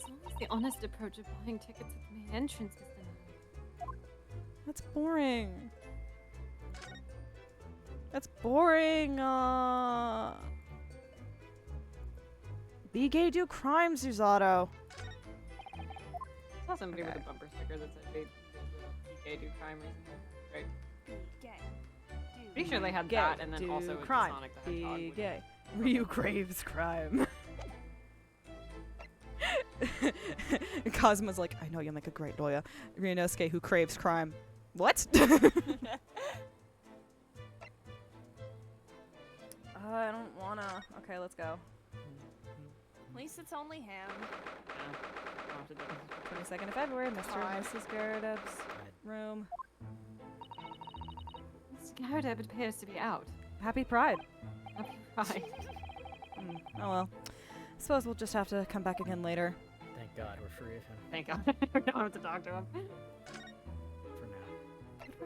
always the honest approach of buying tickets at the main entrance, Mr. Nano. That's boring. That's boring. Be gay, do crimes, Usato. I saw somebody with a bumper sticker that said they gay do crime recently. Right. Pretty sure they had Gay, that and then do also with crime. Sonic the Hedgehog. Be which- gay. Ryu craves crime. Cosmo's like, I know you'll make a great lawyer. Ryunosuke who craves crime. What? I don't wanna. Okay, let's go. At least it's only him. Yeah. I'll have to do it. 22nd of February, Mr. Hi. and Mrs. Garrett's room. Mr. Garrett appears to be out. Happy Pride. Happy Pride. Oh well. Suppose we'll just have to come back again later. Thank God we're free of him Thank God. I don't have to talk to him. for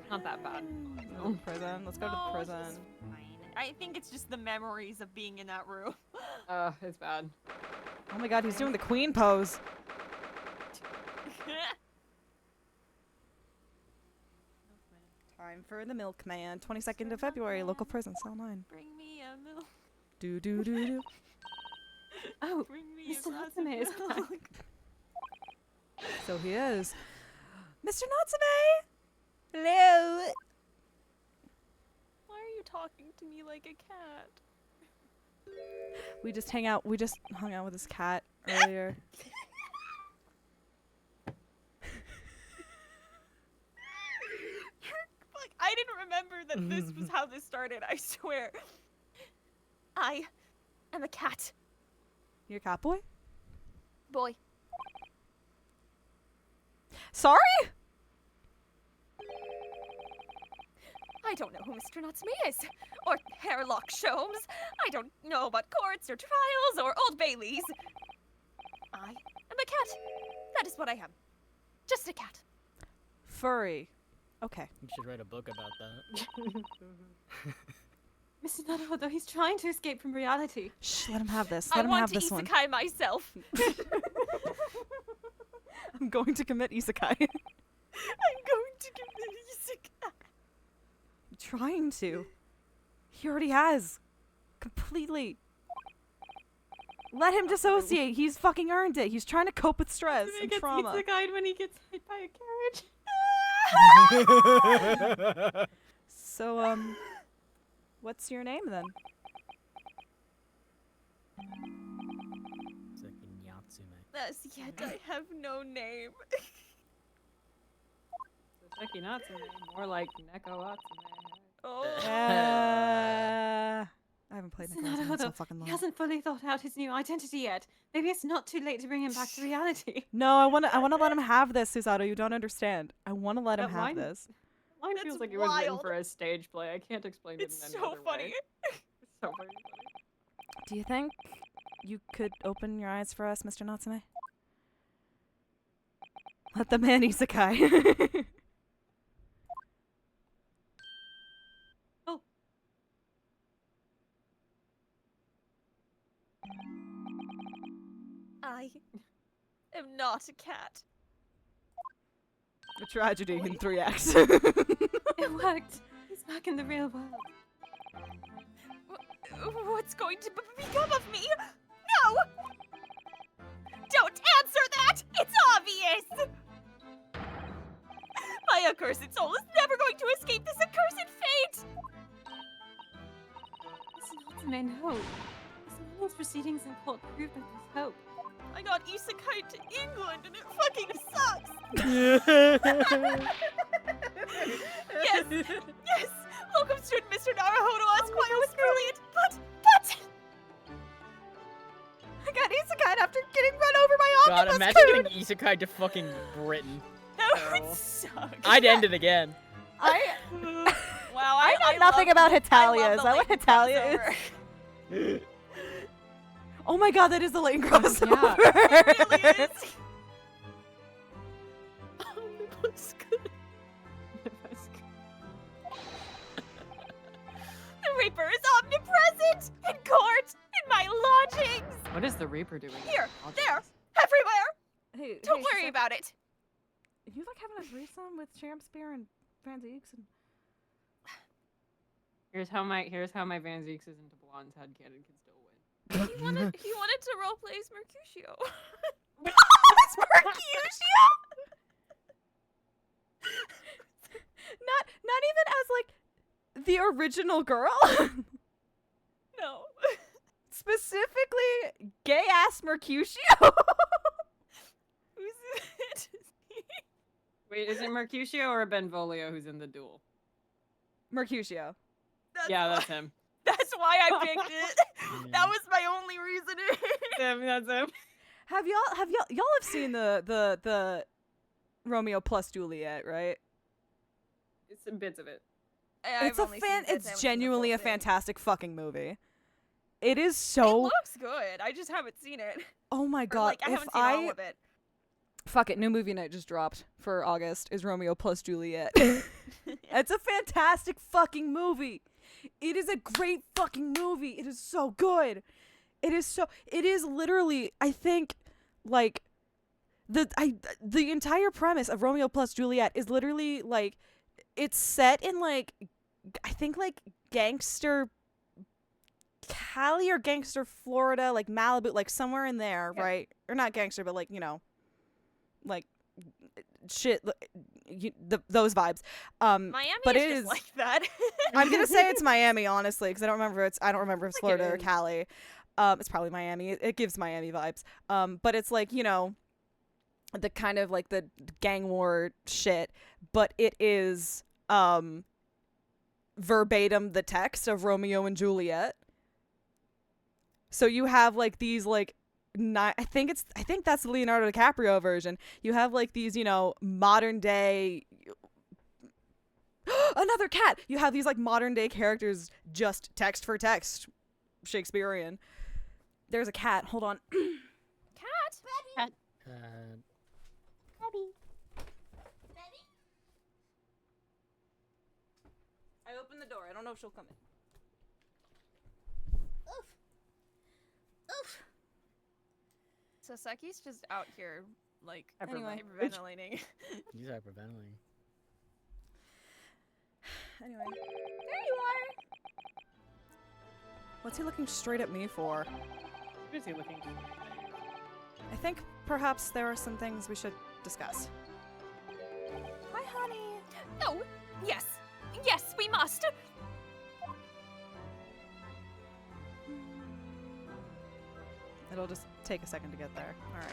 now. Not that bad. Oh, prison. Let's go to No, the he's prison. fine. I think it's just the memories of being in that room. It's bad. Oh my god, he's doing the queen pose. Time for the milkman. 22nd of February, local prison, cell 9. Bring me a milk. Do do do do. Oh, Bring me Mr. a glass of Natsume is back. milk. So he is. Mr. Natsume! Hello! Why are you talking to me like a cat? We just hang out. We just hung out with this cat earlier. Fuck, I didn't remember that this was how this started, I swear. I am a cat You're a cat boy? boy. Sorry? I don't know who Mr. Natsume is, or Hairlock Sholmes. I don't know about courts or trials or Old Baileys. I am a cat. That is what I am. Just a cat. Furry. Okay. You should write a book about that. Mr. Naruhodo, he's trying to escape from reality. Shh, let him have this. I Let him want have to this one. isekai myself. I'm going to commit isekai. I'm going to give the isekai. Trying to. He already has. Completely. Let him dissociate. He's fucking earned it. He's trying to cope with stress and trauma. He's the guy when he gets hit by a carriage. So, what's your name then? Seki-Natsume. As yet, I have no name. Soseki Natsume, more like Neko Atsume. Oh. I haven't played Mr. Necromancer in so Naruhodo, fucking he long. hasn't fully thought out his new identity yet. Maybe it's not too late to bring him back to reality. No, I wanna let him have this, Susato. You don't understand. I wanna let him That have line- this. Mine That's feels like it was written wild. for a stage play. I can't explain it It's in any so other funny. way. It's so funny. Do you think you could open your eyes for us, Mr. Natsume? Let the man isekai. I am not a cat. A tragedy in 3 acts. It worked. He's back in the real world. What's going to become of me? No! Don't answer that! It's obvious! My accursed soul is never going to escape this accursed fate! It's not to no. This morning's proceedings in court prove that there's hope. I got isekai to England and it fucking sucks! Yes! Yes! Locum student Mr. Naruhodo Esquire was brilliant, but... I got isekai after getting run over by God, Octopus imagine Coon! getting isekai to fucking Britain. That Terrible. would suck. I'd end it again. Wow, I know love- nothing about I Hitalia. love Is the that what late Hitalia crossover. is? Oh my god, that is the lane crossover. It really is. Omnibus Coon. The Reaper is omnipresent! In court! In my lodgings! What is the Reaper doing? Here, Oh, there, jeez. everywhere! Hey, Don't worry about it! You like having a threesome with Shamspeare and Van Zeeks and Here's how my Van Zeeks is into blondes headcanon can still win. He wanted to roleplay as Mercutio. It's Mercutio. Not even as like the original girl. No. Specifically, gay ass Mercutio. Who's it? Wait, is it Mercutio or Benvolio who's in the duel? Mercutio. Yeah, that's him. That's why I picked it. That was my only reasoning. That's him. Have y'all have seen the Romeo plus Juliet, right? It's some bits of it. It's genuinely a fantastic fucking movie. It is It so looks good. I just haven't seen it. oh my Or, god. like, I haven't seen all of it. Fuck it, new movie night just dropped for August is Romeo plus Juliet. It's a fantastic fucking movie. It is a great fucking movie. It is so good. It is literally, I think, like the entire premise of Romeo plus Juliet is literally like it's set in like I think like gangster Cali or gangster Florida, like Malibu, like somewhere in there, Yeah. right? Or not gangster, but like, you know, like shit, those vibes. Miami but is it just is- like that. I'm gonna say it's Miami, honestly, because I don't remember if it's Like it Florida or is. Cali. It's probably Miami. It gives Miami vibes. But it's like, you know, the kind of like the gang war shit, but it is verbatim the text of Romeo and Juliet. So you have like these like I think that's the Leonardo DiCaprio version. You have like these, you know, modern day another cat. You have these like modern day characters just text for text Shakespearean. There's a cat. Hold on. Cat. I opened the door. I don't know if she'll come in. Soseki's just out here, like, Anyway. hyperventilating. He's hyperventilating. Anyway. There you are. What's he looking straight at me for? What is he looking for? I think perhaps there are some things we should discuss. Hi, honey. No. Yes. Yes, we must. It'll just take a second to get there. Alright.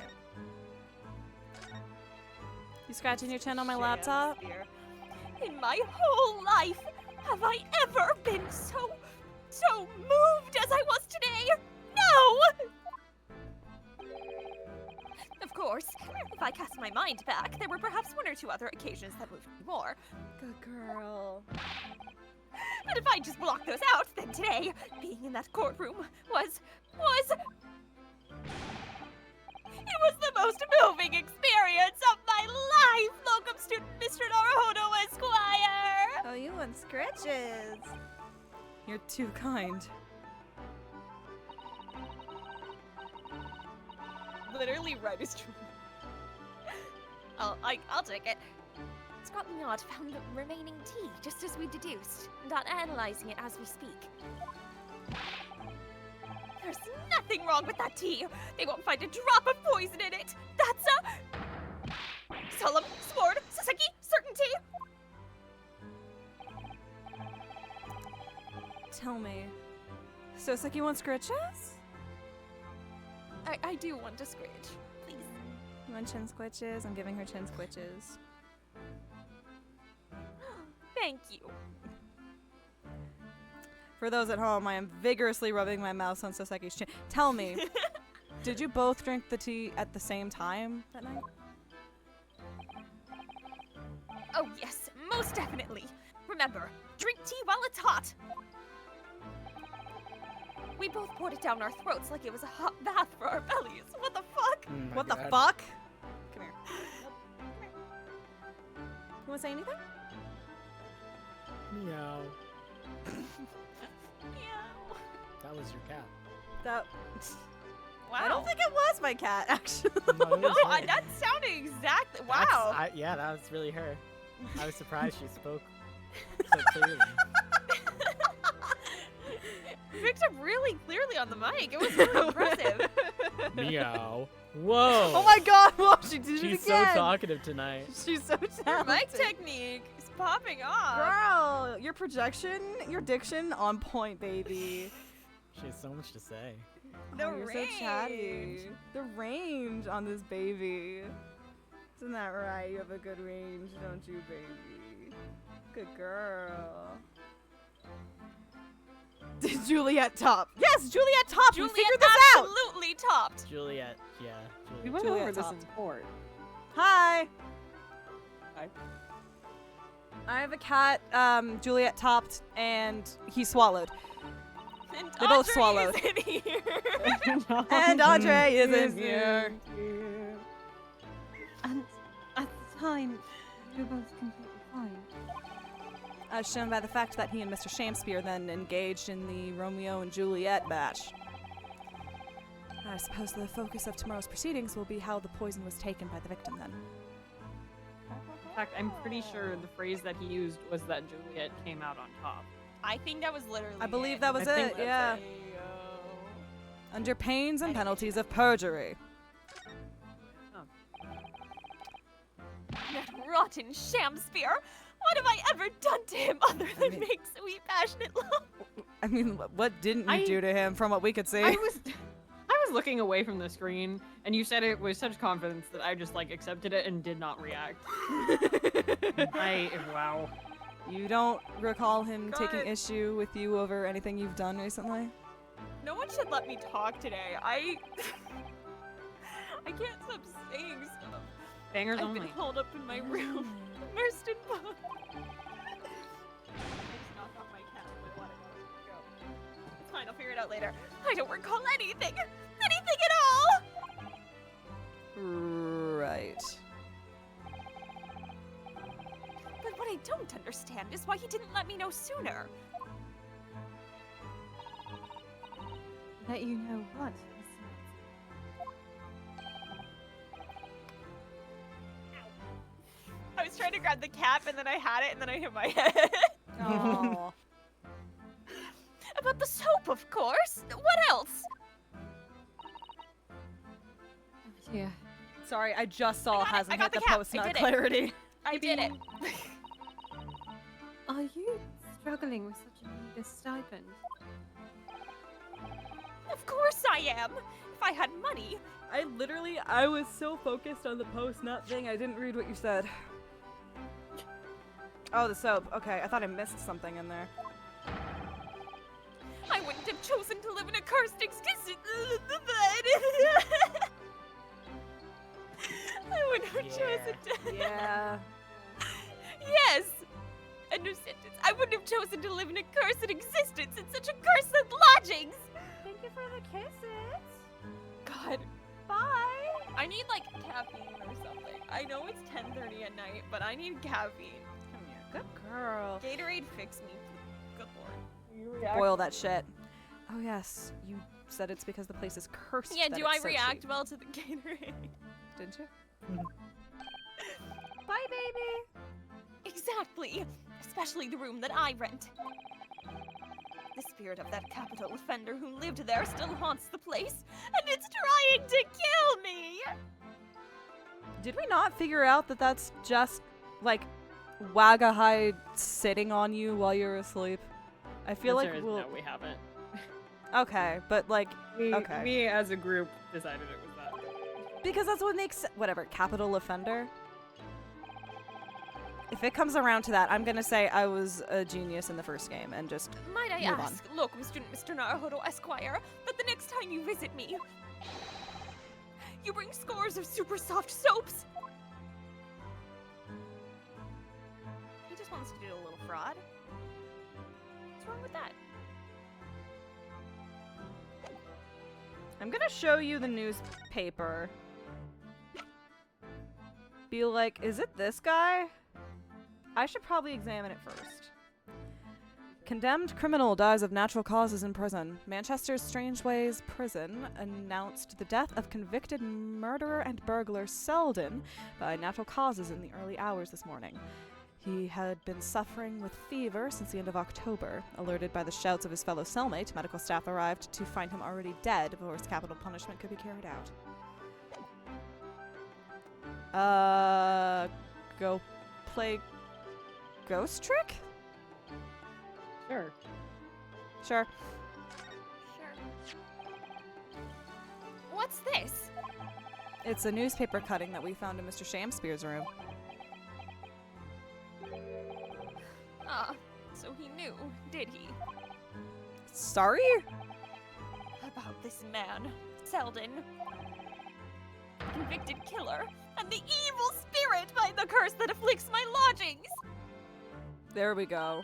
You scratching your chin on my laptop? Shamspeare. In my whole life, have I ever been so moved as I was today? No! Of course, if I cast my mind back, there were perhaps one or two other occasions that moved me more. Good girl. But if I just block those out, then today, being in that courtroom was It was the most moving experience of my life, locum student Mr. Naruhodo Esquire! Oh, you want scratches. You're too kind. Literally right as true. I'll take it. Scotland Yard found the remaining tea, just as we deduced, and are analyzing it as we speak. There's nothing wrong with that tea. They won't find a drop of poison in it. That's a solemn, sworn, Soseki certainty. Tell me, Soseki wants scratches? I do want to scratch, please. You want chin squitches? I'm giving her chin squitches. Thank you. For those at home, I am vigorously rubbing my mouse on Soseki's chin. Tell me, did you both drink the tea at the same time that night? Oh yes, most definitely. Remember, drink tea while it's hot. We both poured it down our throats like it was a hot bath for our bellies. What the fuck? Oh my What the God. fuck? Come here. You wanna say anything? Meow. Meow. That was your cat. That. Wow. I don't think it was my cat, actually. No, it No, was her. that sounded exactly. That's- Wow. yeah, that was really her. I was surprised she spoke so clearly. Picked up really clearly on the mic. It was really impressive. Meow. Whoa. Oh my god, whoa, she did She's it so again. talkative tonight. She's so Your mic talented. technique is popping off. Girl, your projection, your diction on point, baby. She has so much to say. The Oh, you're so chatty. range. The range on this baby. Isn't that right? You have a good range, don't you, baby? Good girl. Did Juliet top? Yes, Juliet topped. We Juliet figured this out. absolutely topped. Juliet, yeah. We Juliet. went Juliet over this topped. in court. Hi. Hi. I have a cat. Juliet topped, and he swallowed. And They both Audrey swallowed. isn't here. And Andre Isn't isn't here. And at the time, we were both completely fine. As shown by the fact that he and Mr. Shamspeare then engaged in the Romeo and Juliet match. I suppose the focus of tomorrow's proceedings will be how the poison was taken by the victim then. In fact, I'm pretty sure the phrase that he used was that Juliet came out on top. I think that was literally. I believe it. that was I think it, that's yeah. Under pains and penalties of perjury. That rotten Shamspeare! What have I ever done to him other than mean- make sweet passionate love? I mean, what didn't you I- do to him from what we could see? I was looking away from the screen, and you said it with such confidence that I just like accepted it and did not react. Wow. You don't recall him God. taking issue with you over anything you've done recently? No one should let me talk today. I can't stop saying stuff. Bangers I've only. been holed up in my room, immersed in books. I just knocked off my cat. Wait, what? Go. It's fine. I'll figure it out later. I don't recall anything! Anything at all! Right. But what I don't understand is why he didn't let me know sooner. Let you know what? I was trying to grab the cap and then I had it and then I hit my head. Oh. About the soap, of course! What else? Oh dear. Sorry, I just saw I got it, hasn't I got hit the the cap, post I nut did it. clarity. I did it. Are you struggling with such a meager stipend? Of course I am! If I had money. I was so focused on the post nut thing, I didn't read what you said. Oh, the soap. Okay, I thought I missed something in there. I wouldn't have chosen to live in a cursed existence. I wouldn't have chosen to. Yeah. Yes! End of sentence. I wouldn't have chosen to live in a cursed existence in such a cursed lodgings! Thank you for the kisses. God. Bye. I need like caffeine or something. I know it's 10:30 at night, but I need caffeine. Come here. Good girl. Gatorade fix me, please. Good lord. You react- Boil that shit. Oh, yes. You said it's because the place is cursed. Yeah, that do it's I so react cheap. well to the Gatorade? Didn't you? Bye, baby. Exactly. Especially the room that I rent. The spirit of that capital offender who lived there still haunts the place, and it's trying to kill me! Did we not figure out that that's just, like, Wagahide sitting on you while you're asleep? I feel like Answer is we'll... no, we haven't. Okay, but, like, okay. We as a group decided it was that. Because that's what makes... Whatever, capital offender? If it comes around to that, I'm gonna say I was a genius in the first game and just... Might I Move on. ask, locum student Mr. Naruhodo Esquire, that the next time you visit me, you bring scores of super soft soaps? He just wants to do a little fraud. What's wrong with that? I'm gonna show you the newspaper. Be like, is it this guy? I should probably examine it first. Condemned criminal dies of natural causes in prison. Manchester's Strangeways Prison announced the death of convicted murderer and burglar Selden by natural causes in the early hours this morning. He had been suffering with fever since the end of October. Alerted by the shouts of his fellow cellmate, medical staff arrived to find him already dead before his capital punishment could be carried out. Go play Ghost Trick? Sure. Sure. Sure. What's this? It's a newspaper cutting that we found in Mr. Shamspeare's room. Ah, so he knew, did he? Sorry? About this man, Selden. Convicted killer, and the evil spirit by the curse that afflicts my lodgings! There we go.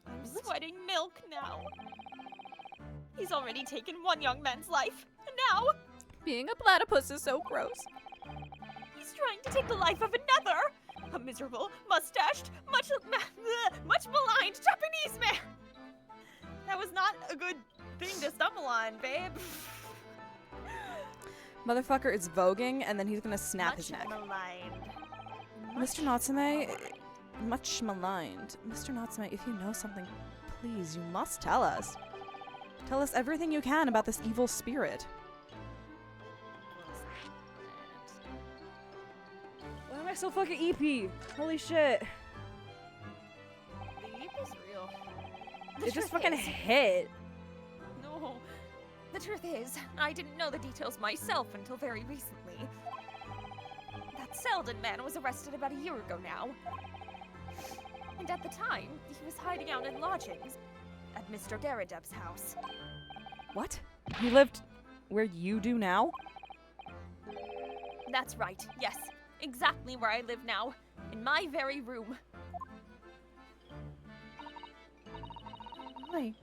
I'm sweating milk now. He's already taken one young man's life, and now Being a platypus is so gross. he's trying to take the life of another! A miserable, mustached, much maligned Japanese man! That was not a good thing to stumble on, babe. Motherfucker is voguing, and then he's gonna snap Much his neck. maligned. Mr. Natsume, much maligned. Mr. Natsume, if you know something, please, you must tell us. Tell us everything you can about this evil spirit. Why am I so fucking EP? Holy shit. The Eep is real. The It just truth fucking is- hit. No. The truth is, I didn't know the details myself until very recently. That Selden man was arrested about a year ago now. And at the time, he was hiding out in lodgings at Mr. Garadeb's house. What? He lived where you do now? That's right, yes. Exactly where I live now. In my very room. Why?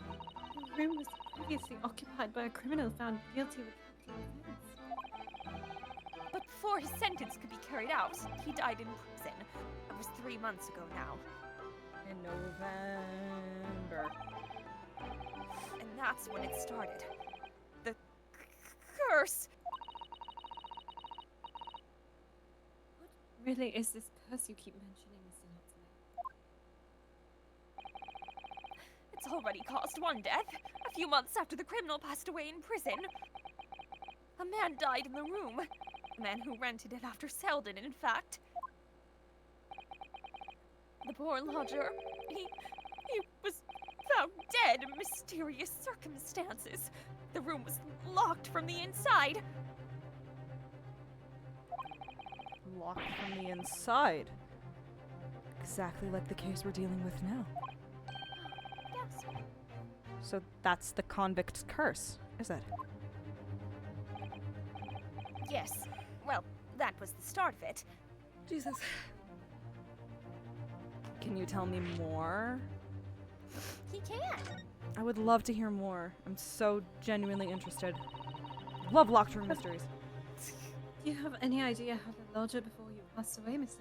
The room was previously occupied by a criminal found guilty with capital offense. But before his sentence could be carried out, he died in prison. It was 3 months ago now. In November. And that's when it started. The curse! What really is this curse you keep mentioning, Mr. Natsume? It's already caused one death, a few months after the criminal passed away in prison. A man died in the room. A man who rented it after Selden, in fact. The poor lodger, he was found dead in mysterious circumstances. The room was locked from the inside. Locked from the inside. Exactly like the case we're dealing with now. Yes. So that's the convict's curse, is it? Yes. Well, that was the start of it. Jesus. Can you tell me more? He can. I would love to hear more. I'm so genuinely interested. Love locked room mysteries. Do you have any idea how to lodge it before you passed away, Mr. Nelson?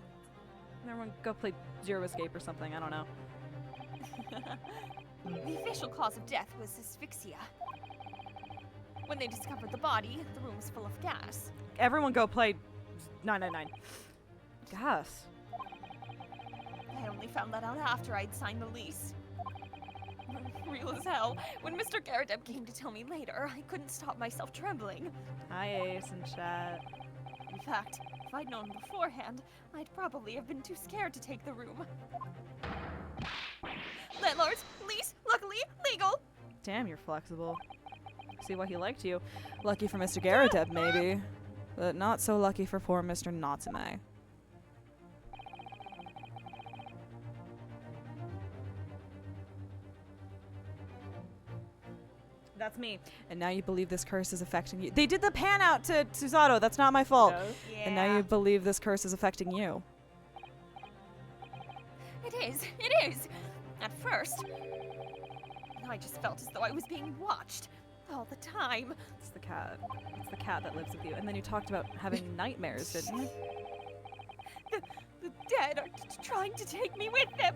Everyone go play Zero Escape or something. I don't know. The official cause of death was asphyxia. When they discovered the body, the room was full of gas. Everyone go play 999. Gas. I only found that out after I'd signed the lease. Real as hell. When Mr. Garadeb came to tell me later, I couldn't stop myself trembling. Hi, Ace and chat. In fact, if I'd known beforehand, I'd probably have been too scared to take the room. Landlords, lease, luckily, legal. Damn, you're flexible. See why he liked you. Lucky for Mr. Garadeb, maybe. But not so lucky for poor Mr. Natsume. That's me. And now you believe this curse is affecting you. They did the pan out to Susato. That's not my fault. Yeah. And now you believe this curse is affecting you. It is. At first, I just felt as though I was being watched all the time. It's the cat. It's the cat that lives with you. And then you talked about having nightmares, didn't you? The dead are trying to take me with them.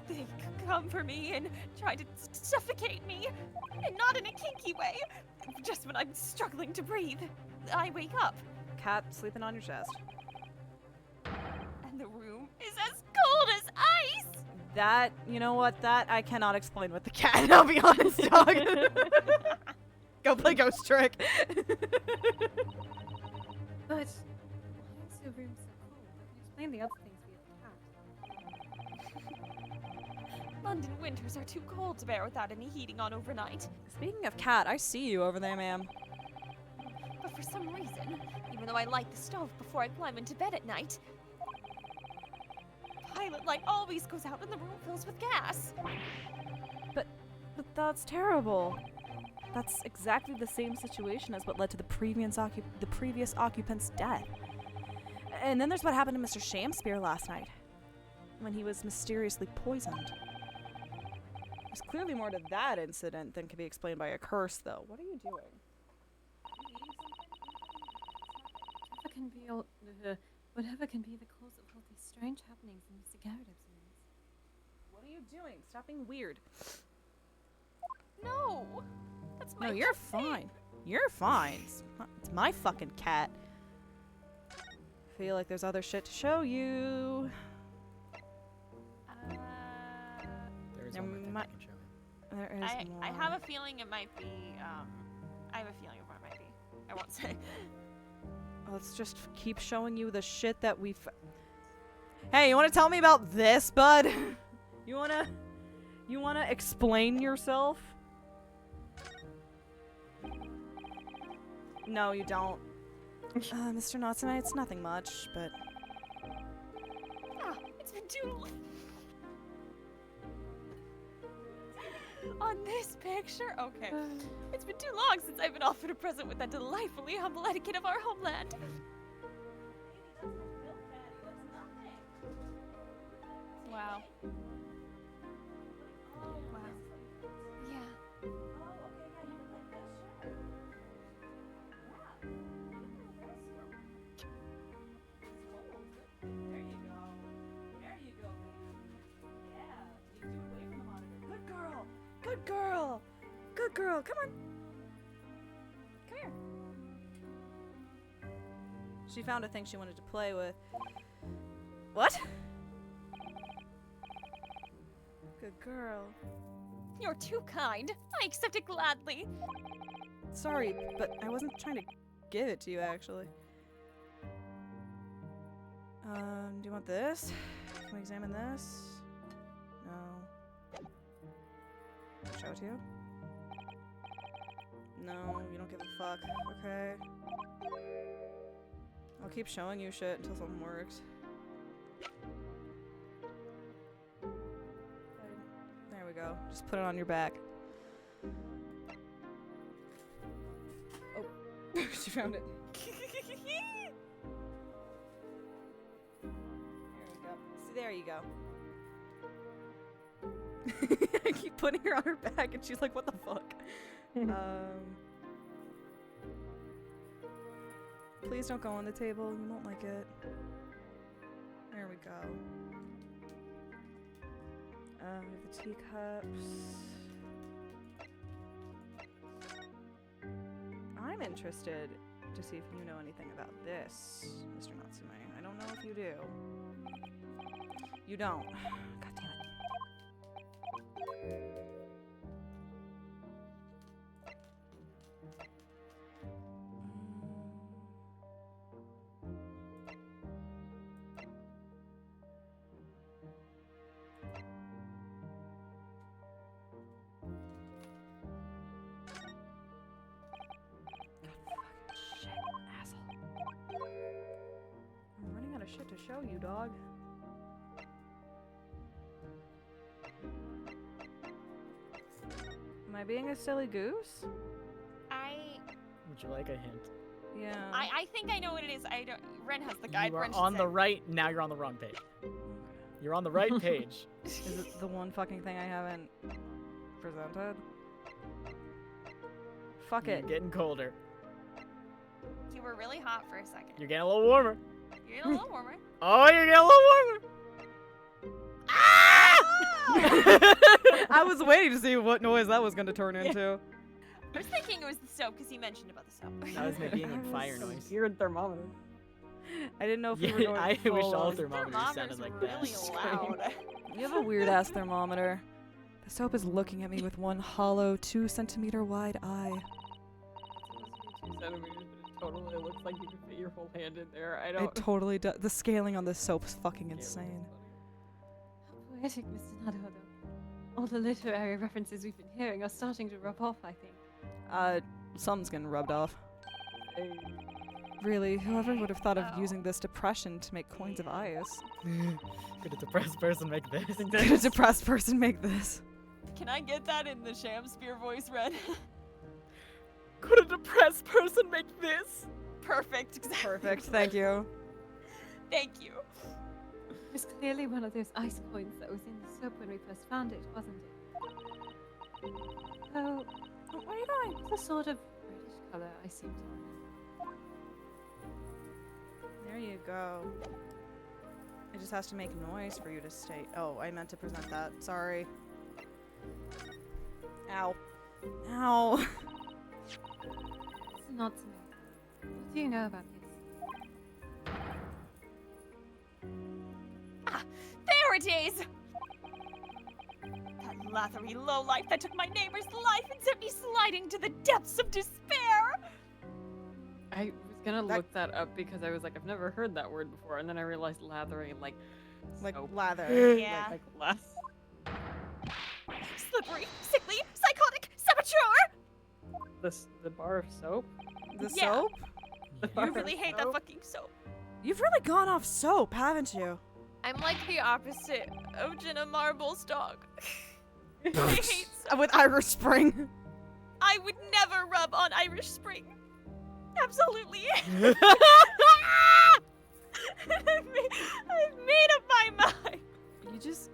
They come for me and try to suffocate me. And not in a kinky way. Just when I'm struggling to breathe, I wake up. Cat sleeping on your chest. And the room is as cold as ice. That, you know what, that I cannot explain with the cat, I'll be honest, dog. Go play Ghost Trick. But why is your room so cold? I can explain the other things we have. London winters are too cold to bear without any heating on overnight. Speaking of cat, I see you over there, ma'am. But for some reason, even though I light the stove before I climb into bed at night, pilot light always goes out and the room fills with gas. But that's terrible. That's exactly the same situation as what led to the previous occupant's death. And then there's what happened to Mr. Shamspeare last night, when he was mysteriously poisoned. There's clearly more to that incident than can be explained by a curse, though. What are you doing? Whatever can be the cause of all these strange happenings in Mr. Garadeb's rooms. What are you doing? Stop being weird. No, that's my No, you're fine. You're fine. It's my fucking cat. Feel like there's other shit to show you. There is There one more thing mi- I can show you. There is more. I have a feeling it might be, I have a feeling of what it might be. I won't say. Let's just keep showing you the shit that we've... Hey, you want to tell me about this, bud? You wanna explain yourself? No, you don't. Mr. Natsume, it's nothing much, but... Ah, it's been too long. On this picture? Okay. It's been too long since I've been offered a present with that delightfully humble etiquette of our homeland. Wow. Wow. Yeah. There you go. There you go. Yeah. You do it away from the monitor. Good girl. Good girl. Good girl. Come on. Come here. She found a thing she wanted to play with. What? Good girl. You're too kind. I accept it gladly. Sorry, but I wasn't trying to give it to you, actually. Do you want this? Can we examine this? No. Show it to you? No, you don't give a fuck. Okay. I'll keep showing you shit until something works. There we go. Just put it on your back. Oh, she found it. There you go. I keep putting her on her back and she's like, what the fuck? Please don't go on the table. You won't like it. There we go. The teacups. I'm interested to see if you know anything about this, Mr. Natsume. I don't know if you do. You don't. God damn it. I'm running out of shit to show you, dog. Am I being a silly goose? Would you like a hint? Yeah. I think I know what it is. I don't. Ren has the guide. You are Ren should on the say. right. Now you're on the wrong page. You're on the right page. Is it the one fucking thing I haven't presented? Fuck You're it. getting colder. You were really hot for a second. You're getting a little warmer. You're getting a little warmer. Oh, you're getting a little warmer. I was waiting to see what noise that was going to turn into. I was thinking it was the soap because he mentioned about the soap. That was me being in fire Some noise. weird thermometer. I didn't know if we Yeah, were going I wish full all on- thermometers sounded like really that. loud. You have a weird ass thermometer. The soap is looking at me with one hollow 2-centimeter wide eye. It's supposed to be 2 centimeters, but it totally looks like you can fit your whole hand in there. I It don't. totally does. The scaling on this soap is fucking insane. How poetic, Mr. Naruhodo. All the literary references we've been hearing are starting to rub off, I think. Something's getting rubbed off. Hey. Really, whoever would have thought of Oh. using this depression to make coins of ice? Could a depressed person make this? Could a depressed person make this? Can I get that in the Shamspeare voice, Ren? Could a depressed person make this? Perfect. Exactly. Perfect, thank you. Thank you. It was clearly one of those ice coins that was in the soap when we first found it, wasn't it? Oh, Where are you going? it's a sort of reddish color, I seem to remember. There you go. It just has to make noise for you to state. Oh, I meant to present that. Sorry. Ow. Ow. It's not to me. What do you know about this? There it is! That lathery lowlife that took my neighbor's life and sent me sliding to the depths of despair! I was gonna That- look that up because I was like, I've never heard that word before, and then I realized lathering like soap. lather. Yeah. like less. Slippery, sickly, psychotic, saboteur! The bar of soap. The Yeah. soap? You really hate that fucking soap. You've really gone off soap, haven't you? I'm like the opposite of Jenna Marble's dog. I hate soap. With Irish Spring. I would never rub on Irish Spring. Absolutely. I've made up my mind. You just...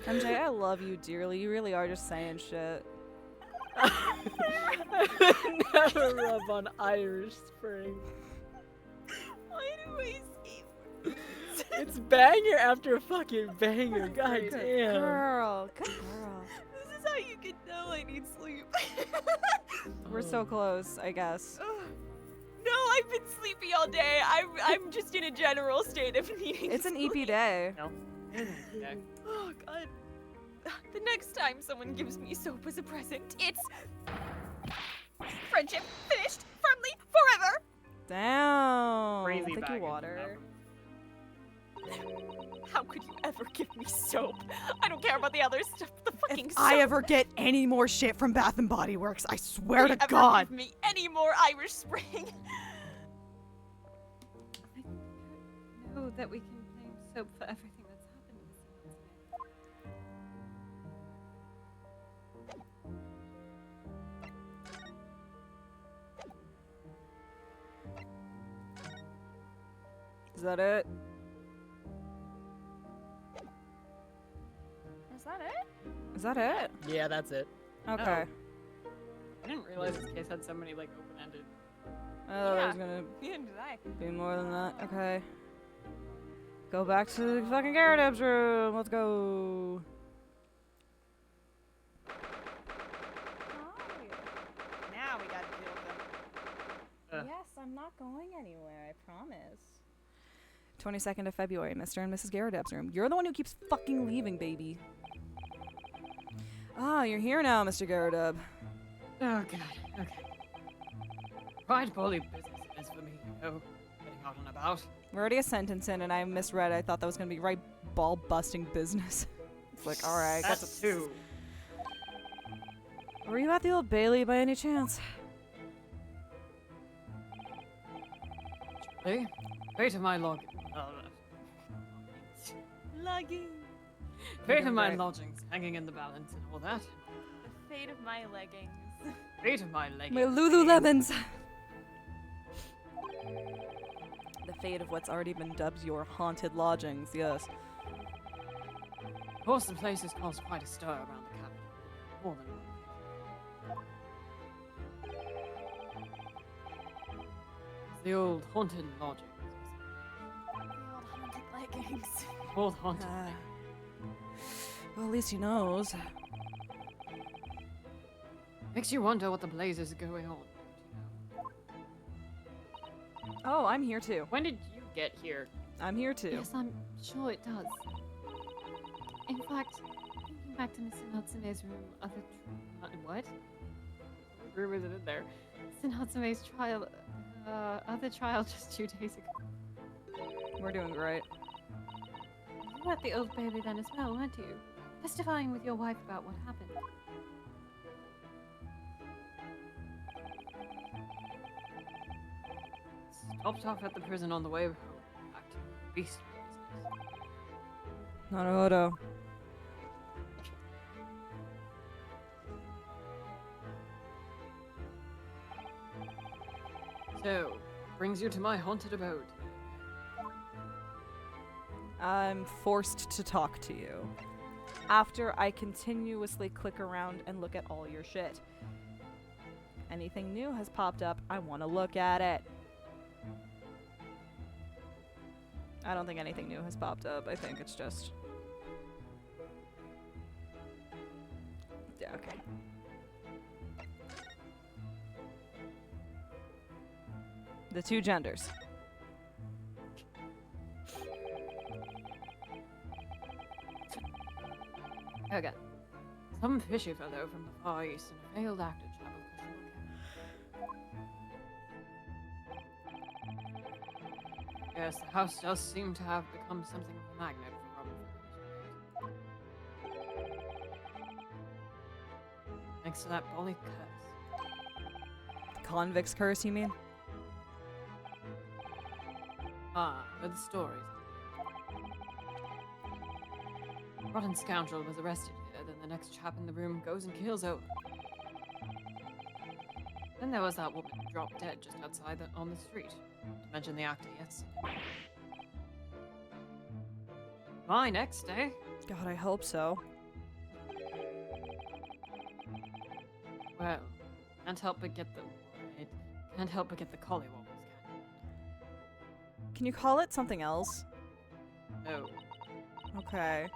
MJ, I love you dearly. You really are just saying shit. Never rub on Irish Spring. Why do I say It's banger after fucking banger. God Good damn. girl. Good girl. This is how you can tell I need sleep. We're so close, I guess. No, I've been sleepy all day. I'm just in a general state of needing It's an sleep. EP day. Yeah. Oh god. The next time someone gives me soap as a present, it's friendship finished firmly forever. Damn. Crazy Thank bag you, is water. How could you ever give me soap? I don't care about the other stuff. The fucking If soap. I ever get any more shit from Bath and Body Works, I swear to ever God. give me any more Irish Spring. I don't know that we can blame soap for everything that's happened, Mr. Natsume. Is that it? Is that it? Is that it? Yeah, that's it. Okay. I didn't realize this case had so many like open-ended. I thought it Yeah. was gonna Neither did I. be more than that. Okay. Go back to the fucking Gyarados room. Let's go. Now we gotta deal with them. Yes, I'm not going anywhere, I promise. 22nd of February, Mr. and Mrs. Gyarados room. You're the one who keeps fucking leaving, baby. Ah, you're here now, Mr. Gyarados. Oh god, okay. Quite bully business it is for me, you know, getting out and about. We're already a sentence in, and I misread. I thought that was gonna be right ball-busting business. It's like, alright, got That's two. Were you at the Old Bailey by any chance? Hey, fate of my log. Lugging. Fate of my Right. lodgings hanging in the balance and all that. The fate of my leggings. Fate of my leggings. My Lululemons! The fate of what's already been dubbed your haunted lodgings, yes. Of course, the place has caused quite a stir around the capital. More than one. It's the old haunted lodgings. The old haunted leggings. Old haunted. Well, at least he knows. Makes you wonder what the blazes are going on. Oh, I'm here too. When did you get here? I'm here too. Yes, I'm sure it does. In fact, thinking back to Mr. Natsume's room, what? What room is it in there? Mr. Natsume's trial, other trial just 2 days ago. We're doing great. You were at the Old Bailey then as well, weren't you? Testifying with your wife about what happened. Stopped off at the prison on the way home. Back to beast business. Naruhodo. So, brings you to my haunted abode. I'm forced to talk to you. After I continuously click around and look at all your shit. Anything new has popped up, I want to look at it. I don't think anything new has popped up. I think it's just... Yeah, okay. The 2 genders. Okay. Some fishy fellow from the Far East and a failed actor chap of Yes, the house does seem to have become something of a magnet for Robin. Thanks to that bully curse. Convict's curse, you mean? Ah, with the stories. Rotten scoundrel was arrested here, then the next chap in the room goes and kills over. Then there was that woman who dropped dead just outside on the street. To mention the actor yesterday. My next day. God, I hope so. Well, can't help but get the collywobbles. Can you call it something else? No. Okay.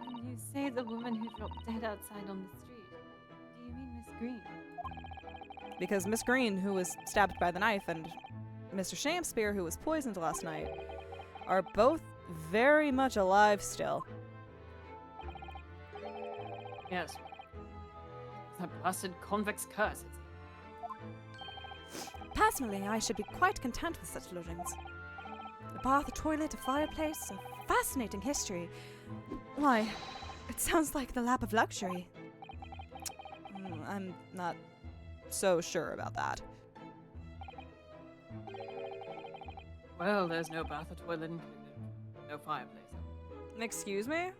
When you say the woman who dropped dead outside on the street, do you mean Miss Green? Because Miss Green, who was stabbed by the knife, and Mr. Shamspeare, who was poisoned last night, are both very much alive still. Yes. That blasted convict's curse. Personally, I should be quite content with such lodgings. A bath, a toilet, a fireplace, a fascinating history. Why, it sounds like the lap of luxury. I'm not so sure about that. Well, there's no bath or toilet included. No fireplace. Excuse me?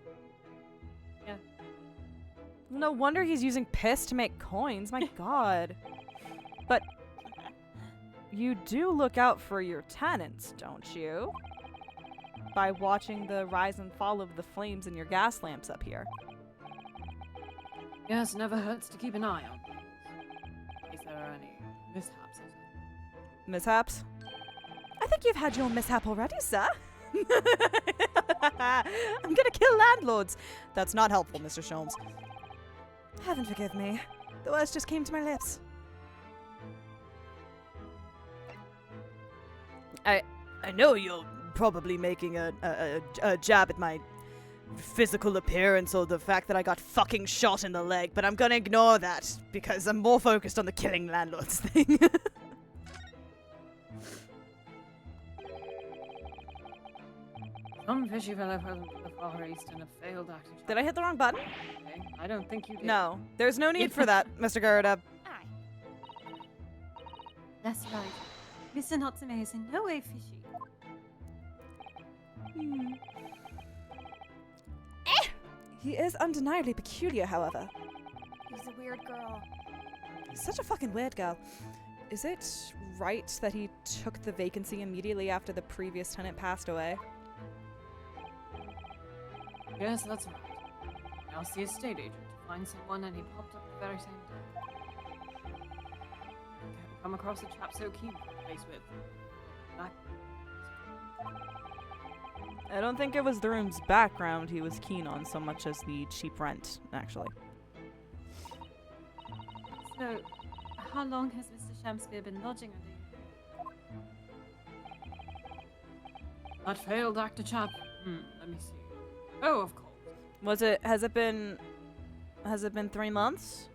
Yeah. No wonder he's using piss to make coins, my god. But you do look out for your tenants, don't you? By watching the rise and fall of the flames in your gas lamps up here. Yes, never hurts to keep an eye on things. In case there are any mishaps. Mishaps? I think you've had your mishap already, sir. I'm gonna kill landlords. That's not helpful, Mr. Sholmes. Heaven forgive me. The words just came to my lips. I know you're probably making a jab at my physical appearance or the fact that I got fucking shot in the leg, but I'm gonna ignore that because I'm more focused on the killing landlords thing. Some fishy fellow from the Far East and a failed actor. Did I hit the wrong button? Okay, I don't think you did. No. There's no need for that, Mr. Garuda. Aye. That's right. Mr. Natsume is in no way fishy. He is undeniably peculiar, however. He's a weird girl. He's such a fucking weird girl. Is it right that he took the vacancy immediately after the previous tenant passed away? Yes, that's right. I asked the estate agent to find someone and he popped up the very same day. I hadn't come across a chap so keen to replace with. Back. I don't think it was the room's background he was keen on so much as the cheap rent, actually. So, how long has Mr. Shamspeare been lodging under you? That failed actor chap. Let me see. Oh, of course. Has it been 3 months?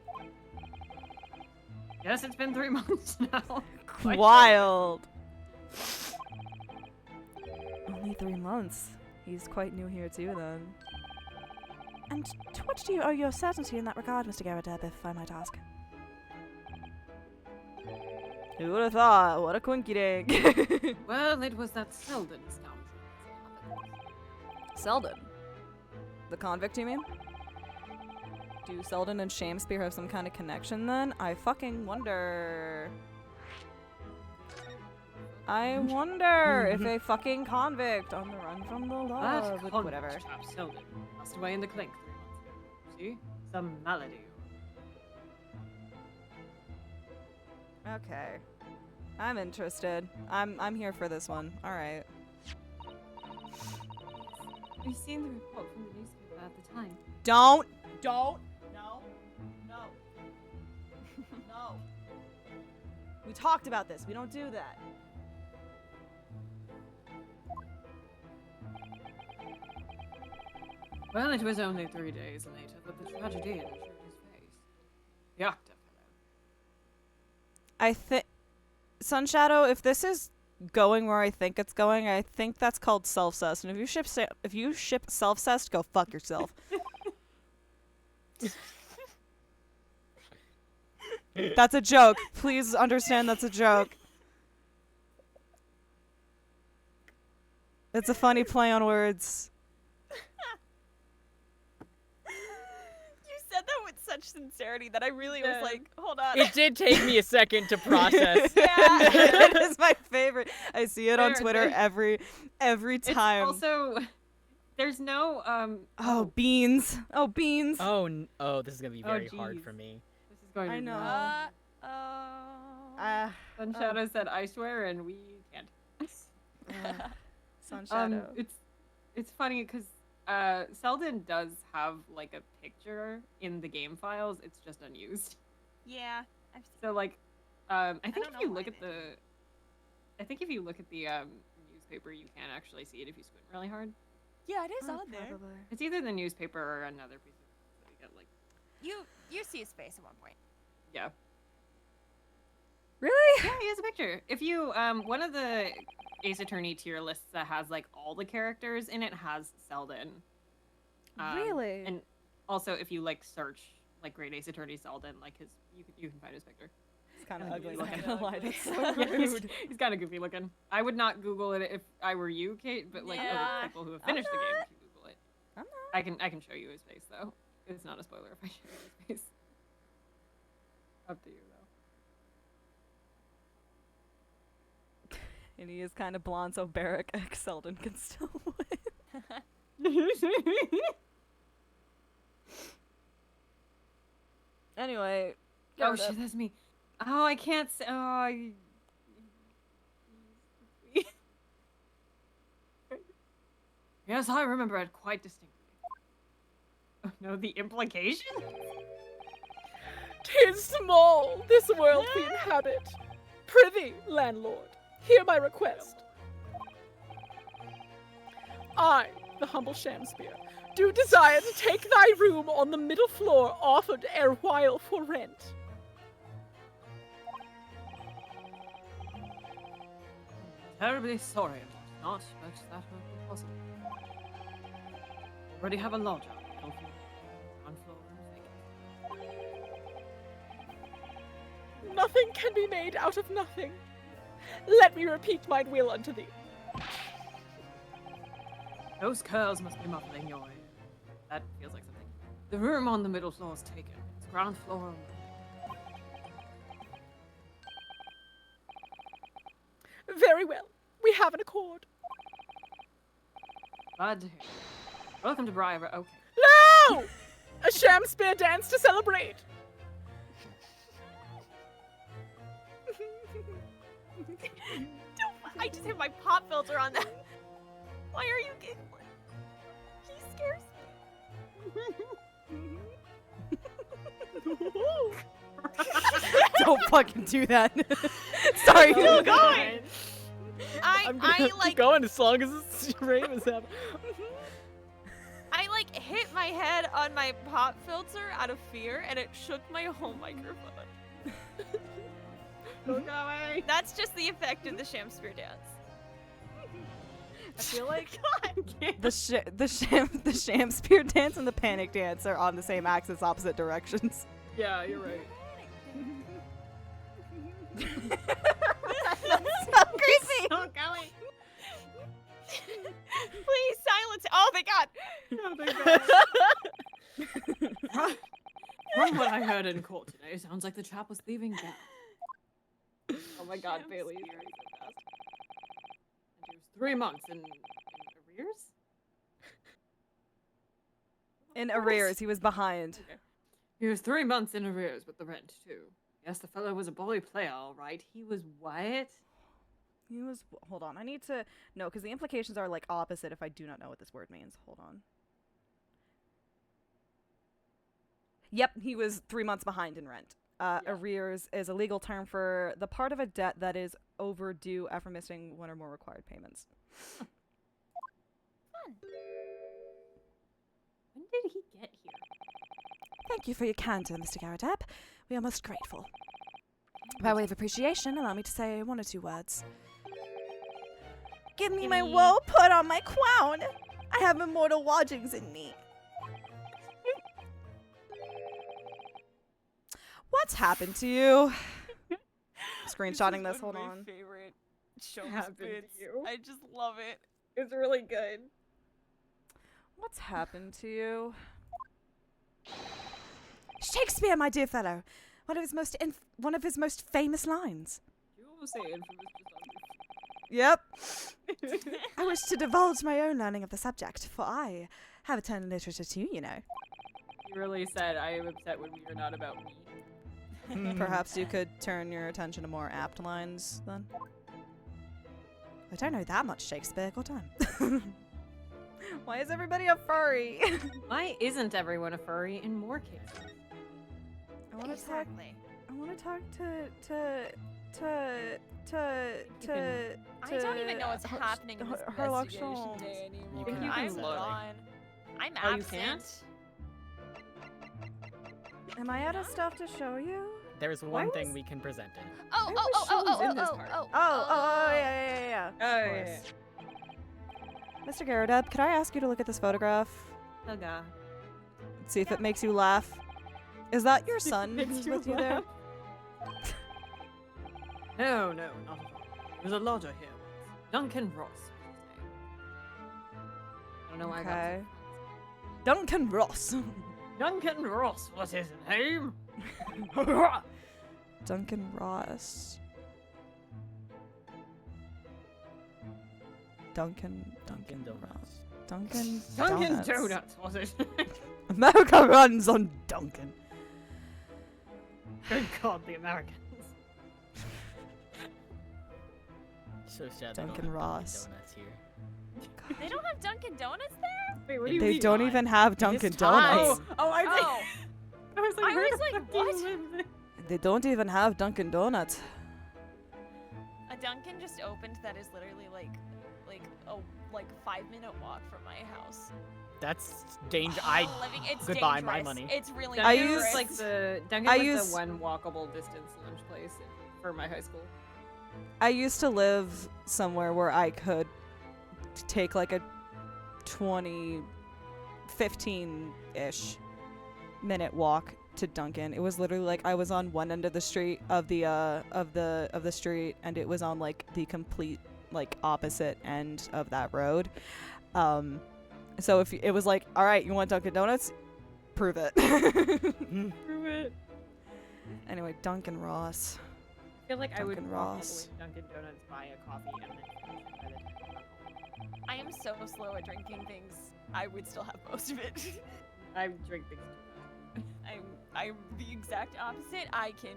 Yes, it's been 3 months now. Quite Wild. Only 3 months. He's quite new here too, then. And to what do you owe your certainty in that regard, Mr. Garadeb, if I might ask? Who would have thought? What a quinky dink. Well, it was that Selden scoundrel. Selden? The convict, you mean? Do Selden and Shamspeare have some kind of connection then? I fucking wonder. I wonder if a fucking convict on the run from the law That would convict whatever. chap Selden passed away in the clink 3 months ago. See? Some malady. Okay. I'm interested. I'm here for this one. Alright. We've seen the report from the newspaper at the time. Don't! No. No. We talked about this. We don't do that. Well, it was only 3 days later that the tragedy entered his face. The actor fellow. I think Sunshadow, if this is going where I think it's going, I think that's called self-cessed. And if you ship self-cessed, go fuck yourself. That's a joke. Please understand that's a joke. It's a funny play on words. You said that with such sincerity that I really was like, hold on. It did take me a second to process. Yeah, it is my favorite. I see it on There- Twitter there- every It's time. also, there's no, Oh, beans. Oh, beans. Oh, this is gonna be Oh, very hard jeez. for me. this is going to I be know. bad. Sunshadow said I swear and we can't. Sunshadow. It's funny because Selden does have like a picture in the game files. It's just unused. Yeah, I've seen. So like, I think don't if know you why look at they- the, I think if you look at the newspaper, you can actually see it if you squint really hard. Yeah, it is on there. It's either the newspaper or another piece of that we get like, You see his face at one point. yeah. Really? Yeah, he has a picture. If you one of the Ace Attorney tier lists that has like all the characters in it has Selden. Really? And also, if you like search like Great Ace Attorney Selden, like you can find his picture. It's kind of Yeah, ugly. he's Not kinda gonna lie. That's so Yeah, rude. he's kind of goofy looking. I would not Google it if I were you, Kate, but like Yeah. other people who have finished the game should Google it. I'm not. I can show you his face though. It's not a spoiler if I show you his face. Up to you though. And he is kind of blonde, so Barrack X Selden can still win. Anyway. Oh shit, that's me. Oh, I can't say. Oh, Yes, I remember it quite distinctly. No, the implication? 'Tis small, this world we inhabit. Prithee, landlord, hear my request. I, the humble Shamspeare, do desire to take thy room on the middle floor offered erewhile for rent. Terribly sorry about it, not, but that will be possible. Already have a lodger. Don't you? One floor and vacant. Nothing can be made out of nothing. Let me repeat my will unto thee. Those curls must be muffling your ear. That feels like something. The room on the middle floor is taken. It's ground floor only. Very well. We have an accord. Glad to hear. Welcome to Briar. Okay. No! A Shamspeare dance to celebrate. I just hit my pop filter on that. Why are you giggling? He scares Don't fucking do that. Sorry. Still going. I'm gonna keep like going as long as this rave is happening. I like hit my head on my pop filter out of fear, and it shook my whole microphone. Don't go away. That's just the effect of the Shamspeare dance. I feel like God. the Shamspeare dance and the panic dance are on the same axis, opposite directions. Yeah, you're right. That's so creepy. Don't going. Please silence it. Oh, thank God. From what I heard in court today, sounds like the chap was leaving gown. Oh my God, Bailey. You're so fast. And he was 3 months in arrears? In arrears, he was behind. Okay. He was 3 months in arrears with the rent, too. Yes, the fellow was a bully player, all right. He was what? He was. Hold on. I need to. No, because the implications are like opposite if I do not know what this word means. Hold on. Yep, he was 3 months behind in rent. Arrears is a legal term for the part of a debt that is overdue after missing one or more required payments. Fun. When did he get here? Thank you for your candor, Mr. Garadab. We are most grateful. By way of appreciation, allow me to say one or two words. Give me my woe put on my crown. I have immortal lodgings in me. What's happened to you? Screenshotting this, hold on. My favorite show Happened to bits. you? I just love it. It's really good. What's happened to you? Shakespeare, my dear fellow. One of his most famous lines. You almost say infamous Yep. I wish to divulge my own learning of the subject, for I have a turn in literature too, you know. You really said, I am upset when we are not about me. Perhaps you could turn your attention to more apt lines, then? I don't know that much Shakespeare, got time. Why is everybody a furry? Why isn't everyone a furry in more cases? I want to Exactly. talk to I don't even know what's happening in this Herlock investigation Sholmes. day anymore. You can I'm look. gone. I'm Oh, you absent. can't? Am I out of stuff to show you? There's one thing we can present in. Oh, I oh, wish oh, she oh, was oh, in this oh, part. oh, Oh, yeah. Oh, Of course. Mr. Garadeb, could I ask you to look at this photograph? Oh god. See if it makes you laugh. Is that your son Makes who's you with you there? No, not at all. There was a lodger here once. Duncan Ross was his name. I don't know why I got Okay. Duncan Ross. Duncan Ross was his name. Duncan Ross. Duncan Dunkin' Ross. Donuts. Duncan Duncan Donuts. Donuts was it? America runs on Duncan. Good God, the Americans. So sad. they don't Duncan have Ross. Donuts here. They don't have Dunkin' Donuts there? Wait, what do you They mean? don't even have Dunkin' Donuts. Oh, I Oh, I was like, I where was the like, fuck do you what? live then? They don't even have Dunkin' Donuts. a Dunkin' just opened that is literally like a 5-minute walk from my house. That's danger. It's Goodbye, dangerous. my money. It's really I Dunkin' dangerous. was like the Dunkin' I was use- the one walkable distance lunch place for my high school. I used to live somewhere where I could take like a 15-ish minute walk to Dunkin'. It was literally like I was on one end of the street of the street, and it was on like the complete like opposite end of that road. So if it was like, all right, you want Dunkin' Donuts? Prove it. Prove it. Anyway, Dunkin' Ross. I feel like I would Dunkin' walk all the Ross. way to Dunkin' Donuts, buy a coffee, and then finish it by the time I got home. I am so slow at drinking things. I would still have most of it. I drink things too I'm the exact opposite. I can,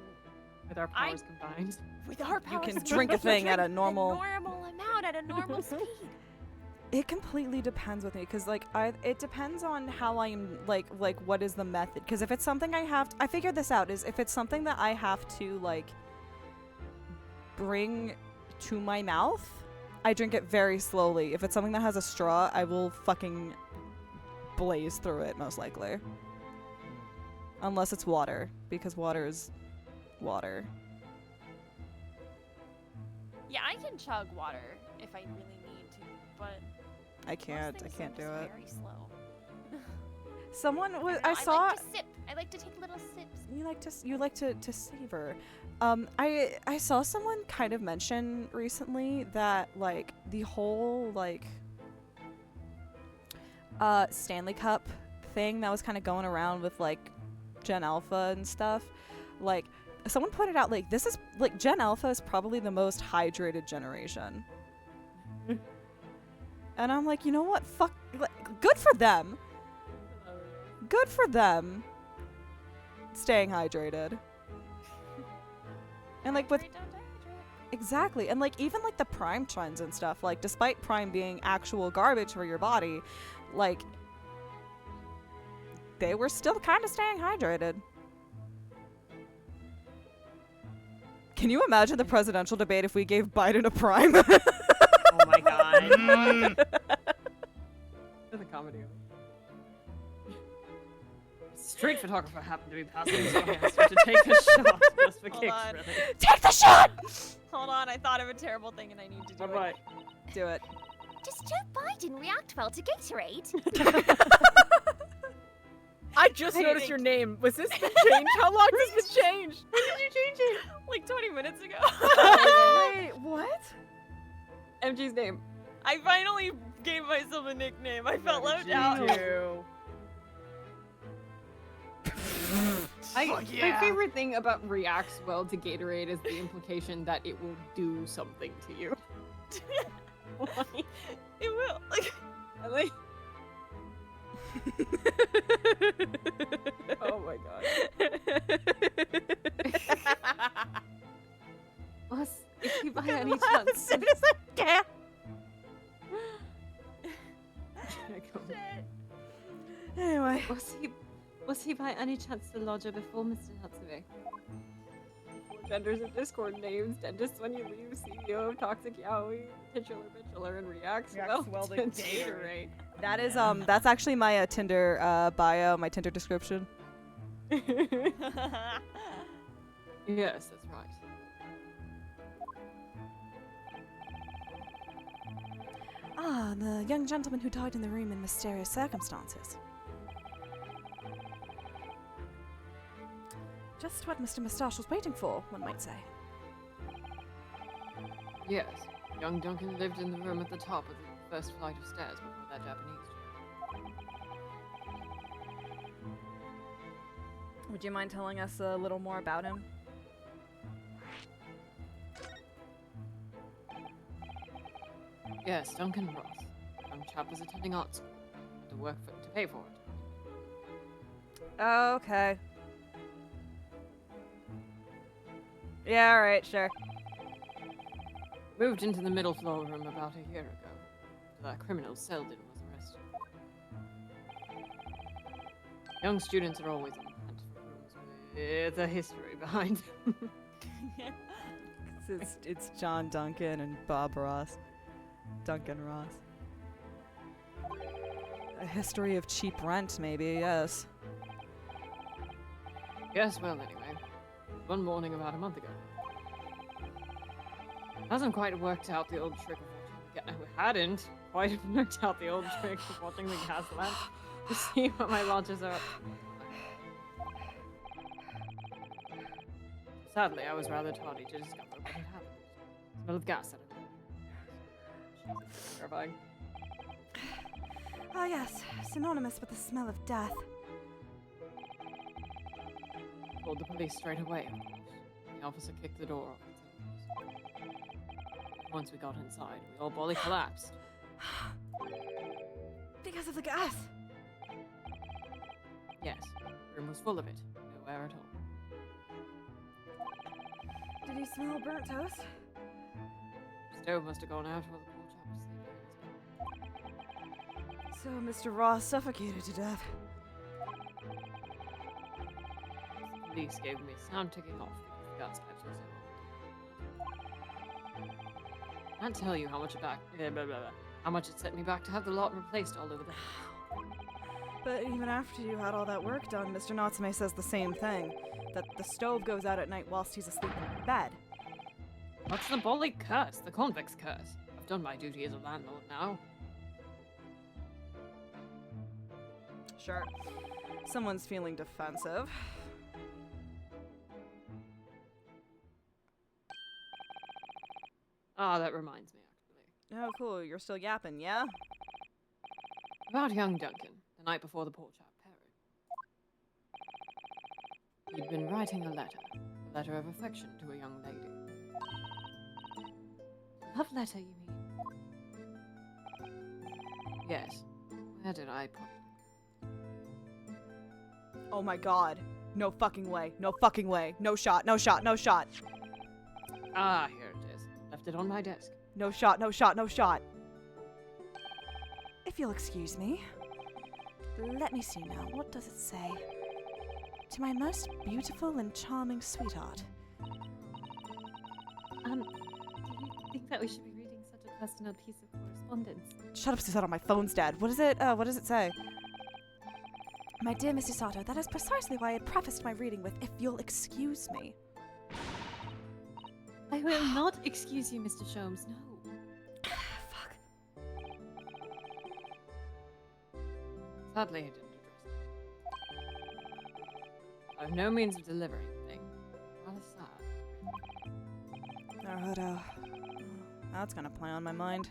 fast with our powers combined. with our powers, can drink a thing at a normal- amount at a normal speed. It completely depends with me, because like it depends on how I'm like what is the method. Because if it's something I figured this out, is if it's something that I have to like bring to my mouth, I drink it very slowly. If it's something that has a straw, I will fucking blaze through it most likely. Unless it's water, because water is water. Yeah, I can chug water if I really need to, but I most can't things do I'm it. just very slow. Someone was I I saw like to sip. I like to take little sips. you like to savor. I saw someone kind of mention recently that like the whole like Stanley Cup thing that was kind of going around with like Gen Alpha and stuff, like someone pointed out like this is like Gen Alpha is probably the most hydrated generation. And I'm like, you know what? Fuck, like, good for them. Good for them. Staying hydrated. And like with Hydrate, don't dehydrate. exactly, and like even like the Prime trends and stuff, like despite Prime being actual garbage for your body, like they were still kind of staying hydrated. Can you imagine the presidential debate if we gave Biden a Prime? Oh my god. For the comedy of it. Street photographer happened to be passing his way to take a shot just for Hold kicks, on. really. Take the shot! Hold on, I thought of a terrible thing and I need to do What it. Do it. Does Joe Biden react well to Gatorade? I just I noticed think- your name. Was this been changed? How long has this been changed? When did you change it? Like 20 minutes ago. Wait, what? MG's name. I finally gave myself a nickname. I felt left out. My favorite thing about reacts well to Gatorade is the implication that it will do something to you. It will. Like, I like. Oh my god. Was if you by any chance Anyway. Was he by any chance the lodger before Mr. Natsume? Genders of Discord names, dentist when you leave, CEO of Toxic Yaoi, titular and reacts well to Gatorade. That is that's actually my Tinder bio, my Tinder description. Yes, that's right. Ah, the young gentleman who died in the room in mysterious circumstances. Just what Mr. Moustache was waiting for, one might say. Yes, young Duncan lived in the room at the top of the first flight of stairs before that Japanese. Would you mind telling us a little more about him? Yes, Duncan Ross. Young chap was attending art school. Had to work to pay for it. Okay. Yeah, alright, sure. Moved into the middle floor room about a year ago. that criminal Selden was arrested. Young students are always on the hunt for rooms with a history behind them. It's John Duncan and Bob Ross. Duncan Ross. A history of cheap rent, maybe, yes. Yes, well, anyway. One morning about a month ago. Hasn't quite worked out the old trick of watching the hadn't quite worked out the old trick of watching the gas lamp to see what my lodgers are up to. Sadly, I was rather tardy to discover what had happened. Smell of gas, I don't know. Jesus, terrifying. Ah, yes, synonymous with the smell of death. Called the police straight away, of course. The officer kicked the door off its hinges. Once we got inside, we all bodily collapsed. Because of the gas. Yes, the room was full of it. No air at all. Did you smell burnt toast? Stove must have gone out while the poor chap was sleeping. So Mr. Ross suffocated to death. The police gave me sound ticking off because the gas pipes were so old. I can't tell you how much how much it set me back to have the lot replaced all over the house. But even after you had all that work done, Mr. Natsume says the same thing. That the stove goes out at night whilst he's asleep in bed. What's the bully curse? The convict's curse. I've done my duty as a landlord now. Sure. Someone's feeling defensive. Ah, that reminds me, actually. Oh, cool. You're still yapping, yeah? About young Duncan, the night before the poor chap perished. He'd been writing a letter of affection to a young lady. Love letter, you mean? Yes. Where did I put it? Oh my god. No fucking way. No fucking way. No shot. No shot. No shot. Ah, here it is. Left it on my desk. No shot. No shot. No shot. If you'll excuse me. Let me see now. What does it say? To my most beautiful and charming sweetheart. Do you think that we should be reading such a personal piece of correspondence? Shut up, Susato. My phone's dead. What does it say? My dear Mr. Sato, that is precisely why I prefaced my reading with, if you'll excuse me. I will not excuse you, Mr. Sholmes, no. Fuck. Sadly, he didn't address it. I've no means of delivering the thing. Rather sad. Naruto. That's gonna play on my mind.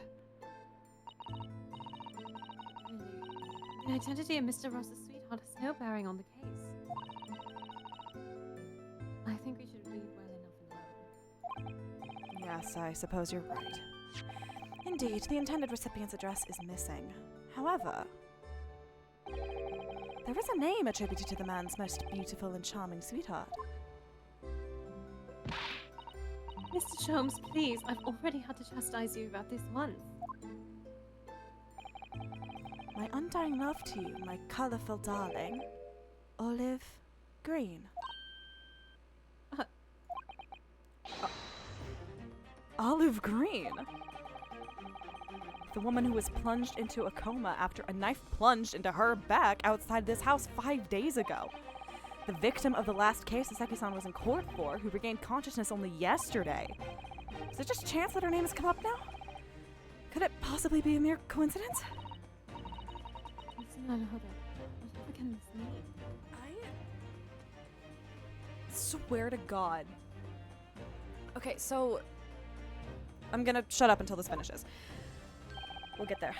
The identity of Mr. Ross's sweetheart has no bearing on the case. I think we should leave well enough alone. Yes, I suppose you're right. Indeed, the intended recipient's address is missing. However, there is a name attributed to the man's most beautiful and charming sweetheart. Mr. Sholmes, please, I've already had to chastise you about this once. My undying love to you, my colorful darling. Olive Green. Olive Green? The woman who was plunged into a coma after a knife plunged into her back outside this house 5 days ago. The victim of the last case Soseki-san was in court for, who regained consciousness only yesterday. Is it just chance that her name has come up now? Could it possibly be a mere coincidence? Whatever can this mean? I swear to God. Okay, so I'm gonna shut up until this finishes. We'll get there.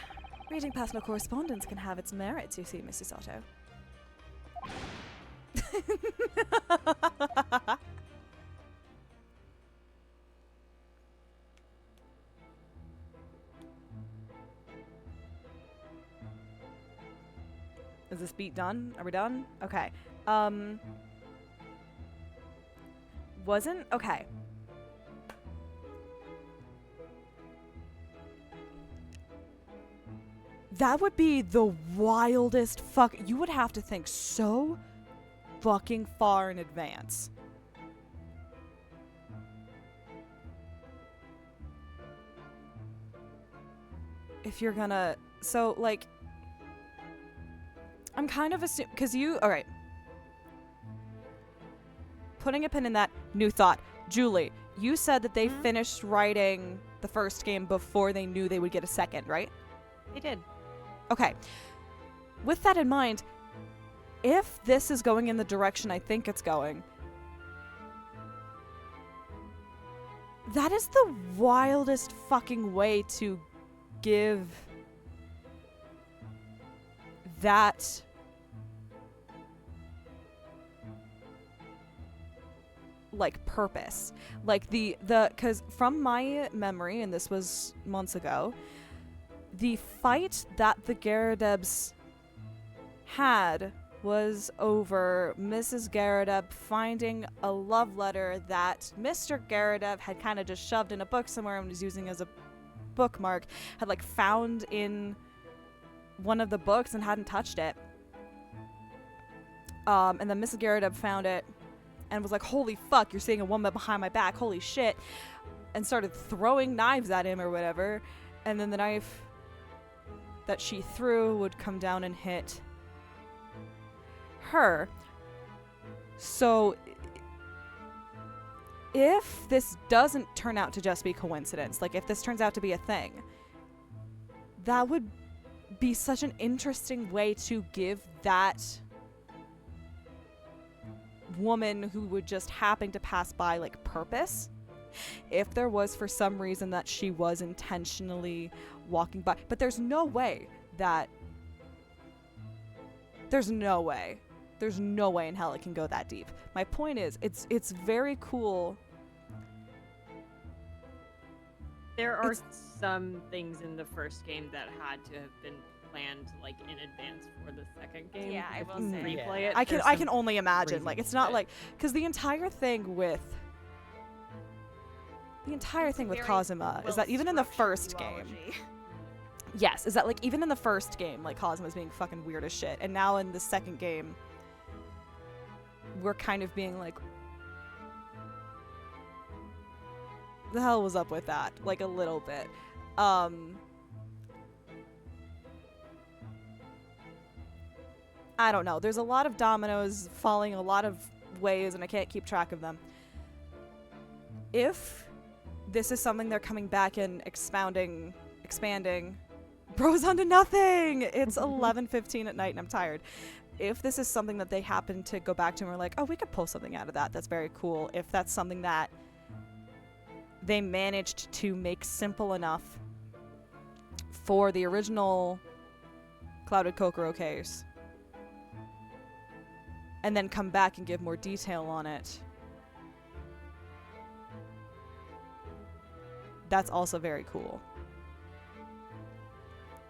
Reading personal correspondence can have its merits, you see, Mr. Sato. Is this beat done? Are we done? Okay. Wasn't? Okay. That would be the wildest fuck. You would have to think so fucking far in advance. If you're gonna, so like, I'm kind of assuming, because all right. Putting a pin in that, new thought. Julie, you said that they finished writing the first game before they knew they would get a second, right? They did. Okay. With that in mind, if this is going in the direction I think it's going, that is the wildest fucking way to give that like purpose. Like the cuz from my memory, and this was months ago, the fight that the Garadebs had was over Mrs. Garadeb finding a love letter that Mr. Garadeb had kind of just shoved in a book somewhere and was using as a bookmark, had like found in one of the books and hadn't touched it. And then Mrs. Garadeb found it and was like, holy fuck, you're seeing a woman behind my back, holy shit, and started throwing knives at him or whatever. And then the knife that she threw would come down and hit her. So if this doesn't turn out to just be coincidence, like if this turns out to be a thing, that would be such an interesting way to give that woman who would just happen to pass by like purpose. If there was for some reason that she was intentionally walking by, but there's no way in hell it can go that deep. My point is, it's very cool. There are some things in the first game that had to have been planned like in advance for the second game. Yeah, I If will you say. replay Yeah. it. I there's can some only imagine. crazy Like it's not shit. like, because the entire thing with Cosima is that even in the first game, yes, is that like even in the first game, like Cosima's being fucking weird as shit, and now in the second game, we're kind of being like, the hell was up with that? Like a little bit. I don't know. There's a lot of dominoes falling a lot of ways, and I can't keep track of them. If this is something they're coming back and expanding, bros onto nothing. It's 11:15 at night, and I'm tired. If this is something that they happen to go back to and we're like, oh, we could pull something out of that, that's very cool. If that's something that they managed to make simple enough for the original Clouded Kokoro case, and then come back and give more detail on it, that's also very cool.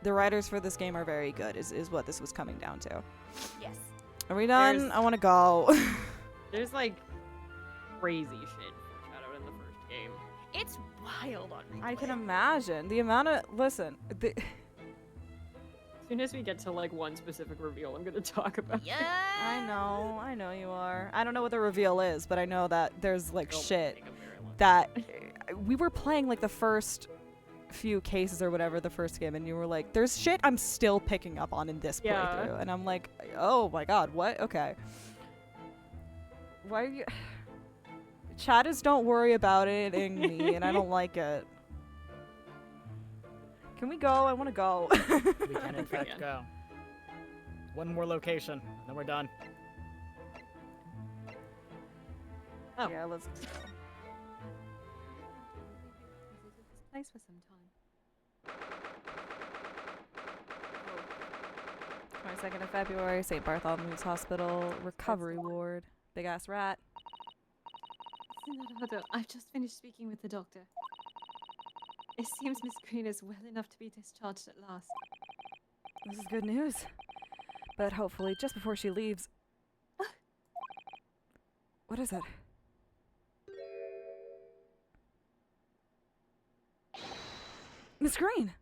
The writers for this game are very good, is what this was coming down to. Yes. Are we done? There's- I want to go. There's like crazy shit foreshadowed in the first game. It's wild on replay. I can imagine. The amount of... Listen. As soon as we get to like one specific reveal, I'm gonna talk about. Yeah. I know you are. I don't know what the reveal is, but I know that there's like It'll shit take a very long that... We were playing like the first few cases or whatever, the first game, and you were like, there's shit I'm still picking up on in this Yeah. playthrough. And I'm like, oh my god, what? Okay. Why are you... Chat is don't worry about it in me, and I don't like it. Can we go? I want to go. We can in fact Yeah. go. One more location, then we're done. Oh. Yeah, let's go. This place for some time. 22nd of February, St. Bartholomew's Hospital, recovery ward. Big ass rat. Senator, I've just finished speaking with the doctor. It seems Miss Green is well enough to be discharged at last. This is good news. But hopefully, just before she leaves. What is it? Miss Green!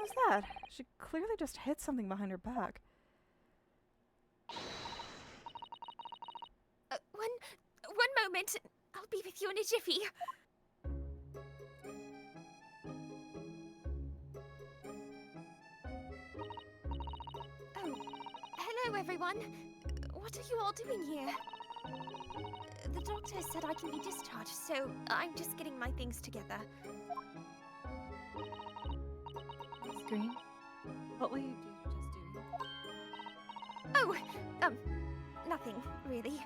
What's that? She clearly just hit something behind her back. One moment. I'll be with you in a jiffy. Oh, hello everyone. What are you all doing here? The doctor said I can be discharged, so I'm just getting my things together. Miss Green, what were you just doing? Oh, nothing, really.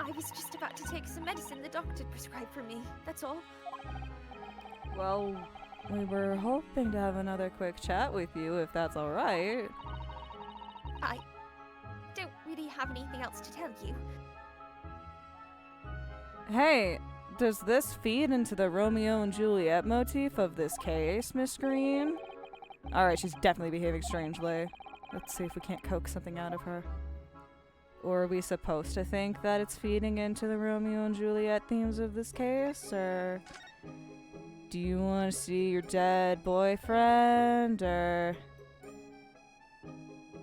I was just about to take some medicine the doctor prescribed for me, that's all. Well, we were hoping to have another quick chat with you, if that's alright. I don't really have anything else to tell you. Hey, does this feed into the Romeo and Juliet motif of this case, Miss Green? Alright, she's definitely behaving strangely. Let's see if we can't coax something out of her. Or are we supposed to think that it's feeding into the Romeo and Juliet themes of this case? Or do you want to see your dead boyfriend? Or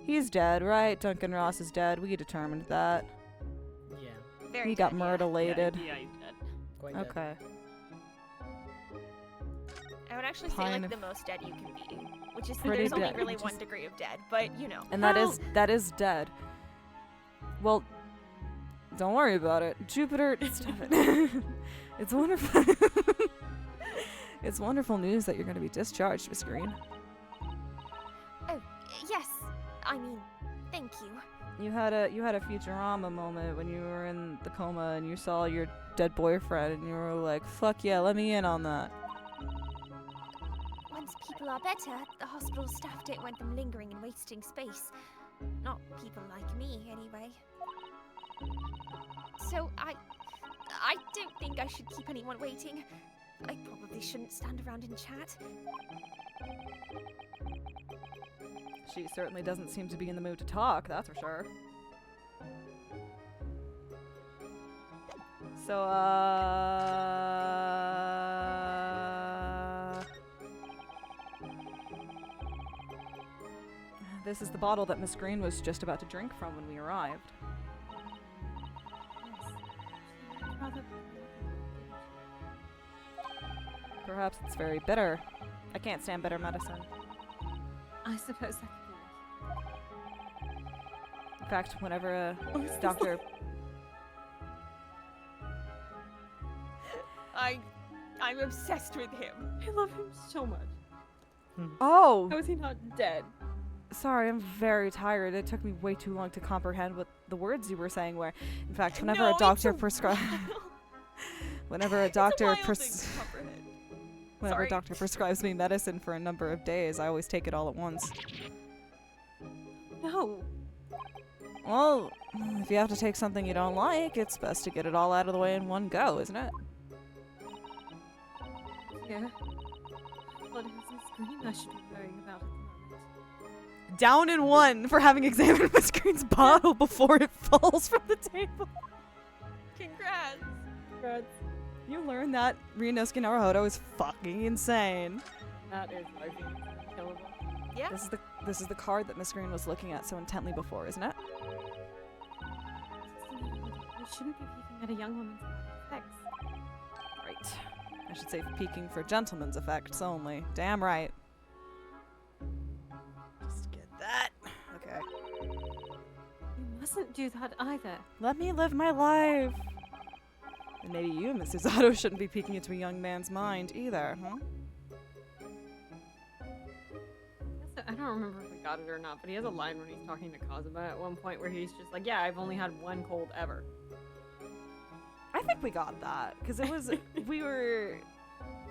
he's dead, right? Duncan Ross is dead. We determined that. Yeah. Very He got good, yeah. murder-lated. Yeah, he's dead. Quite dead. Okay. I would actually say Kind like of. the most dead you can be, which is Pretty there's only dead. really Just- one degree of dead, but you know. And that is dead. Well, don't worry about it. Jupiter, stop it. It's wonderful. It's wonderful news that you're going to be discharged, Miss Green. Oh, yes. I mean, thank you. You had a Futurama moment when you were in the coma and you saw your dead boyfriend and you were like, "Fuck yeah, let me in on that." Once people are better, the hospital staff don't want them lingering and wasting space. Not people like me, anyway. So I don't think I should keep anyone waiting. I probably shouldn't stand around and chat. She certainly doesn't seem to be in the mood to talk, that's for sure. So, this is the bottle that Miss Green was just about to drink from when we arrived. Rather. Perhaps it's very bitter. I can't stand bitter medicine. I suppose that could be. In fact, whenever a Oh, is this doctor... I'm obsessed with him. I love him so much. Oh! How is he not dead? Sorry, I'm very tired. It took me way too long to comprehend what the words you were saying were. In fact, whenever No, a it's doctor a prescribes... wild- Whenever a it's doctor a wild pres- thing to comprehend. Whenever a Sorry. doctor prescribes me medicine for a number of days, I always take it all at once. No. Well, if you have to take something you don't like, it's best to get it all out of the way in one go, isn't it? Yeah. What is Miss Green I should be worrying about at the moment? Down in one for having examined Miss Green's bottle before it falls from the table. Congrats. You learned that Ryunosuke Naruhodo is fucking insane. That is largely unkillable. Yeah. This is the card that Miss Green was looking at so intently before, isn't it? We shouldn't be peeking at a young woman's effects. Right. I should say peeking for gentlemen's effects only. Damn right. Just get that. Okay. You mustn't do that either. Let me live my life. And maybe you, Mrs. Otto, shouldn't be peeking into a young man's mind either, huh? I don't remember if we got it or not, but he has a line when he's talking to Kazuma at one point where he's just like, "Yeah, I've only had one cold ever." I think we got that because it was we were.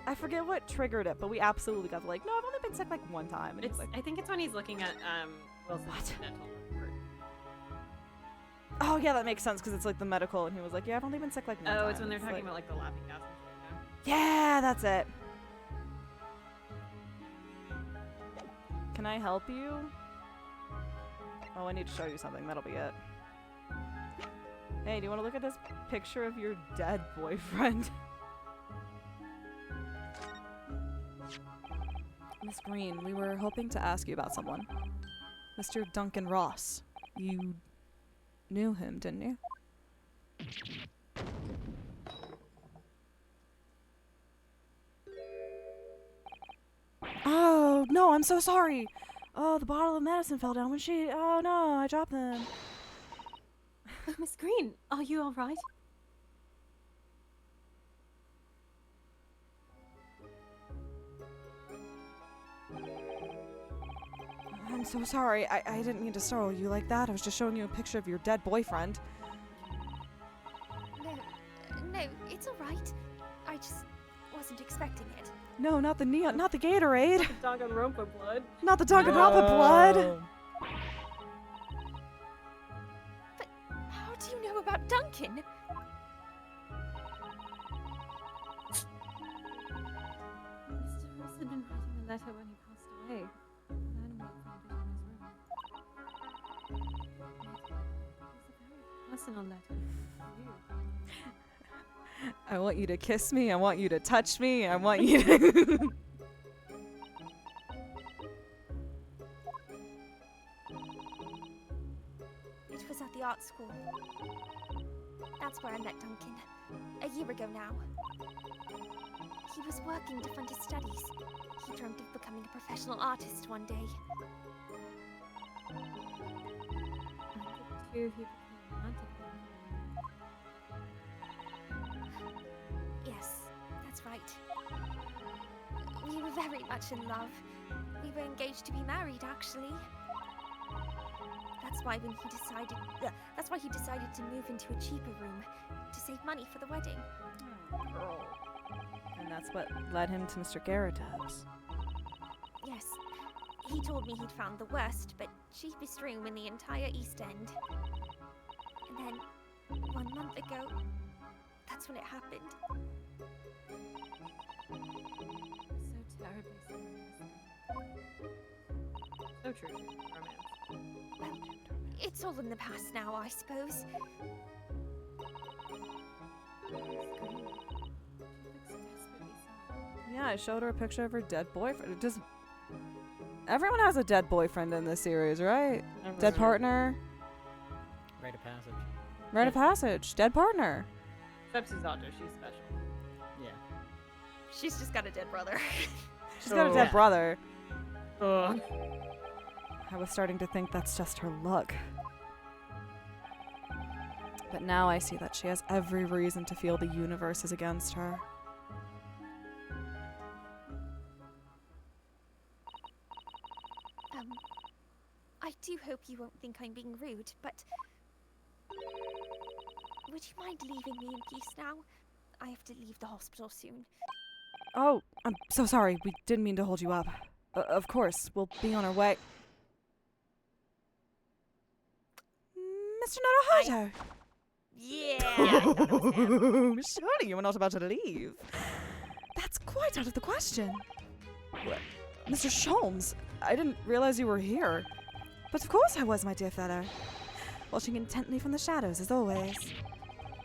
I forget what triggered it, but we absolutely got like, no, I've only been sick like one time. And It's, he's like, I think it's when he's looking at Wilson's What? dental report. oh yeah, that makes sense because it's like the medical, and he was like, yeah, I've only been sick like one time. Oh, it's when they're talking like, about like the laughing gas and shit. yeah, that's it. Can I help you? Oh, I need to show you something. That'll be it. Hey, do you want to look at this picture of your dead boyfriend? Miss Green, we were hoping to ask you about someone. Mr. Duncan Ross. You knew him, didn't you? Oh, no, I'm so sorry. Oh, the bottle of medicine fell down when she... Oh, no, I dropped them. Oh, Miss Green, are you all right? I'm so sorry. I didn't mean to startle you like that. I was just showing you a picture of your dead boyfriend. No, it's alright. I just wasn't expecting it. No, not the neon, not the Gatorade. Danganronpa blood. Not the Danganronpa blood. But how do you know about Duncan? Mr. Ross had been writing a letter when he passed away. Then we found it in his room. It was a very personal letter for you. I want you to kiss me. I want you to touch me. I want you to... It was at the art school. That's where I met Duncan. A year ago now. He was working to fund his studies. He dreamt of becoming a professional artist one day. I think too he became romantic. Yes, that's right. We were very much in love. We were engaged to be married, actually. That's why he decided to move into a cheaper room to save money for the wedding. And that's what led him to Mr. Garritab's. Yes, he told me he'd found the worst but cheapest room in the entire East End. And then, 1 month ago, that's when it happened. So terribly sorry. So true. Romance. Well, it's all in the past now, I suppose. Yeah, I showed her a picture of her dead boyfriend. Just everyone has a dead boyfriend in this series, right? Dead partner, Rite of passage. rite of passage, dead partner. Except Susato, she's special. Yeah. She's just got a dead brother. She's got a Oh. dead Yeah. brother. Ugh. I was starting to think that's just her luck. But now I see that she has every reason to feel the universe is against her. I do hope you won't think I'm being rude, but... Would you mind leaving me in peace now? I have to leave the hospital soon. Oh, I'm so sorry. We didn't mean to hold you up. Of course, we'll be on our way. Mr. Naruhodo! Yeah. Surely you were not about to leave. That's quite out of the question. What? Mr. Sholmes, I didn't realize you were here. But of course I was, my dear fellow. Watching intently from the shadows, as always.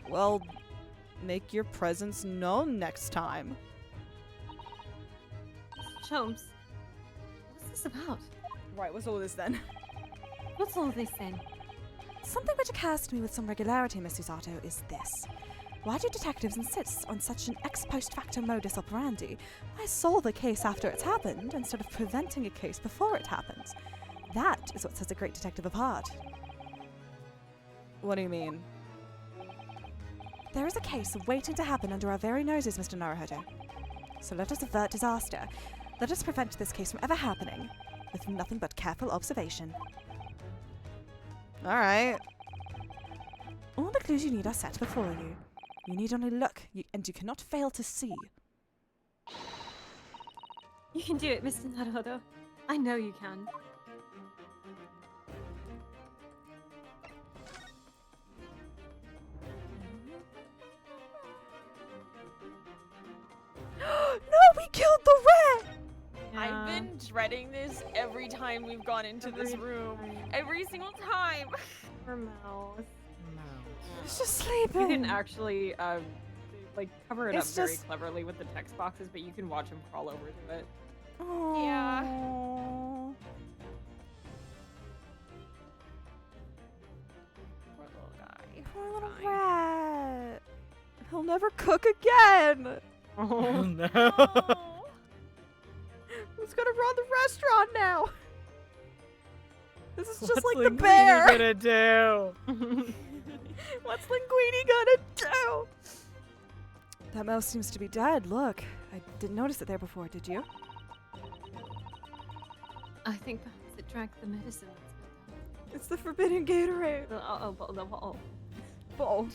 Well, make your presence known next time. Sholmes, what's this about? Right, what's all this then? What's all this then? Something which occurs to me with some regularity, Miss Susato, is this. Why do detectives insist on such an ex post facto modus operandi? Why solve a case after it's happened instead of preventing a case before it happens? That is what sets a great detective apart. What do you mean? There is a case waiting to happen under our very noses, Mr. Naruhodo. So let us avert disaster. Let us prevent this case from ever happening, with nothing but careful observation. Alright. All the clues you need are set before you. You need only look, and you cannot fail to see. You can do it, Mr. Naruhodo. I know you can. No, we killed the rat! I've been dreading this every time we've gone into this room. Every single time. Her mouth. It's just sleeping. You can actually, like, cover it It's up very just- cleverly with the text boxes, but you can watch him crawl over to it. Yeah. Aw. Poor little guy. Poor little Crying. rat. He'll never cook again. Oh no. Oh. Who's gonna run the restaurant now? This is just What's like the Linguini bear. gonna do? What's Linguini gonna do? That mouse seems to be dead. Look, I didn't notice it there before. Did you? I think perhaps it drank the medicine that's built It's the forbidden Gatorade. out. The bottle. Oh.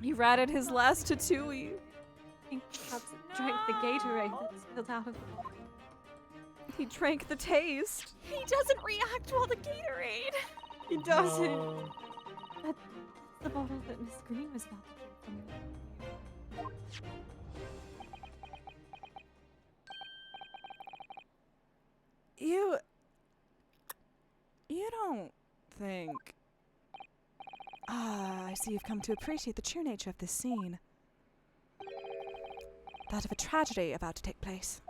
He ratted his last Tatooine. I think perhaps it drank the Gatorade that's spilled out of the bottle. He drank the taste. He doesn't react well to Gatorade. He doesn't. No. That's the bottle that Miss Green was about to drink from you. You don't think... Ah, I see you've come to appreciate the true nature of this scene. That of a tragedy about to take place.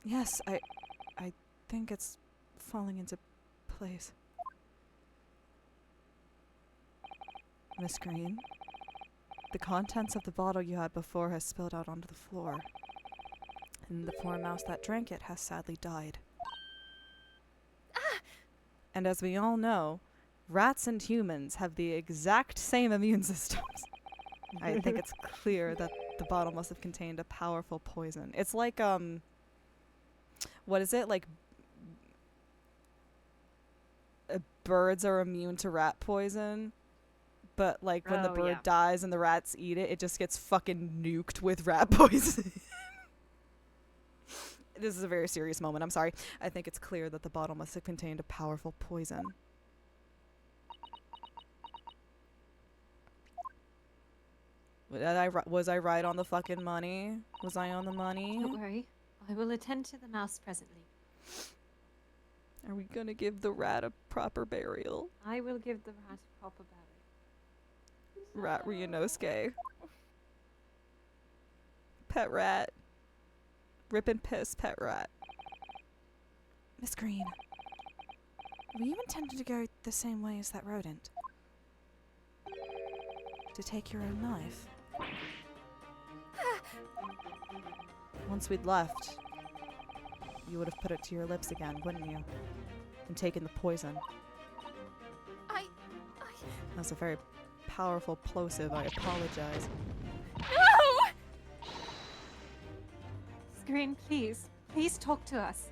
Yes, I think it's falling into place. Miss Green, the contents of the bottle you had before has spilled out onto the floor. And the poor mouse that drank it has sadly died. And as we all know, rats and humans have the exact same immune systems. I think it's clear that the bottle must have contained a powerful poison. It's like, what is it? Like, birds are immune to rat poison. But, like, when the Oh, bird yeah. dies and the rats eat it, it just gets fucking nuked with rat poison. This is a very serious moment. I'm sorry. I think it's clear that the bottle must have contained a powerful poison. Was I right on the fucking money? Was I on the money? Don't worry. I will attend to the mouse presently. Are we gonna give the rat a proper burial? I will give the rat a proper burial. Rat Ryunosuke. Pet rat. Rip and piss pet rat. Miss Green, were you intended to go the same way as that rodent? To take your own life? Once we'd left, you would have put it to your lips again, wouldn't you? And taken the poison. That was a very powerful plosive. I apologize. No! Screen, please. Please talk to us.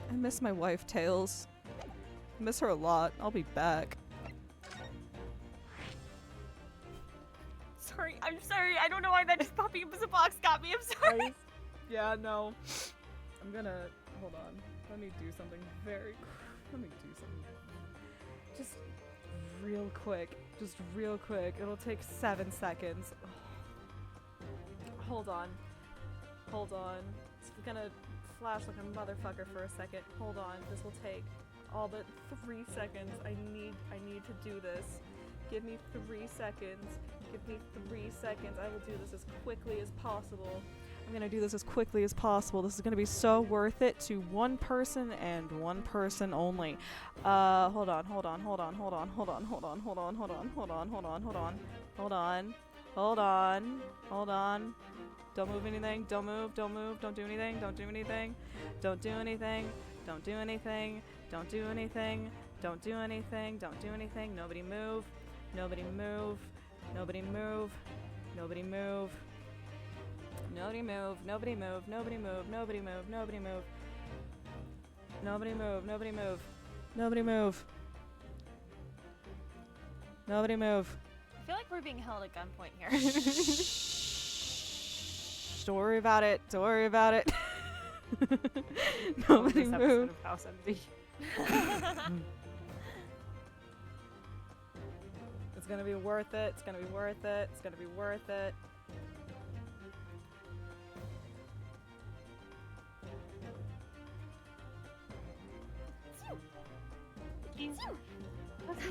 I miss my wife, Tails. I miss her a lot. I'll be back. Sorry, I'm sorry. I don't know why that just popping up as a box got me. I'm sorry. Yeah, no. I'm gonna... Hold on. Let me do something very... Let me do something. Just real quick. Just real quick. It'll take 7 seconds. Hold on. Hold on. It's gonna flash like a motherfucker for a second. Hold on. This will take all but 3 seconds. I need to do this. Give me 3 seconds. Give me 3 seconds. I will do this as quickly as possible. I'm gonna do this as quickly as possible. This is gonna be so worth it to one person and one person only. Hold on. Don't move anything. Don't move. Don't do anything. Don't do anything. Don't do anything. Don't do anything. Don't do anything. Don't do anything. Don't do anything. Nobody move. Nobody move. Nobody move. Nobody move. Nobody move. Nobody move. Nobody move. Nobody move. Nobody move. Nobody move. Nobody move. Nobody move. Nobody move. I feel like we're being held at gunpoint here. Don't worry about it. Don't worry about it. Nobody This episode move. of House Empty. It's gonna be worth it. It's gonna be worth it. It's gonna be worth it.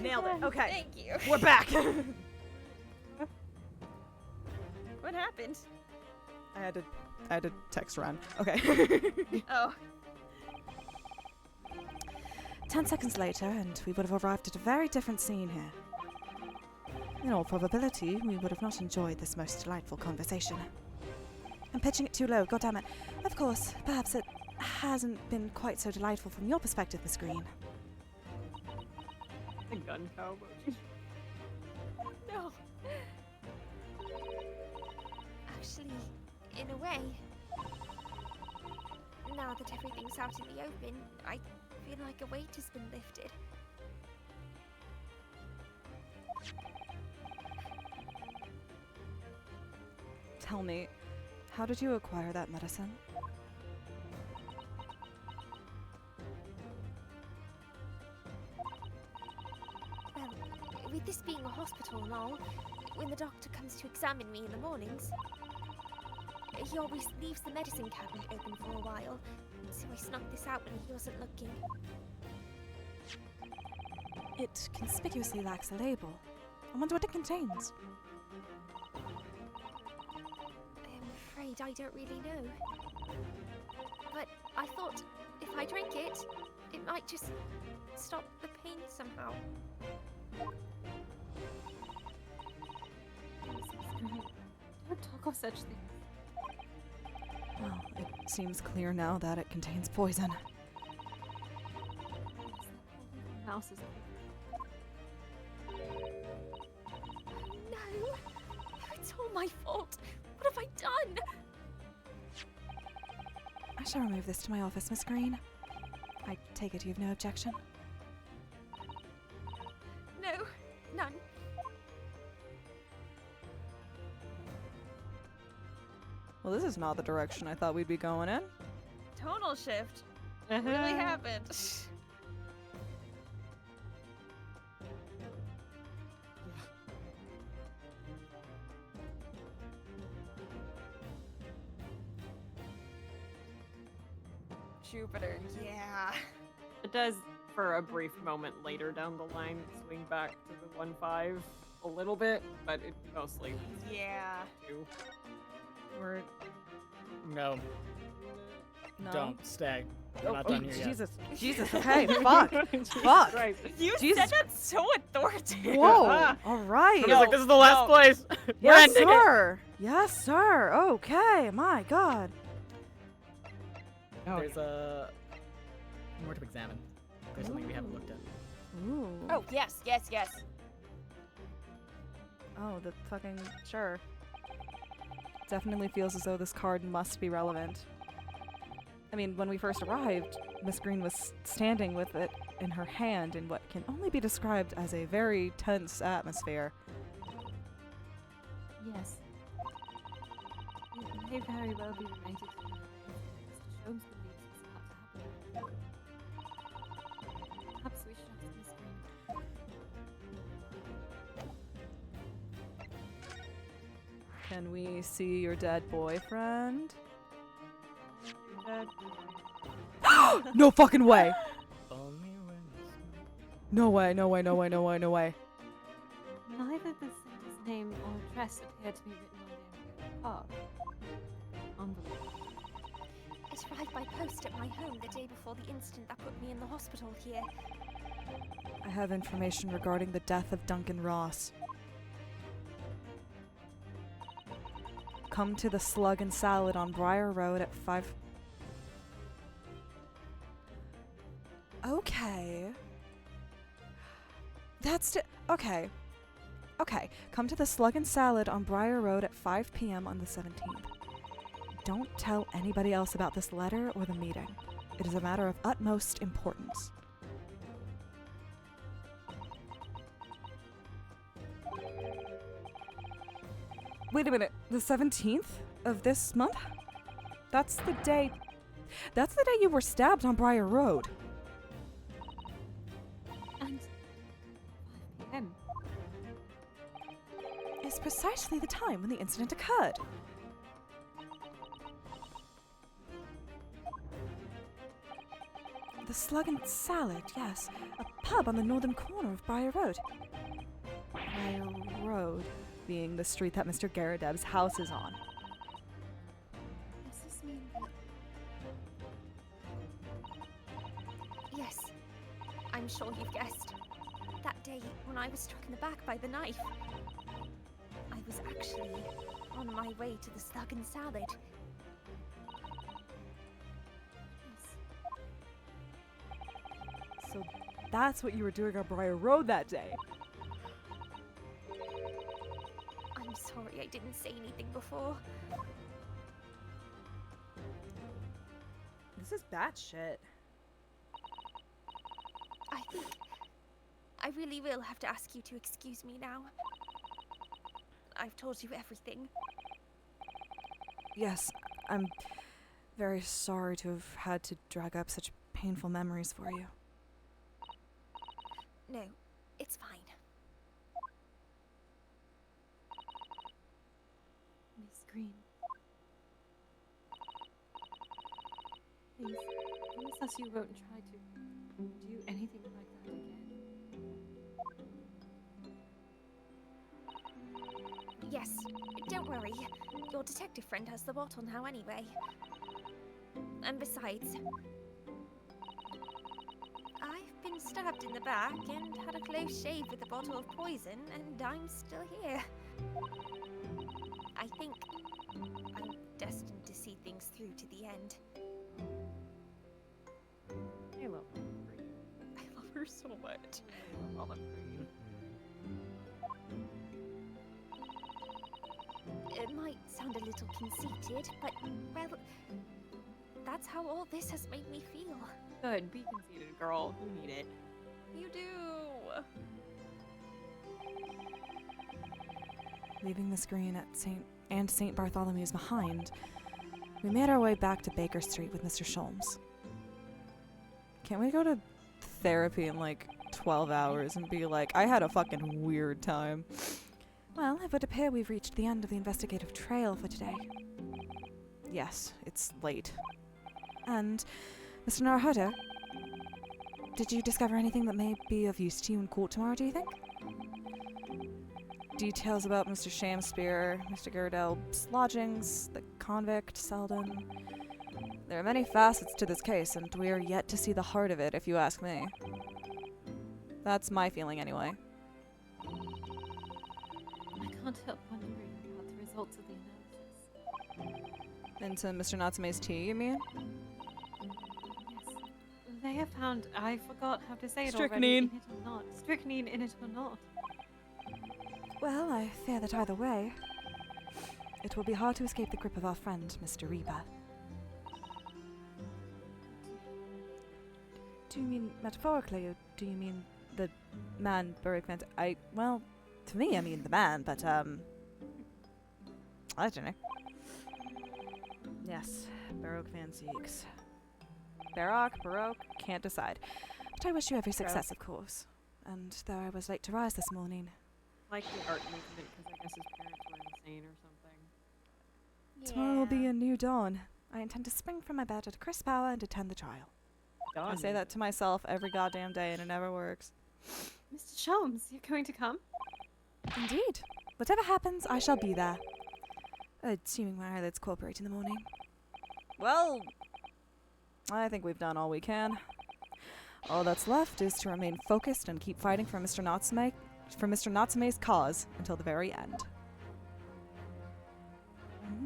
Nailed it. Okay. Thank you. We're back. What happened? I had to text Ren. Okay. Oh. 10 seconds later, and we would have arrived at a very different scene here. In all probability, we would have not enjoyed this most delightful conversation. I'm pitching it too low, goddammit. Of course, perhaps it hasn't been quite so delightful from your perspective, Miss Green. The gun cowboy. No. Actually, in a way, now that everything's out in the open, I feel like a weight has been lifted. Tell me, how did you acquire that medicine? Well, with this being a hospital and all, when the doctor comes to examine me in the mornings, he always leaves the medicine cabinet open for a while, so I snuck this out when he wasn't looking. It conspicuously lacks a label. I wonder what it contains. I'm afraid I don't really know. But I thought if I drink it, it might just stop the pain somehow. Don't talk of such things. Well, it seems clear now that it contains poison. Mouse is No! It's all my fault! What have I done? I shall remove this to my office, Miss Green. I take it you have no objection? No, none. Well, this is not the direction I thought we'd be going in. Tonal shift. Really happened. Jupiter, yeah. It does, for a brief moment later down the line, swing back to the 1-5 a little bit, but it mostly Yeah. 2. We're... No, No. don't stay. We're not done here yet. Jesus, okay, fuck. Fuck. Right. You Jesus. said that so authoritative. Whoa, alright. I was like, this is the last no. place. We're Yes, ending it. sir. Yes, sir. Okay, my god. There's more to examine. There's something we haven't looked at. Ooh. Oh, yes, yes, yes. Oh, the fucking... Sure. Definitely feels as though this card must be relevant. I mean, when we first arrived, Miss Green was standing with it in her hand in what can only be described as a very tense atmosphere. Yes. It may very well be related to the Mr. Shamspeare believes is about to happen. Perhaps we should ask Miss Green. Can we see your dead boyfriend? No fucking way! Only when it's No way, no way, no way, no way, no way. Neither the sender's name or address appear to be written on the envelope. It arrived by post at my home the day before the incident that put me in the hospital here. I have information regarding the death of Duncan Ross. Come to the Slug and Salad on Briar Road at 5... Okay. That's okay. Okay. Come to the Slug and Salad on Briar Road at 5 p.m. on the 17th. Don't tell anybody else about this letter or the meeting. It is a matter of utmost importance. Wait a minute. The 17th of this month? That's the day you were stabbed on Briar Road. And 5 p.m. Is precisely the time when the incident occurred. The Slug and Salad, yes. A pub on the northern corner of Briar Road. Briar Road. being the street that Mr. Garadeb's house is on. Does this mean that Yes, I'm sure you've guessed. That day when I was struck in the back by the knife, I was actually on my way to the Slug and Salad. So that's what you were doing on Briar Road that day. I'm sorry I didn't say anything before. This is batshit. I think I really will have to ask you to excuse me now. I've told you everything. Yes, I'm very sorry to have had to drag up such painful memories for you. No, it's fine. Miss Green? Please, promise us you won't try to do anything like that again. Yes, don't worry. Your detective friend has the bottle now anyway. And besides, I've been stabbed in the back and had a close shave with a bottle of poison, and I'm still here. I think I'm destined to see things through to the end. I love Olive Green. I love her so much. I love Olive Green. It might sound a little conceited, but, well, that's how all this has made me feel. Good, be conceited, girl. You need it. You do. Leaving the screen at St. Bartholomew's behind, we made our way back to Baker Street with Mr. Sholmes. Can't we go to therapy in like 12 hours and be like, I had a fucking weird time? Well, it would appear we've reached the end of the investigative trail for today. Yes, it's late. And, Mr. Naruhodo, did you discover anything that may be of use to you in court tomorrow, do you think? Details about Mr. Shamspeare, Mr. Garadeb's lodgings, the convict, Selden. There are many facets to this case, and we are yet to see the heart of it, if you ask me. That's my feeling, anyway. I can't help wondering about the results of the analysis. Into Mr. Natsume's tea, you mean? Yes. They have found, I forgot how to say it Strychnine. already, in it or not. Strychnine in it or not. Well, I fear that either way, it will be hard to escape the grip of our friend, Mr. Reaper. Do you mean metaphorically, or do you mean the man Baruch Van... well, to me, I mean the man, but, I don't know. Yes, Baruch Van Zieks. Baruch, can't decide. But I wish you every success, of course. And though I was late to rise this morning, Like the art movement, because I guess his parents were insane or something. tomorrow will be a new dawn. I intend to spring from my bed at a crisp hour and attend the trial. I say that to myself every goddamn day, and it never works. Mr. Sholmes, you're going to come? Indeed. Whatever happens, I shall be there. Assuming my eyelids cooperate in the morning. Well, I think we've done all we can. All that's left is to remain focused and keep fighting for Mr. Natsume's cause until the very end.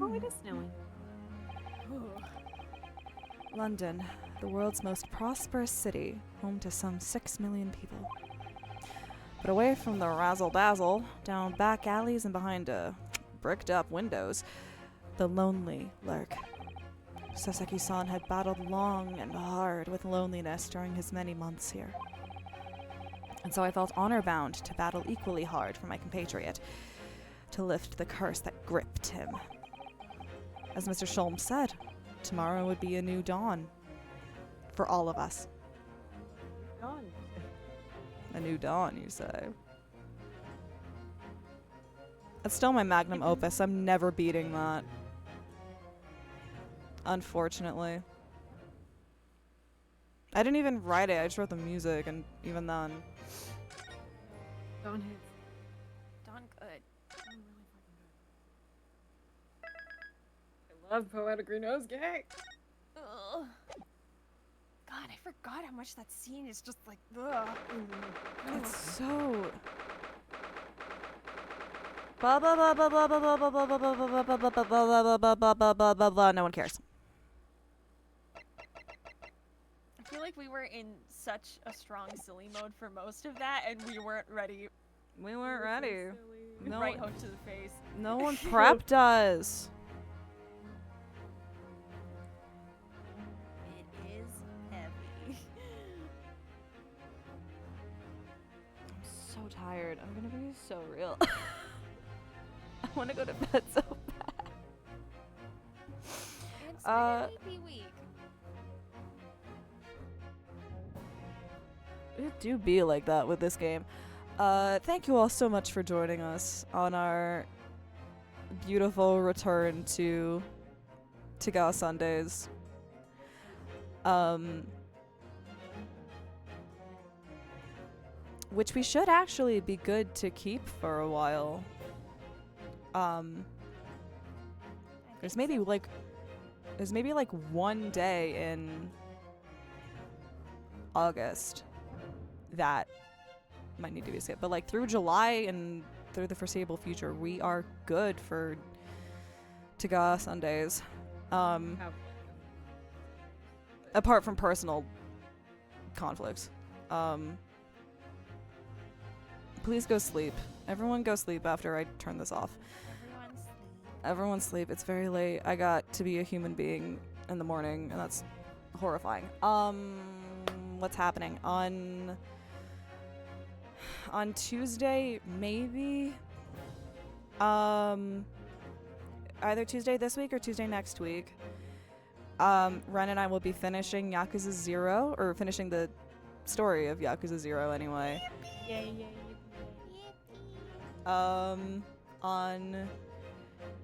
Oh, it is snowing. London, the world's most prosperous city, home to some 6 million people. But away from the razzle-dazzle, down back alleys and behind bricked-up windows, the lonely lurk. Soseki-san had battled long and hard with loneliness during his many months here. And so I felt honor-bound to battle equally hard for my compatriot, to lift the curse that gripped him. As Mr. Sholmes said, tomorrow would be a new dawn. For all of us. Dawn. A new dawn, you say? That's still my magnum opus. I'm never beating that. Unfortunately. I didn't even write it. I just wrote the music, and even then. Dawn hits. Done good. I love Poetic Nosegay. Ugh. God, I forgot how much that scene is just like, ugh. It's so. Blah blah blah blah blah blah blah blah blah blah blah blah blah blah blah blah blah blah blah. No one cares. I feel like we were in such a strong silly mode for most of that, and we weren't ready. We weren't ready. No, Right hook to the face. no one prepped us. It is heavy. I'm so tired. I'm gonna be so real. I want to go to bed so bad. It's been a sleepy week. It do be like that with this game. Thank you all so much for joining us on our beautiful return to Ga Sundays. Which we should actually be good to keep for a while. There's maybe like one day in August that might need to be skipped, but like through July and through the foreseeable future, we are good for Ga Sundays. Apart from personal conflicts. Please go sleep. Everyone go sleep after I turn this off. Everyone sleep. It's very late. I got to be a human being in the morning, and that's horrifying. What's happening? On Tuesday, maybe? Either Tuesday this week or Tuesday next week. Ren and I will be finishing Yakuza 0, or finishing the story of Yakuza 0 anyway.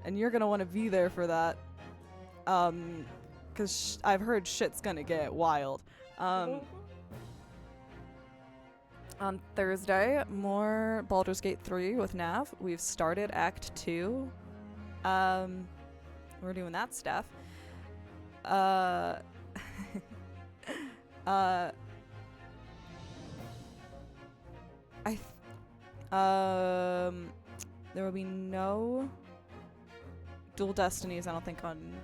And you're gonna want to be there for that, cause I've heard shit's gonna get wild. On Thursday, more Baldur's Gate 3 with Nav. We've started Act 2. We're doing that stuff. There will be no Dual Destinies, I don't think, on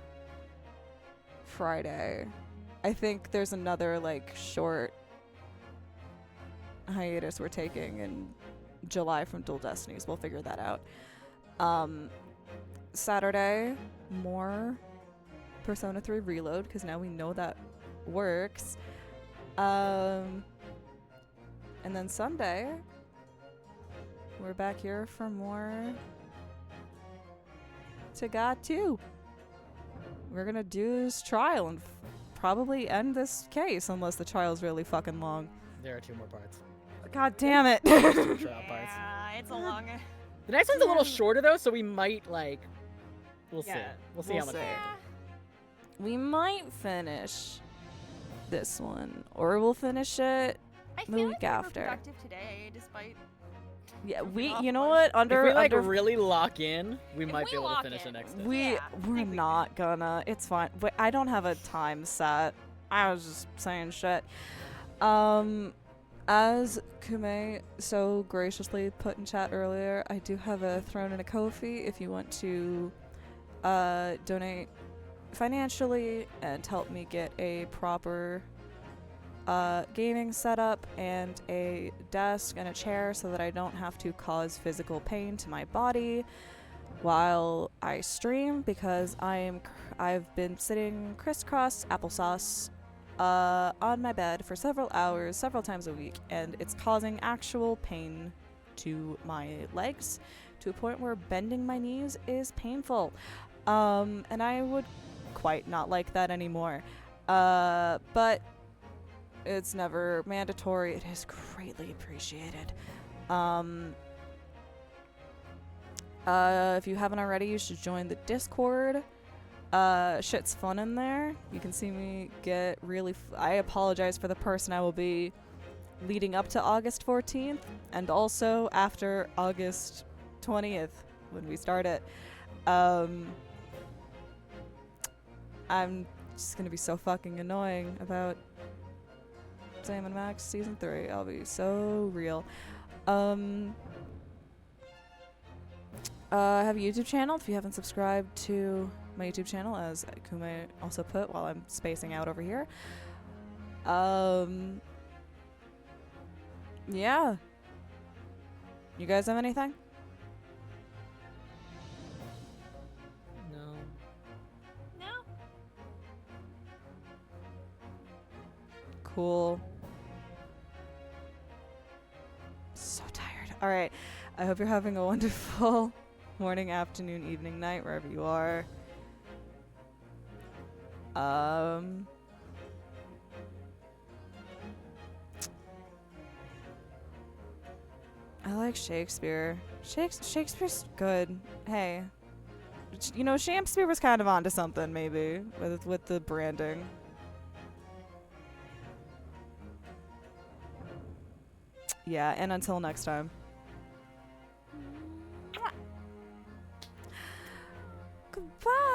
Friday. I think there's another, like, short hiatus we're taking in July from Dual Destinies. We'll figure that out. Saturday, more Persona 3 Reload, because now we know that works. And then Sunday, we're back here for more Ga 2. We're gonna do this trial and probably end this case unless the trial's really fucking long. There are 2 more parts. God damn it. 2 trial parts. Yeah, it's a long. The next one's a little shorter though, so we might like. We'll see. Yeah, We'll see we'll how much. see. we get. We might finish this one, or we'll finish it I the feel week like we were after. productive today, despite. Yeah, Moving off you know one. what? Under If we like under really lock in, we If might we be able to lock finish in, the next. we're I think we not gonna. It's fine. But I don't have a time set. I was just saying shit. As Kume so graciously put in chat earlier, I do have a Throne and a Ko-fi if you want to donate financially and help me get a proper gaming setup and a desk and a chair so that I don't have to cause physical pain to my body while I stream, because I've been sitting crisscross applesauce on my bed for several hours, several times a week, and it's causing actual pain to my legs to a point where bending my knees is painful. And I would quite not like that anymore. But it's never mandatory. It is greatly appreciated. If you haven't already, you should join the Discord. Shit's fun in there. You can see me get really I apologize for the person I will be leading up to August 14th and also after August 20th, when we start it. I'm just gonna be so fucking annoying about Sam and Max season 3. I'll be so real. I have a YouTube channel. If you haven't subscribed to my YouTube channel, as Kume also put while I'm spacing out over here. Yeah. You guys have anything? No. No. Cool. So tired. All right. I hope you're having a wonderful morning, afternoon, evening, night, wherever you are. I like Shakespeare. Shakespeare's good. Hey. You know, Shamspeare was kind of onto something, maybe, with the branding. Yeah, and until next time. Goodbye.